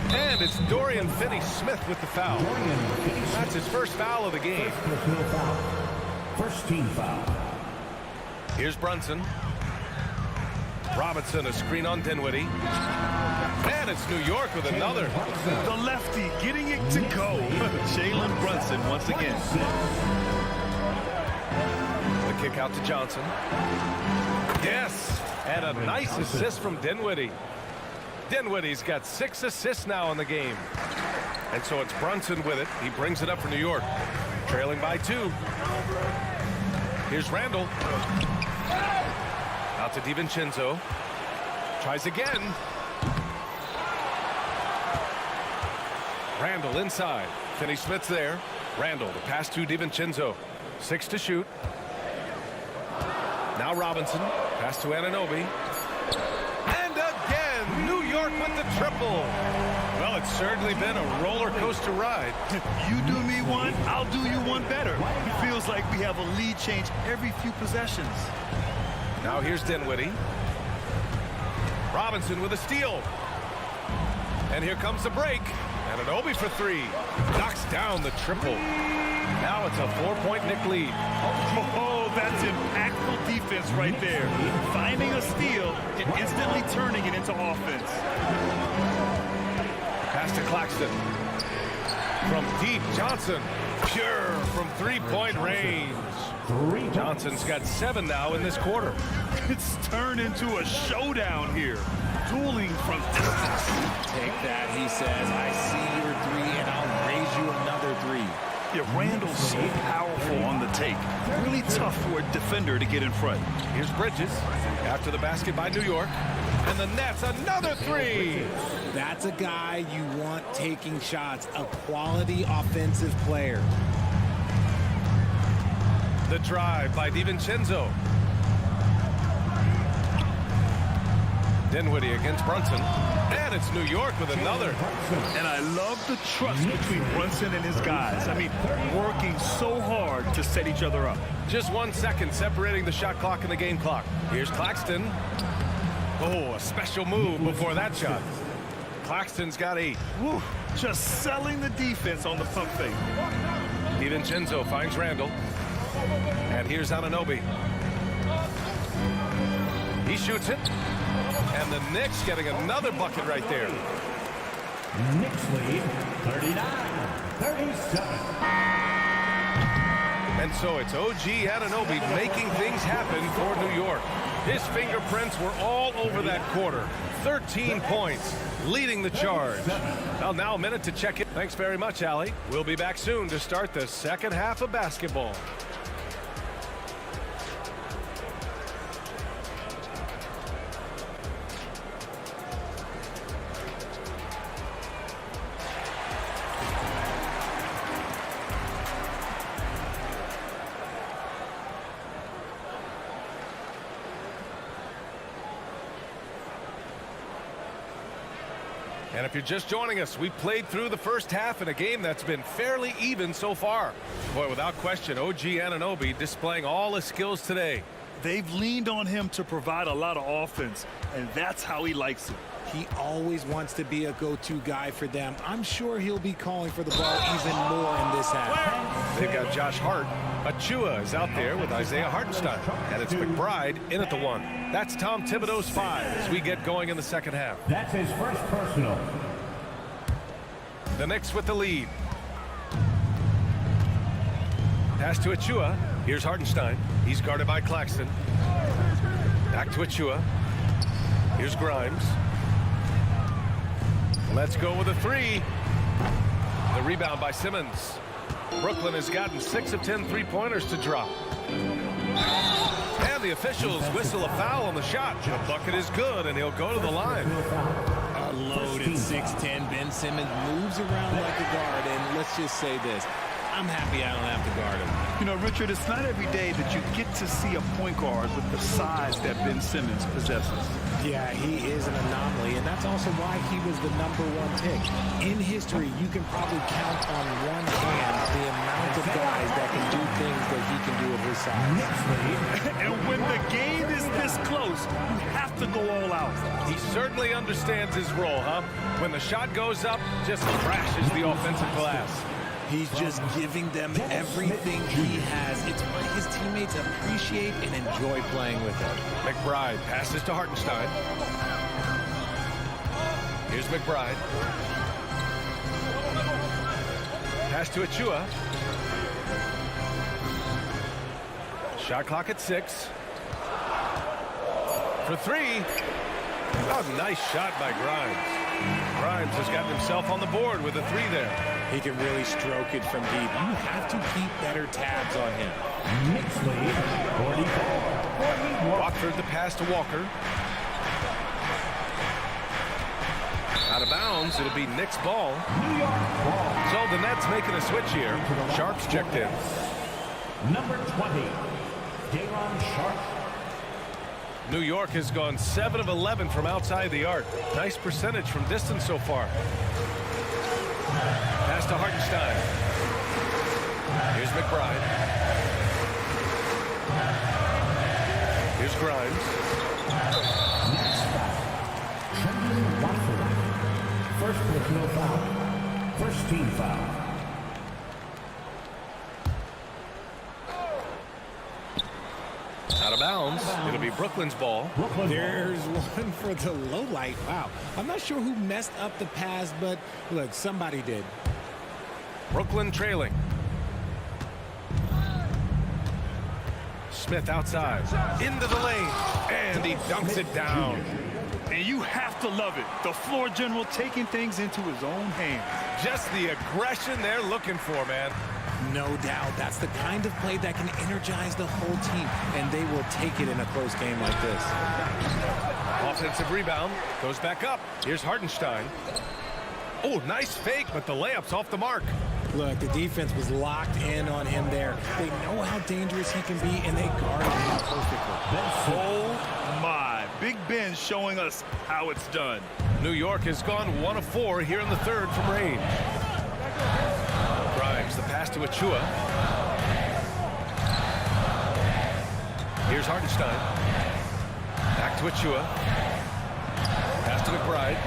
And it's Dorian Finney-Smith with the foul. That's his first foul of the game. First team foul. Here's Brunson. Robinson, a screen on Dinwiddie. And it's New York with another. The lefty getting it to go. Jalen Brunson once again. The kick out to Johnson. Yes, and a nice assist from Dinwiddie. Dinwiddie's got 6 assists now in the game. And so it's Brunson with it. He brings it up for New York. Trailing by 2. Here's Randall. Out to DiVincenzo. Tries again. Randall inside. Finney-Smith's there. Randall, the pass to DiVincenzo. 6 to shoot. Now Robinson. Pass to Anunoby. And again, New York with the triple. Well, it's certainly been a roller coaster ride. You do me one, I'll do you one better. It feels like we have a lead change every few possessions. Now here's Dinwiddie. Robinson with a steal. And here comes the break. Anunoby for 3. Knocks down the triple. Now it's a 4-point Knick lead. Oh, that's impactful defense right there. Finding a steal and instantly turning it into offense. Pass to Claxton. From deep, Johnson. Pure from 3-point range. Johnson's got 7 now in this quarter. It's turned into a showdown here. Dueling from distance. Take that, he says. I see your 3, and I'll raise you another 3. Yeah, Randall's so powerful on the take. Really tough for a defender to get in front. Here's Bridges. After the basket by New York. And the Nets, another 3. That's a guy you want taking shots. A quality offensive player. The drive by DiVincenzo. Dinwiddie against Brunson. And it's New York with another. And I love the trust between Brunson and his guys. I mean, working so hard to set each other up. Just 1 second separating the shot clock and the game clock. Here's Claxton. Oh, a special move before that shot. Claxton's got 8. Woo, just selling the defense on the pump fake. DiVincenzo finds Randall. And here's Anunoby. He shoots it. And the Knicks getting another bucket right there. Knicks lead 39-37. And so it's OG Anunoby making things happen for New York. His fingerprints were all over that quarter. 13 points, leading the charge. Well, now a minute to check in. Thanks very much, Allie. We'll be back soon to start the second half of basketball. And if you're just joining us, we played through the first half in a game that's been fairly even so far. Boy, without question, OG Anunoby displaying all his skills today. They've leaned on him to provide a lot of offense, and that's how he likes it. He always wants to be a go-to guy for them. I'm sure he'll be calling for the ball even more in this half. They've got Josh Hart. Achua is out there with Isaiah Hartenstein. And it's McBride in at the 1. That's Tom Thibodeau's 5 as we get going in the second half. That's his first personal. The Knicks with the lead. Pass to Achua. Here's Hartenstein. He's guarded by Claxton. Back to Achua. Here's Grimes. Let's go with a 3. The rebound by Simmons. Brooklyn has gotten 6 of 10 3-pointers to drop. And the officials whistle a foul on the shot. The bucket is good, and he'll go to the line. A loaded 6'10". Ben Simmons moves around like a guard, and let's just say this. I'm happy I don't have to guard him. You know, Richard, it's not every day that you get to see a point guard with the size that Ben Simmons possesses. Yeah, he is an anomaly, and that's also why he was the #1 pick. In history, you can probably count on one hand the amount of guys that can do things that he can do at his size. And when the game is this close, you have to go all out. He certainly understands his role, huh? When the shot goes up, just crashes the offensive glass. He's just giving them everything he has. It's why his teammates appreciate and enjoy playing with him. McBride passes to Hartenstein. Here's McBride. Pass to Achua. Shot clock at 6. For 3. Oh, nice shot by Grimes. Grimes has gotten himself on the board with a 3 there. He can really stroke it from deep. You have to keep better tabs on him. Knicks lead 44. Watford the pass to Walker. Out of bounds, it'll be Knicks ball. So the Nets making a switch here. Sharp's checked in. Number 20, Day'Ron Sharp. New York has gone 7 of 11 from outside the arc. Nice percentage from distance so far. Pass to Hartenstein. Here's McBride. Here's Grimes. First personal foul. First team foul. Out of bounds. It'll be Brooklyn's ball. There's one for the low light. Wow. I'm not sure who messed up the pass, but look, somebody did. Brooklyn trailing. Smith outside. Into the lane. And he dunks it down. And you have to love it. The floor general taking things into his own hands. Just the aggression they're looking for, man. No doubt. That's the kind of play that can energize the whole team, and they will take it in a close game like this. Offensive rebound. Goes back up. Here's Hartenstein. Oh, nice fake, but the layup's off the mark. Look, the defense was locked in on him there. They know how dangerous he can be, and they guarded him perfectly. Oh, my. Big Ben showing us how it's done. New York has gone 1 of 4 here in the third from range. Grimes, the pass to Achua. Here's Hartenstein. Back to Achua. Pass to McBride.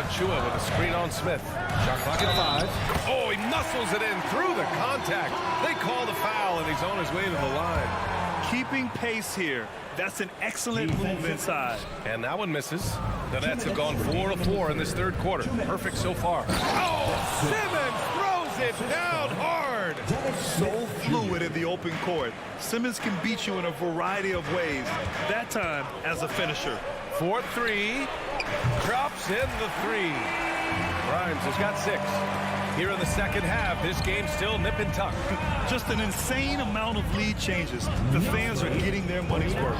Achua with a screen on Smith. Shot clock at 5. Oh, he muscles it in through the contact. They call the foul, and he's on his way to the line. Keeping pace here. That's an excellent move inside. And that one misses. The Nets have gone 4 of 4 in this third quarter. Perfect so far. Oh, Simmons throws it down hard. So fluid in the open court. Simmons can beat you in a variety of ways. That time as a finisher. 4-3. Drops in the 3. Grimes has got 6. Here in the second half, this game's still nip and tuck. Just an insane amount of lead changes. The fans are getting their money's worth.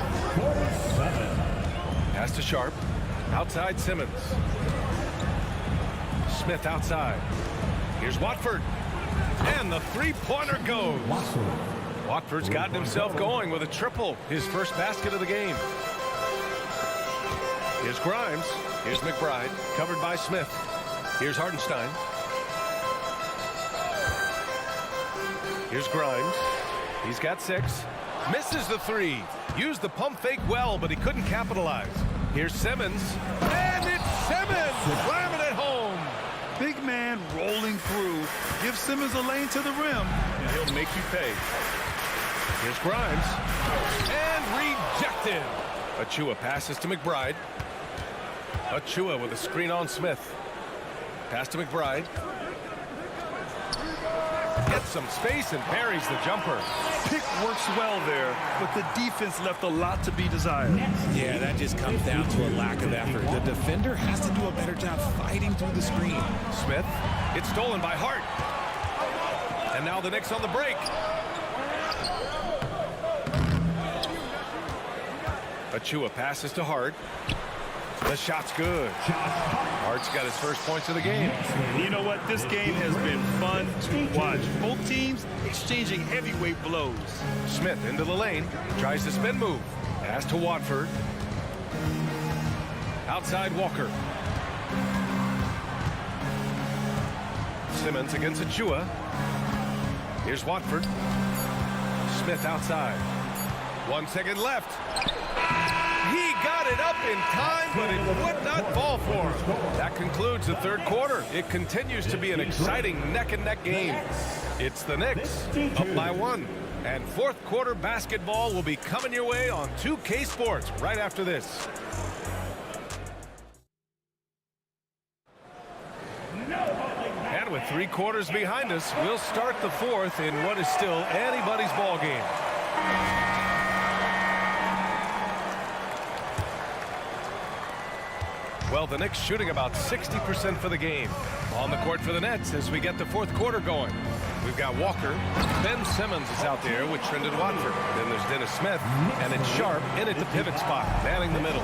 Pass to Sharp. Outside Simmons. Smith outside. Here's Watford. And the three-pointer goes. Watford's gotten himself going with a triple. His first basket of the game. Here's Grimes. Here's McBride. Covered by Smith. Here's Hartenstein. Here's Grimes. He's got 6. Misses the 3. Used the pump fake well, but he couldn't capitalize. Here's Simmons. And it's Simmons! Slamming it home. Big man rolling through. Give Simmons a lane to the rim, and he'll make you pay. Here's Grimes. And rejected. Achua passes to McBride. Achua with a screen on Smith. Pass to McBride. Gets some space and buries the jumper. Pick works well there, but the defense left a lot to be desired. Yeah, that just comes down to a lack of effort. The defender has to do a better job fighting through the screen. Smith, it's stolen by Hart. And now the Knicks on the break. Achua passes to Hart. The shot's good. Hart's got his first points of the game. You know what? This game has been fun to watch. Both teams exchanging heavyweight blows. Smith into the lane. Tries the spin move. Pass to Watford. Outside Walker. Simmons against Achua. Here's Watford. Smith outside. 1 second left. He got it up in time, but it would not fall for him. That concludes the third quarter. It continues to be an exciting neck-and-neck game. It's the Knicks up by 1. And fourth quarter basketball will be coming your way on 2K Sports right after this. And with 3 quarters behind us, we'll start the fourth in what is still anybody's ball game. Well, the Knicks shooting about 60% for the game. On the court for the Nets as we get the fourth quarter going. We've got Walker. Ben Simmons is out there with Trendon Watford. Then there's Dennis Smith. And it's Sharp in at the pivot spot, manning the middle.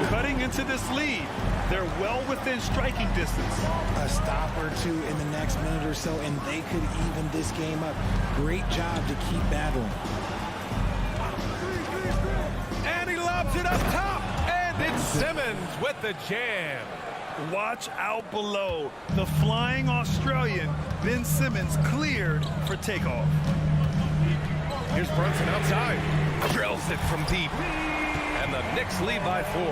Cutting into this lead. They're well within striking distance. A stop or two in the next minute or so, and they could even this game up. Great job to keep battling. And he lobs it up top. And it's Simmons with the jam. Watch out below. The flying Australian, Ben Simmons, cleared for takeoff. Here's Brunson outside. Drills it from deep. And the Knicks lead by 4.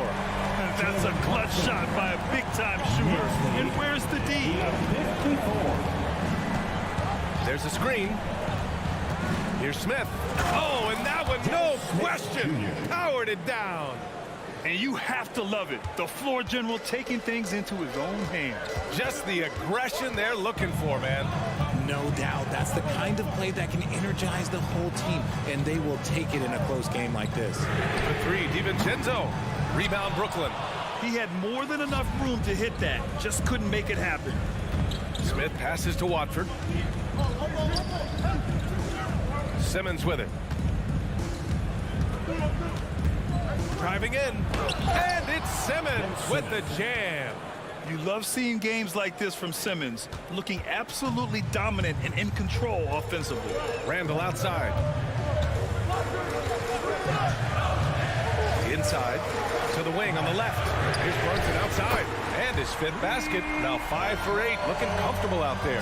That's a clutch shot by a big-time shooter. And where's the D? There's a screen. Here's Smith. Oh, and that one, no question, powered it down. And you have to love it. The floor general taking things into his own hands. Just the aggression they're looking for, man. No doubt. That's the kind of play that can energize the whole team, and they will take it in a close game like this. The 3, DiVincenzo. Rebound, Brooklyn. He had more than enough room to hit that. Just couldn't make it happen. Smith passes to Watford. Simmons with it. Driving in. And it's Simmons with the jam. You love seeing games like this from Simmons, looking absolutely dominant and in control offensively. Randall outside. Inside to the wing on the left. Here's Brunson outside. And his fifth basket. Now 5 for 8. Looking comfortable out there.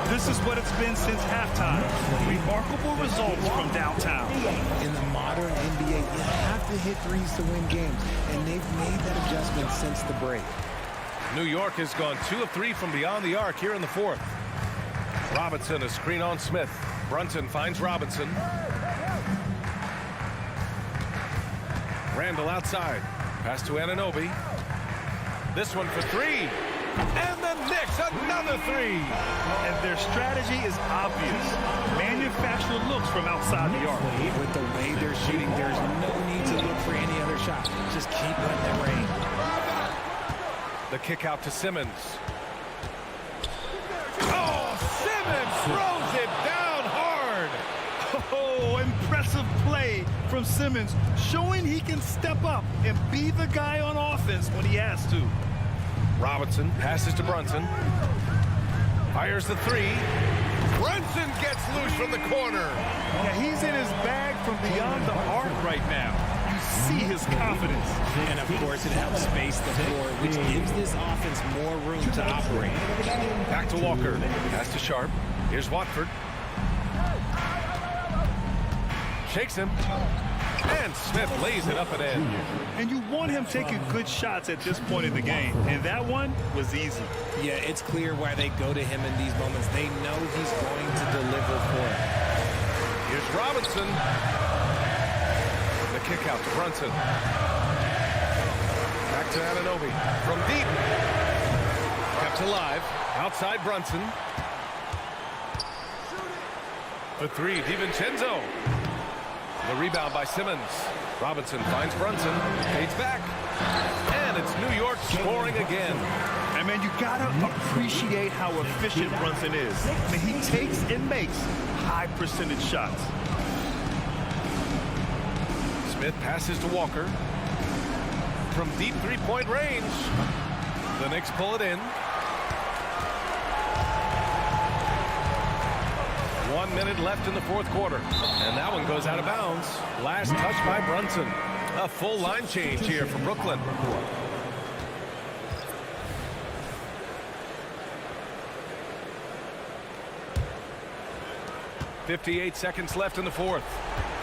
This is what it's been since halftime. Remarkable results from downtown. In the modern NBA, you have to hit threes to win games, and they've made that adjustment since the break. New York has gone 2 of 3 from beyond the arc here in the fourth. Robinson, a screen on Smith. Brunson finds Robinson. Randall outside. Pass to Anunoby. This one for 3. And the Knicks, another 3. And their strategy is obvious. Manufacture looks from outside the arc. With the way they're shooting, there's no need to look for any other shot. Just keep letting them rain. The kick out to Simmons. Oh, Simmons throws it down hard. Oh, impressive play from Simmons, showing he can step up and be the guy on offense when he has to. Robinson passes to Brunson. Fires the 3. Brunson gets loose from the corner. Yeah, he's in his bag from beyond the arc right now. You see his confidence. And of course, it helps space the floor, which gives this offense more room to operate. Back to Walker. Pass to Sharp. Here's Watford. Shakes him. And Smith lays it up and in. And you want him taking good shots at this point in the game. And that one was easy. Yeah, it's clear why they go to him in these moments. They know he's going to deliver for it. Here's Robinson. The kick out to Brunson. Back to Anunoby. From deep. Kept alive. Outside Brunson. The 3, DiVincenzo. The rebound by Simmons. Robinson finds Brunson. Fades back. And it's New York scoring again. And man, you gotta appreciate how efficient Brunson is. I mean, he takes and makes high percentage shots. Smith passes to Walker. from deep three-point range. The Knicks pull it in. 1 minute left in the fourth quarter. And that one goes out of bounds. Last touch by Brunson. A full line change here for Brooklyn. 58 seconds left in the fourth.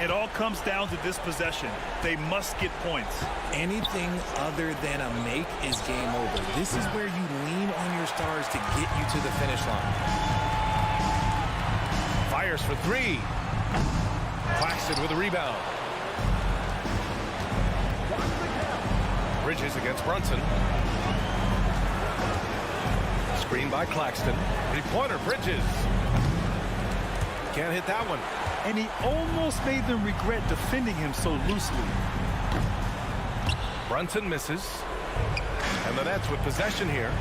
It all comes down to this possession. They must get points. Anything other than a make is game over. This is where you lean on your stars to get you to the finish line. Fires for three. Claxton with a rebound. Bridges against Brunson. Screen by Claxton. Three-pointer, Bridges. Can't hit that one. And he almost made them regret defending him so loosely. Brunson misses. And the Nets with possession here.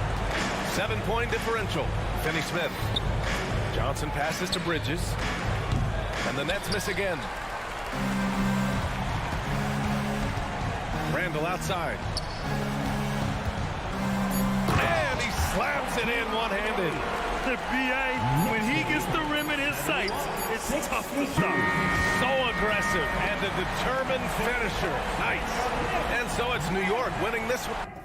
7-point differential. Finney-Smith. Johnson passes to Bridges. And the Nets miss again. Randall outside. And he slams it in one-handed. The BA, when he gets the rim in his sights, it's tough to stop. So aggressive and a determined finisher. Nice. And so it's New York winning this one.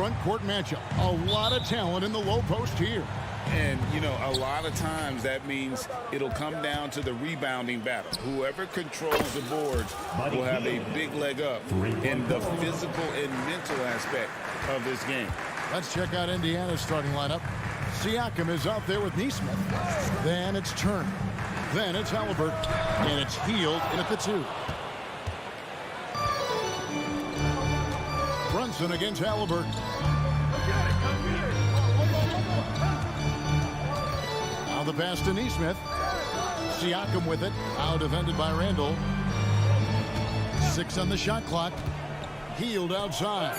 front court matchup. A lot of talent in the low post here. And, you know, a lot of times that means it'll come down to the rebounding battle. Whoever controls the boards will have a big leg up in the physical and mental aspect of this game. Let's check out Indiana's starting lineup. Siakam is out there with Nesmith. Then it's Turner. Then it's Halliburton. And it's Hield in at the 2. Brunson against Halliburton. Now the pass to Nesmith. Siakam with it. Out defended by Randall. 6 on the shot clock. Hield outside.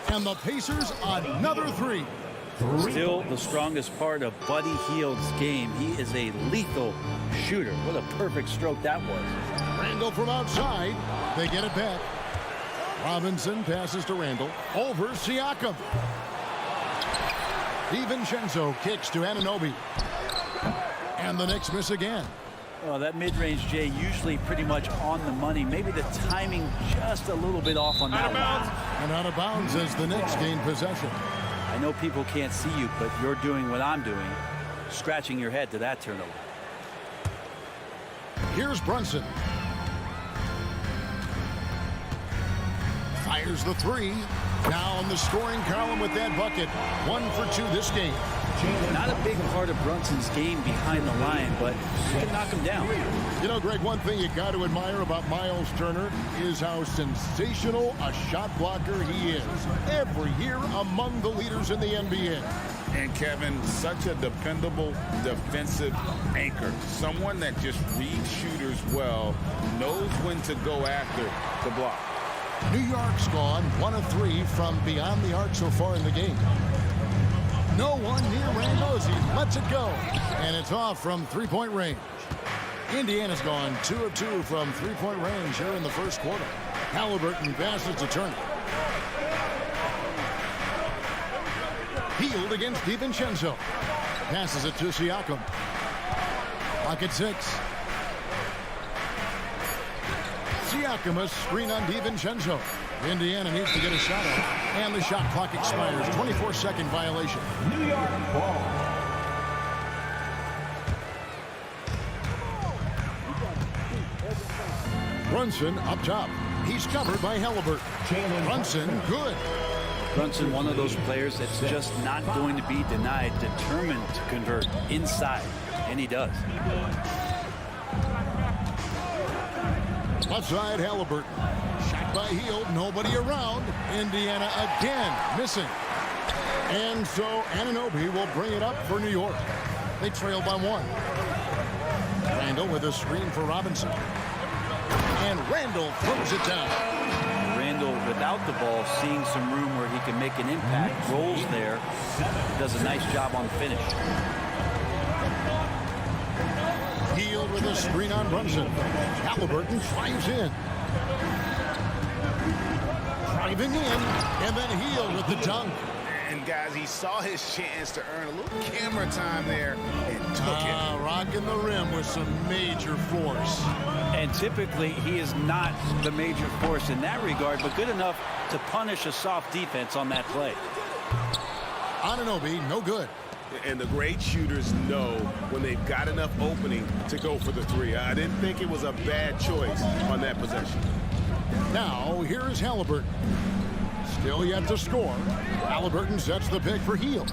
And the Pacers another three. Still the strongest part of Buddy Hield's game. He is a lethal shooter. What a perfect stroke that was. Randall from outside. They get it back. Robinson passes to Randall. Over Siakam. DiVincenzo kicks to Anunoby. And the Knicks miss again. Well, that mid-range, Jay, usually pretty much on the money. Maybe the timing just a little bit off on that one. And out of bounds as the Knicks gain possession. I know people can't see you, but you're doing what I'm doing, scratching your head to that turnover. Here's Brunson. Fires the three. Now in the scoring column with that bucket. 1 for 2 this game. Not a big part of Brunson's game behind the line, but you can knock him down. You know, Greg, one thing you got to admire about Miles Turner is how sensational a shot blocker he is. Every year among the leaders in the NBA. And Kevin, such a dependable defensive anchor. Someone that just reads shooters well, knows when to go after the block. New York's gone 1 of 3 from beyond the arc so far in the game. No one near Randall as he lets it go. And it's off from three-point range. Indiana's gone 2 of 2 from three-point range here in the first quarter. Halliburton passes to Turner. Hield against DiVincenzo. Passes it to Siakam. Clock at 6. Siakam, a screen on DiVincenzo. Indiana needs to get a shot up. And the shot clock expires. 24-second violation. New York ball. Brunson up top. He's covered by Halliburton. Brunson, good. Brunson, one of those players that's just not going to be denied, determined to convert inside, and he does. Left side, Halliburton. Shot by Hield, nobody around. Indiana again missing. And so Anunoby will bring it up for New York. They trail by 1. Randall with a screen for Robinson. And Randall throws it down. Randall, without the ball, seeing some room where he can make an impact, rolls there, does a nice job on the finish. Hield with a screen on Brunson. Halliburton drives in. Driving in, and then Hield with the dunk. And guys, he saw his chance to earn a little camera time there and took it. Rocking the rim with some major force. And typically, he is not the major force in that regard, but good enough to punish a soft defense on that play. Anunoby, no good. And the great shooters know when they've got enough opening to go for the three. I didn't think it was a bad choice on that possession. Now, here's Halliburton. Still yet to score. Halliburton sets the pick for Hield.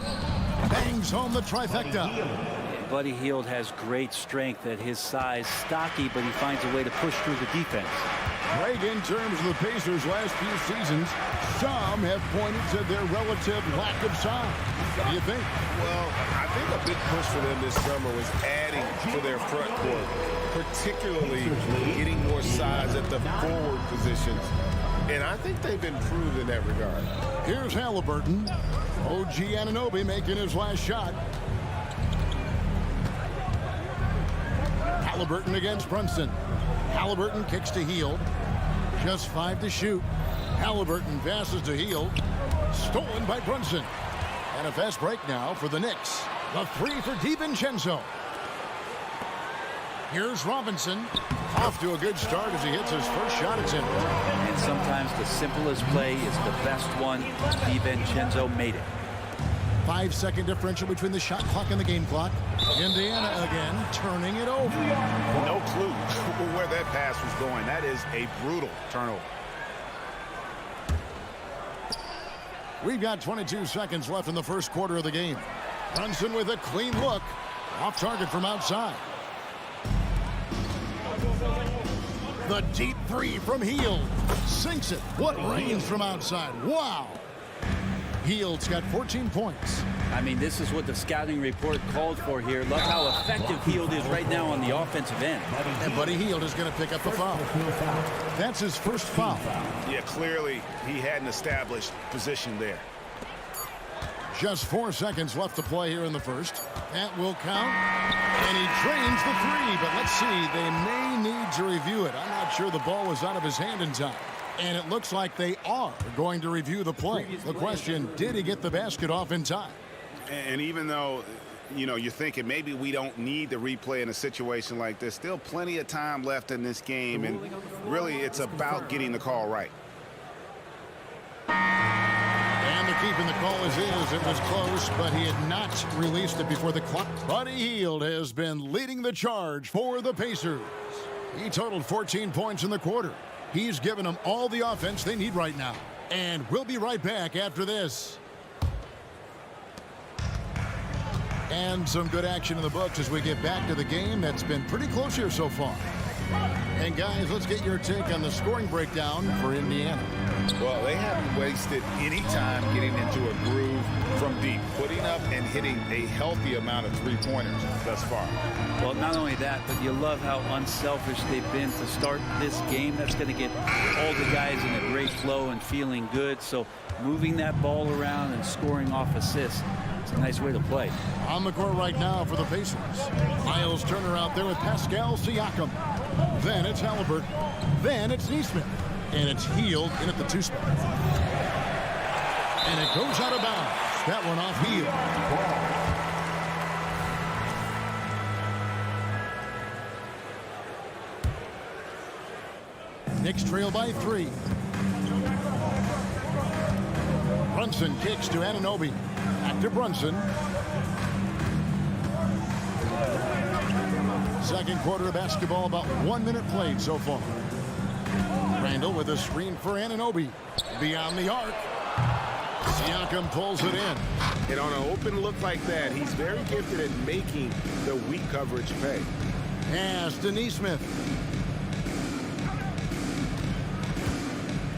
Bangs home the trifecta. Buddy Hield has great strength at his size, stocky, but he finds a way to push through the defense. Greg, in terms of the Pacers' last few seasons, some have pointed to their relative lack of size. What do you think? Well, I think a big push for them this summer was adding to their front court, particularly getting more size at the forward positions. And I think they've improved in that regard. Here's Halliburton. OG Anunoby making his last shot. Halliburton against Brunson. Halliburton kicks to Hield. Just 5 to shoot. Halliburton passes to Hield. Stolen by Brunson. And a fast break now for the Knicks. The 3 for DiVincenzo. Here's Robinson. Off to a good start as he hits his first shot at him. And sometimes the simplest play is the best one. DiVincenzo made it. 5-second differential between the shot clock and the game clock. Indiana again turning it over. No clue where that pass was going. That is a brutal turnover. We've got 22 seconds left in the first quarter of the game. Brunson with a clean look. Off target from outside. The deep 3 from Hield. Sinks it. What range from outside. Wow. Hield's got 14 points. I mean, this is what the scouting report called for here. Love how effective Hield is right now on the offensive end. And Buddy Hield is going to pick up the foul. That's his first foul. Yeah, clearly he hadn't established position there. Just 4 seconds left to play here in the first. That will count. And he drains the three, but let's see. They may need to review it. I'm not sure the ball was out of his hand in time. And it looks like they are going to review the play. The question, did he get the basket off in time? And even though, you know, you're thinking maybe we don't need the replay in a situation like this, still plenty of time left in this game. And really, it's about getting the call right. And the keeping the call as is. It was close, but he had not released it before the clock. Buddy Hield has been leading the charge for the Pacers. He totaled 14 points in the quarter. He's given them all the offense they need right now. And we'll be right back after this. And some good action in the books as we get back to the game that's been pretty close here so far. And guys, let's get your take on the scoring breakdown for Indiana. Well, they haven't wasted any time getting into a groove from deep, putting up and hitting a healthy amount of three-pointers thus far. Well, not only that, but you love how unselfish they've been to start this game. That's going to get all the guys in a great flow and feeling good. So moving that ball around and scoring off assists, it's a nice way to play. On the court right now for the Pacers. Miles Turner out there with Pascal Siakam. Then it's Halliburton. Then it's Nesmith. And it's Hield in at the 2 spot. And it goes out of bounds. That one off Hield. Knicks trail by 3. Brunson kicks to Anunoby. Back to Brunson. Second quarter of basketball, about 1 minute played so far. Randall with a screen for Anunoby. Beyond the arc. Siakam pulls it in. And on an open look like that, he's very gifted at making the weak coverage pay. Pass to Nesmith.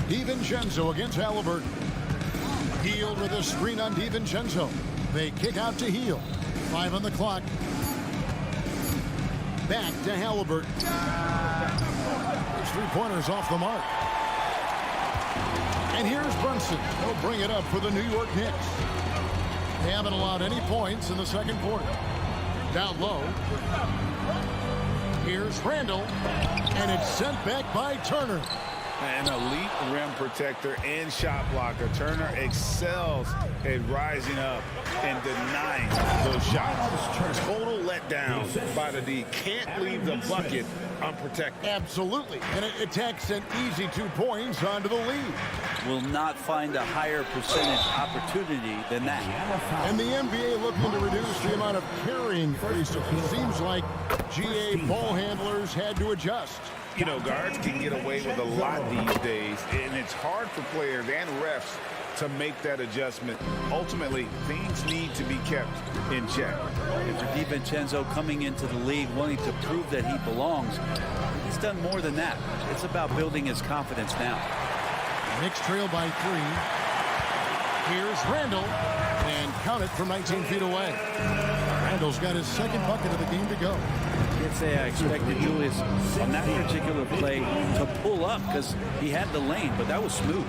DiVincenzo against Halliburton. Hield with a screen on DiVincenzo. They kick out to Hield. 5 on the clock. Back to Halliburton. His three-pointers off the mark. And here's Brunson. He'll bring it up for the New York Knicks. They haven't allowed any points in the second quarter. Down low. Here's Randall. And it's sent back by Turner. An elite rim protector and shot blocker. Turner excels at rising up and denying those shots. Total letdown by the D. Can't leave the bucket unprotected. Absolutely. And it takes an easy 2 points onto the lead. Will not find a higher percentage opportunity than that. And the NBA looking to reduce the amount of carrying. Seems like GA ball handlers had to adjust. You know, guards can get away with a lot these days, and it's hard for players and refs to make that adjustment. Ultimately, things need to be kept in check. And for DiVincenzo coming into the league wanting to prove that he belongs, he's done more than that. It's about building his confidence now. Knicks trail by 3. Here's Randall, and count it from 19 feet away. Randall's got his second bucket of the game to go. I'd say I expected Julius on that particular play to pull up because he had the lane, but that was smooth.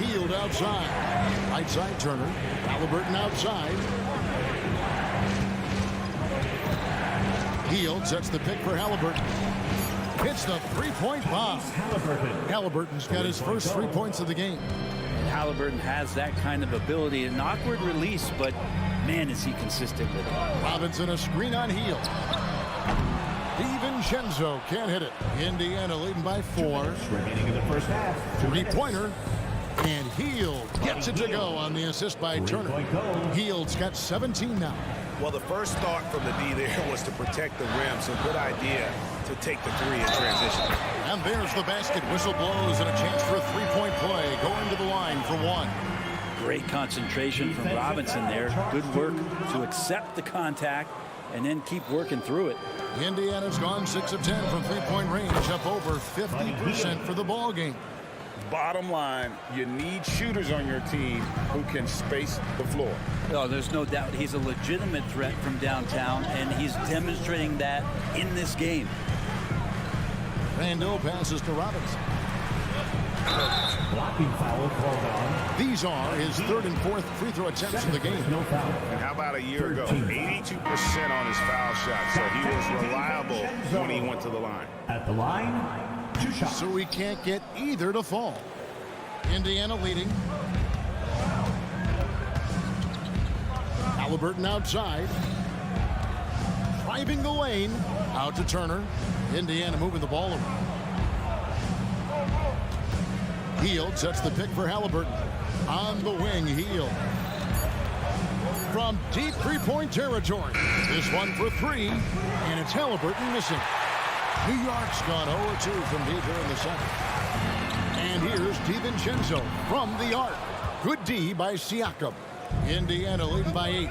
Hield outside. Right side Turner. Halliburton outside. Hield sets the pick for Halliburton. Hits the three-point bomb. Halliburton's got his first 3 points of the game. Halliburton has that kind of ability. An awkward release, but man, is he consistent with it. Robinson a screen on Hield. DiVincenzo can't hit it. Indiana leading by 4. Remaining in the first half. 3-pointer. And Hield gets it to go on the assist by Turner. Hield's got 17 now. Well, the first thought from the D there was to protect the rim, so good idea to take the 3 in transition. And there's the basket. Whistle blows and a chance for a 3-point play. Going to the line for 1. Great concentration from Robinson there. Good work to accept the contact and then keep working through it. Indiana's gone 6 of 10 from 3-point range, up over 50% for the ball game. bottom line, you need shooters on your team who can space the floor. Oh, there's no doubt he's a legitimate threat from downtown, and he's demonstrating that in this game. Randall passes to Robinson. Blocking foul called on. These are his third and fourth free throw attempts in the game. No foul. And how about a year ago? 82% on his foul shot, so he was reliable when he went to the line. At the line, 2 shots. So we can't get either to fall. Indiana leading. Halliburton outside. Driving the lane. Out to Turner. Indiana moving the ball around. Hield sets the pick for Halliburton. On the wing, Hield. From deep three-point territory. This one for 3, and it's Halliburton missing. New York's gone 0-2 from deep here in the second. And here's DiVincenzo from the arc. Good D by Siakam. Indiana leading by 8.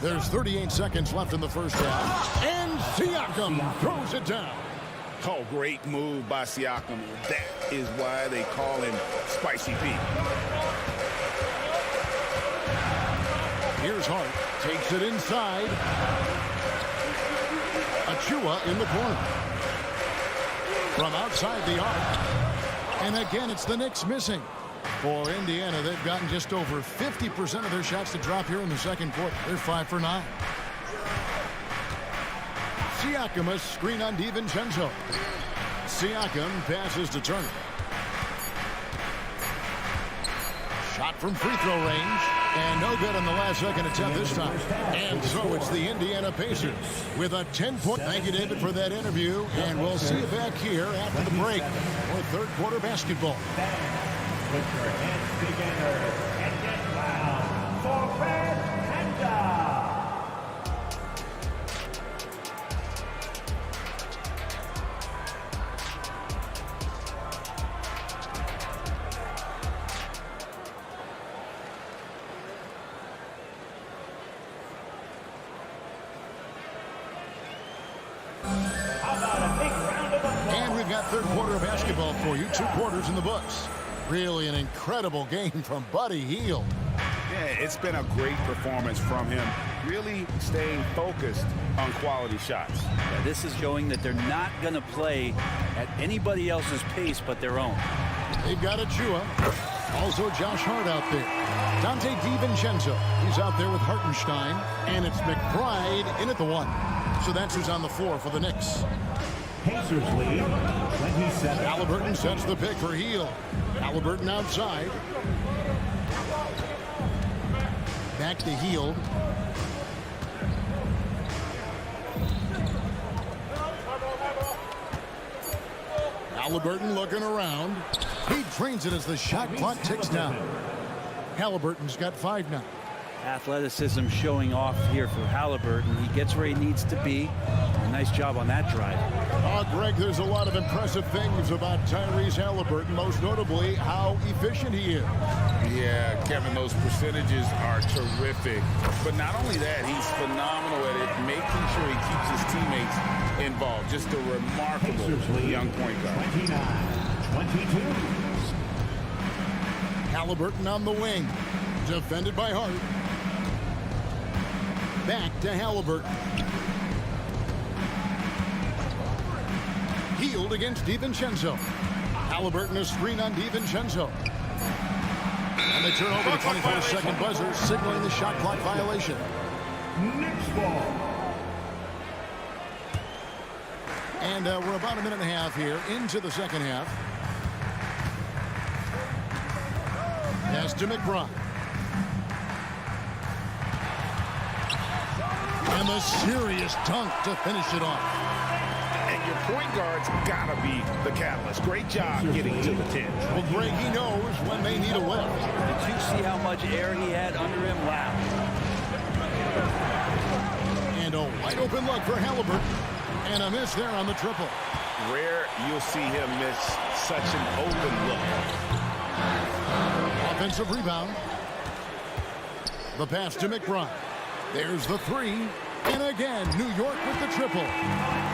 There's 38 seconds left in the first half. And Siakam throws it down. Oh, great move by Siakam. That is why they call him Spicy Pete. Here's Hart. Takes it inside. Achua in the corner. From outside the arc. And again, it's the Knicks missing. For Indiana, they've gotten just over 50% of their shots to drop here in the second quarter. They're 5 for 9. Siakam, a screen on DiVincenzo. Siakam passes to Turner. Shot from free throw range. And no good on the last second attempt this time. And so it's the Indiana Pacers with a 10-point. Thank you, David, for that interview. And we'll see you back here after the break for third quarter basketball. Put your hands together and get loud for Red Panda. And we've got third quarter of basketball for you. 2 quarters in the books. Really an incredible game from Buddy Hield. Yeah, it's been a great performance from him. Really staying focused on quality shots. Yeah, this is showing that they're not going to play at anybody else's pace but their own. They've got Achua. Also Josh Hart out there. Dante DiVincenzo. He's out there with Hartenstein. And it's McBride in at the 1. So that's who's on the floor for the Knicks. Pacers lead 27. Halliburton sets the pick for Hield. Halliburton outside. Back to Hield. Halliburton looking around. He drains it as the shot clock ticks down. Halliburton's got 5 now. Athleticism showing off here for Halliburton. He gets where he needs to be. Nice job on that drive. Greg, there's a lot of impressive things about Tyrese Halliburton, most notably how efficient he is. Yeah, Kevin, those percentages are terrific. But not only that, he's phenomenal at it, making sure he keeps his teammates involved. Just a remarkable young point guard. 29-22. Halliburton on the wing. Defended by Hart. Back to Halliburton. Hield against DiVincenzo. Halliburton a screen on DiVincenzo. And they turn over the 24-second buzzer, signaling the shot clock violation. Knicks ball. And we're about a minute and a half here into the second half. Pass to McBride. And the serious dunk to finish it off. And your point guard's gotta be the catalyst. Great job getting to the 10. Well, Greg, he knows when they need a lift. Did you see how much air he had under him? Wow. And a wide open look for Halliburton. And a miss there on the triple. Rare you'll see him miss such an open look. Offensive rebound. The pass to McBride. There's the 3. And again, New York with the triple.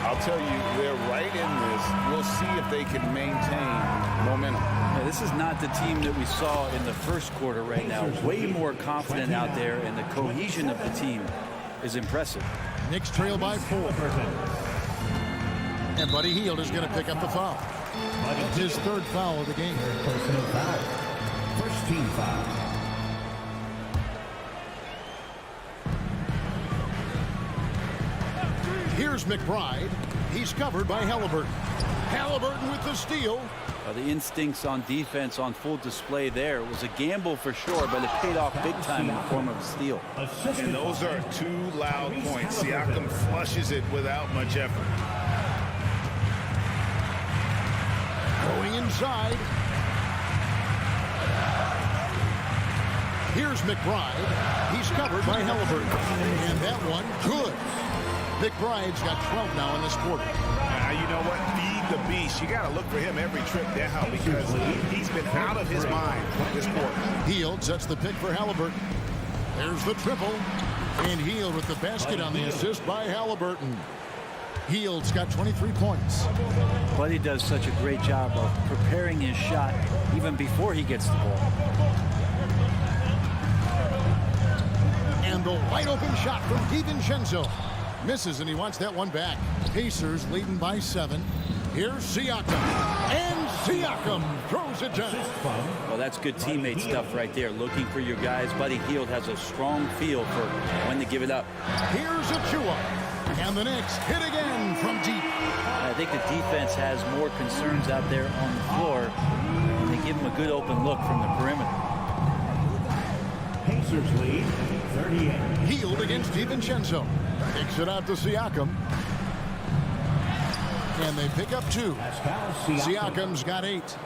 I'll tell you, they're right in this. We'll see if they can maintain momentum. Yeah, this is not the team that we saw in the first quarter right now. Way more confident out there, and the cohesion of the team is impressive. Knicks trail by 4. And Buddy Hield is going to pick up the foul. That's his 3rd foul of the game. Personal foul. First team foul. Here's McBride. He's covered by Halliburton. Halliburton with the steal. The instincts on defense on full display there. It was a gamble for sure, but it paid off big time in the form of a steal. And those are 2 loud points. Siakam flushes it without much effort. Going inside. Here's McBride. He's covered by Halliburton. And that one, good. McBride's got 12 now in this quarter. You know what? Feed the beast. You got to look for him every trip down because he's been out of his mind this quarter. Hield sets the pick for Halliburton. There's the triple. And Hield with the basket on the assist by Halliburton. Hield's got 23 points. Buddy does such a great job of preparing his shot even before he gets the ball. And the wide open shot from DiVincenzo. Misses, and he wants that one back. Pacers leading by 7. Here's Siakam. And Siakam throws it down. Well, that's good teammate stuff right there. Looking for your guys. Buddy Hield has a strong feel for when to give it up. Here's Achua. And the Knicks hit again from deep. I think the defense has more concerns out there on the floor. And they give him a good open look from the perimeter. Pacers lead 38. Hield against DiVincenzo. Kicks it out to Siakam. And they pick up 2. Siakam's got 8.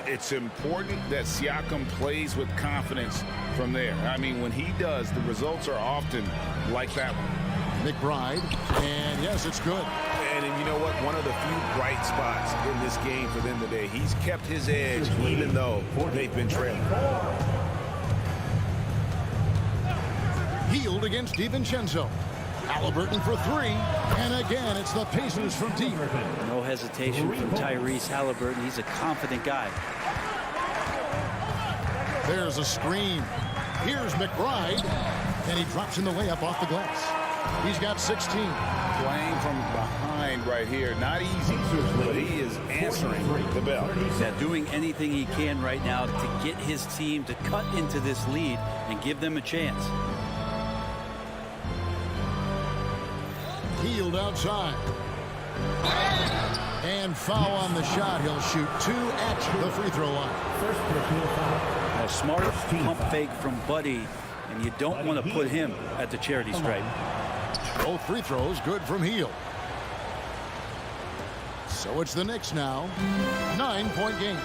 It's important that Siakam plays with confidence from there. I mean, when he does, the results are often like that one. McBride. And yes, it's good. And you know what? One of the few bright spots in this game for them today. He's kept his edge even though they've been trailing. Hield against DiVincenzo. Halliburton for 3. And again, it's the Pacers from deep. No hesitation from Tyrese Halliburton. He's a confident guy. There's a screen. Here's McBride. And he drops in the layup off the glass. He's got 16. Playing from behind right here. Not easy, but he is answering the bell. He's doing anything he can right now to get his team to cut into this lead and give them a chance. Hield outside. And foul on the shot. He'll shoot 2 at the free throw line. First personal foul. A smart pump fake from Buddy, and you don't want to put him at the charity stripe. Both free throws good from Hield. So it's the Knicks now. 9-point game.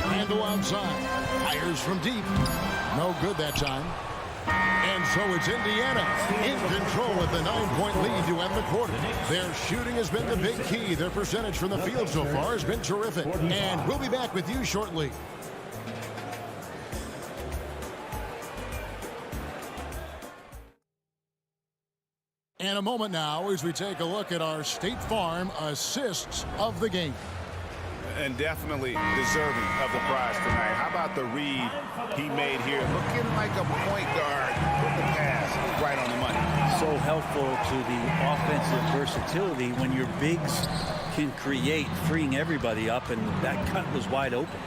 Randall outside. Fires from deep. No good that time. And so it's Indiana in control with the 9-point lead to end the quarter. Their shooting has been the big key. Their percentage from the field so far has been terrific. And we'll be back with you shortly. And a moment now as we take a look at our State Farm assists of the game. And definitely deserving of the prize tonight. How about the read he made here? Looking like a point guard with the pass right on the money. So helpful to the offensive versatility when your bigs can create, freeing everybody up, and that cut was wide open.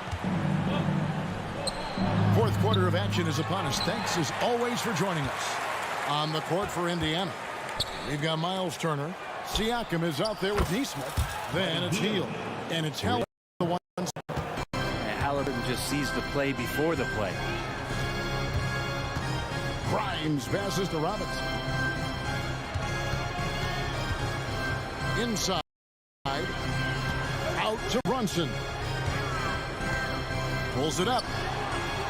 Fourth quarter of action is upon us. Thanks as always for joining us. On the court for Indiana, we've got Miles Turner. Siakam is out there with Nesmith. Then it's Hield. And it's Halliburton. Halliburton just sees the play before the play. Grimes passes to Robinson. Inside. Out to Brunson. Pulls it up.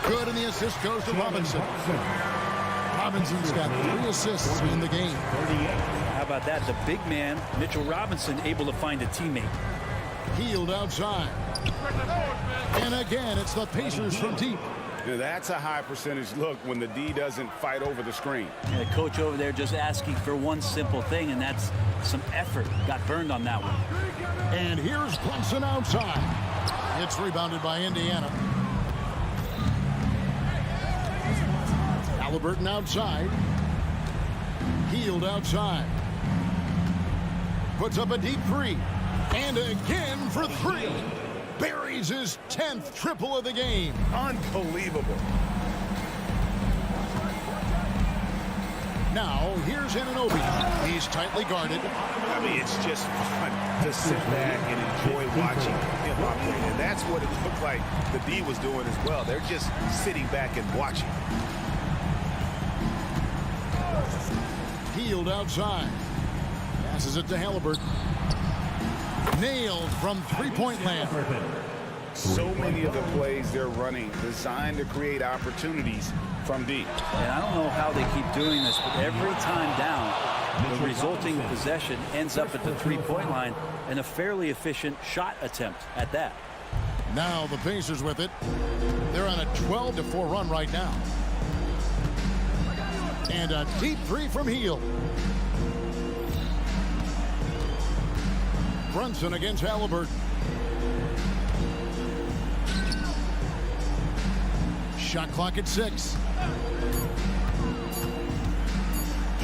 Good, and the assist goes to Robinson. Robinson's got 3 assists in the game. How about that? The big man, Mitchell Robinson, able to find a teammate. Hield outside. And again, it's the Pacers from deep. Now, that's a high percentage look when the D doesn't fight over the screen. And the coach over there just asking for one simple thing, and that's some effort. Got burned on that one. And here's Brunson outside. It's rebounded by Indiana. Halliburton outside. Hield outside. Puts up a deep three. And again for three. Buries his 10th triple of the game. Unbelievable. Now, here's Anunoby. He's tightly guarded. I mean, it's just fun to sit back and enjoy watching him operate. And that's what it looked like the D was doing as well. They're just sitting back and watching. Hield outside. Passes it to Halliburton. Nailed from three-point land. So many of the plays they're running designed to create opportunities from deep. And I don't know how they keep doing this, but every time down, the resulting possession ends up at the three-point line and a fairly efficient shot attempt at that. Now the Pacers with it. They're on a 12-4 run right now. And a deep three from Hield. Brunson against Halliburton. Shot clock at 6.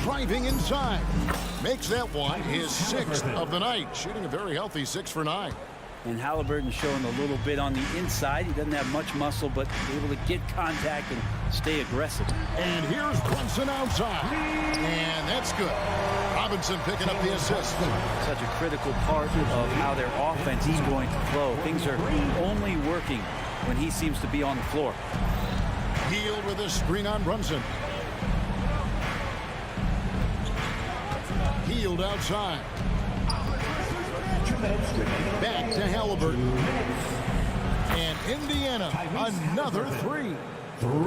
Driving inside. Makes that one his 6th of the night. Shooting a very healthy 6 for 9. And Halliburton showing a little bit on the inside. He doesn't have much muscle, but able to get contact and stay aggressive. And here's Brunson outside. And that's good. Robinson picking up the assist. Such a critical part of how their offense is going to flow. Things are only working when he seems to be on the floor. Hield with a screen on Brunson. Hield outside. Back to Halliburton. And Indiana, another three.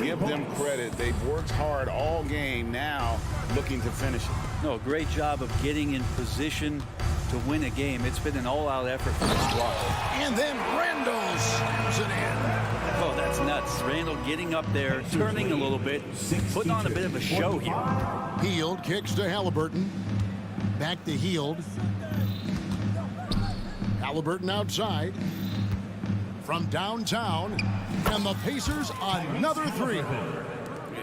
Give them credit. They've worked hard all game, now looking to finish it. No, great job of getting in position to win a game. It's been an all-out effort for the squad. And then Randall slams it in. Oh, that's nuts. Randall getting up there, turning a little bit, putting on a bit of a show here. Hield kicks to Halliburton. Back to Hield. Halliburton outside. From downtown. And the Pacers another three.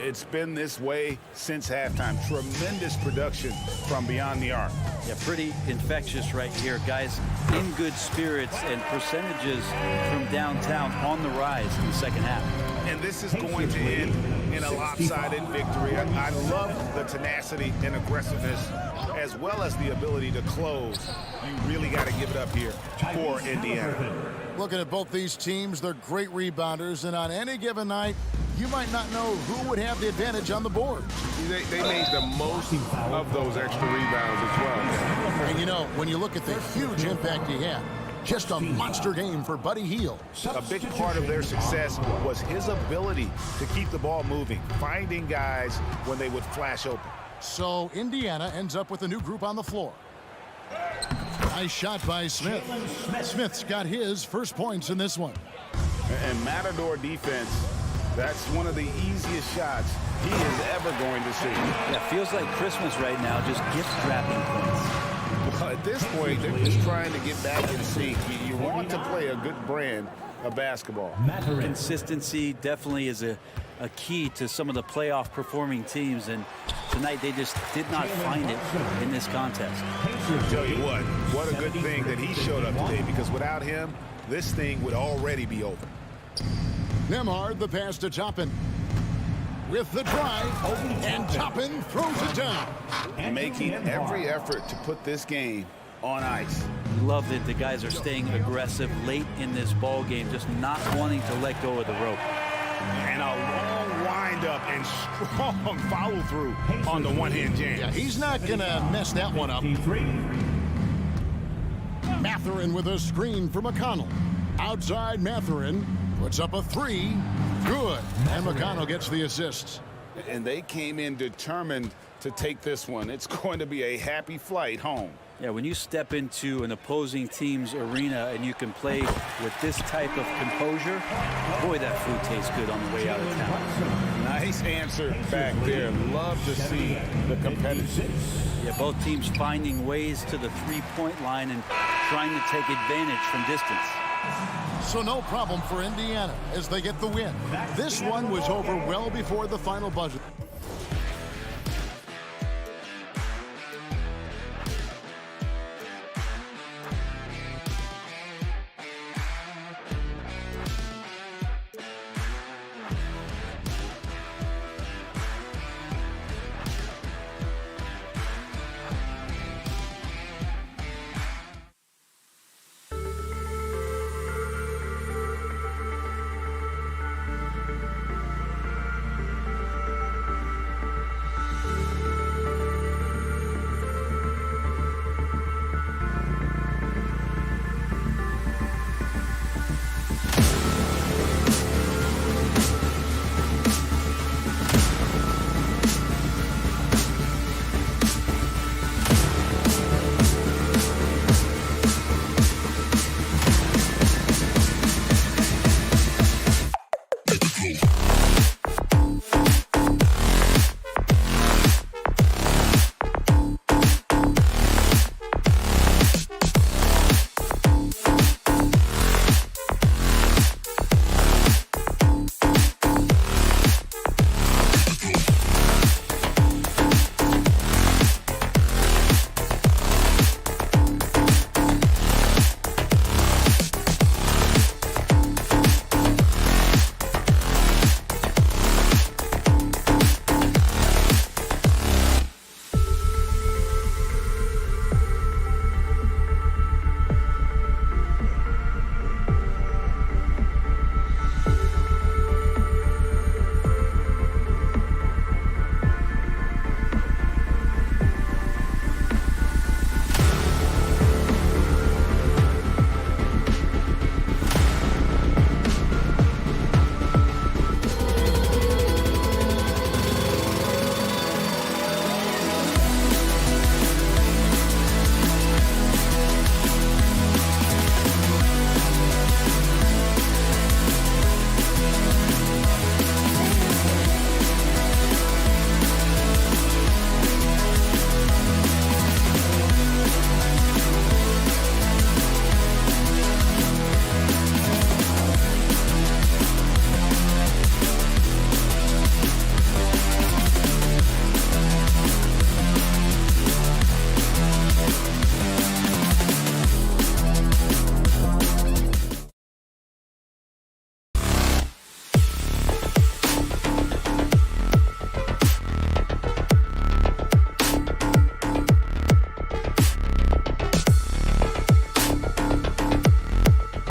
It's been this way since halftime. Tremendous production from beyond the arc. Yeah, pretty infectious right here. Guys in good spirits and percentages from downtown on the rise in the second half. And this is going to end in a lopsided victory. I love the tenacity and aggressiveness as well as the ability to close. You really got to give it up here for Indiana. Looking at both these teams, they're great rebounders, and on any given night, you might not know who would have the advantage on the board. They made the most of those extra rebounds as well. And you know, when you look at the huge impact he had, just a monster game for Buddy Hield. A big part of their success was his ability to keep the ball moving, finding guys when they would flash open. So Indiana ends up with a new group on the floor. Nice shot by Smith. Smith's got his first points in this one. And Matador defense, that's one of the easiest shots he is ever going to see. Yeah, feels like Christmas right now, just gift wrapping points. Well, at this point, they're just trying to get back in sync. You want to play a good brand of basketball. Consistency definitely is a key to some of the playoff performing teams, and tonight they just did not find it in this contest. I'll tell you what a good thing that he showed up today, because without him, this thing would already be over. Nembhard, the pass to Toppin. With the drive, and Toppin throws it down. Making every effort to put this game on ice. Love that the guys are staying aggressive late in this ball game, just not wanting to let go of the rope. And a long wind-up and strong follow-through on the one-hand jam. Yeah, he's not going to mess that one up. Mathurin with a screen for McConnell. Outside Mathurin puts up a three. Good. And McConnell gets the assist. And they came in determined to take this one. It's going to be a happy flight home. Yeah, when you step into an opposing team's arena and you can play with this type of composure, boy, that food tastes good on the way out of town. Nice answer back there. Love to see the competition. Yeah, both teams finding ways to the three-point line and trying to take advantage from distance. So no problem for Indiana as they get the win. This one was over well before the final buzzer.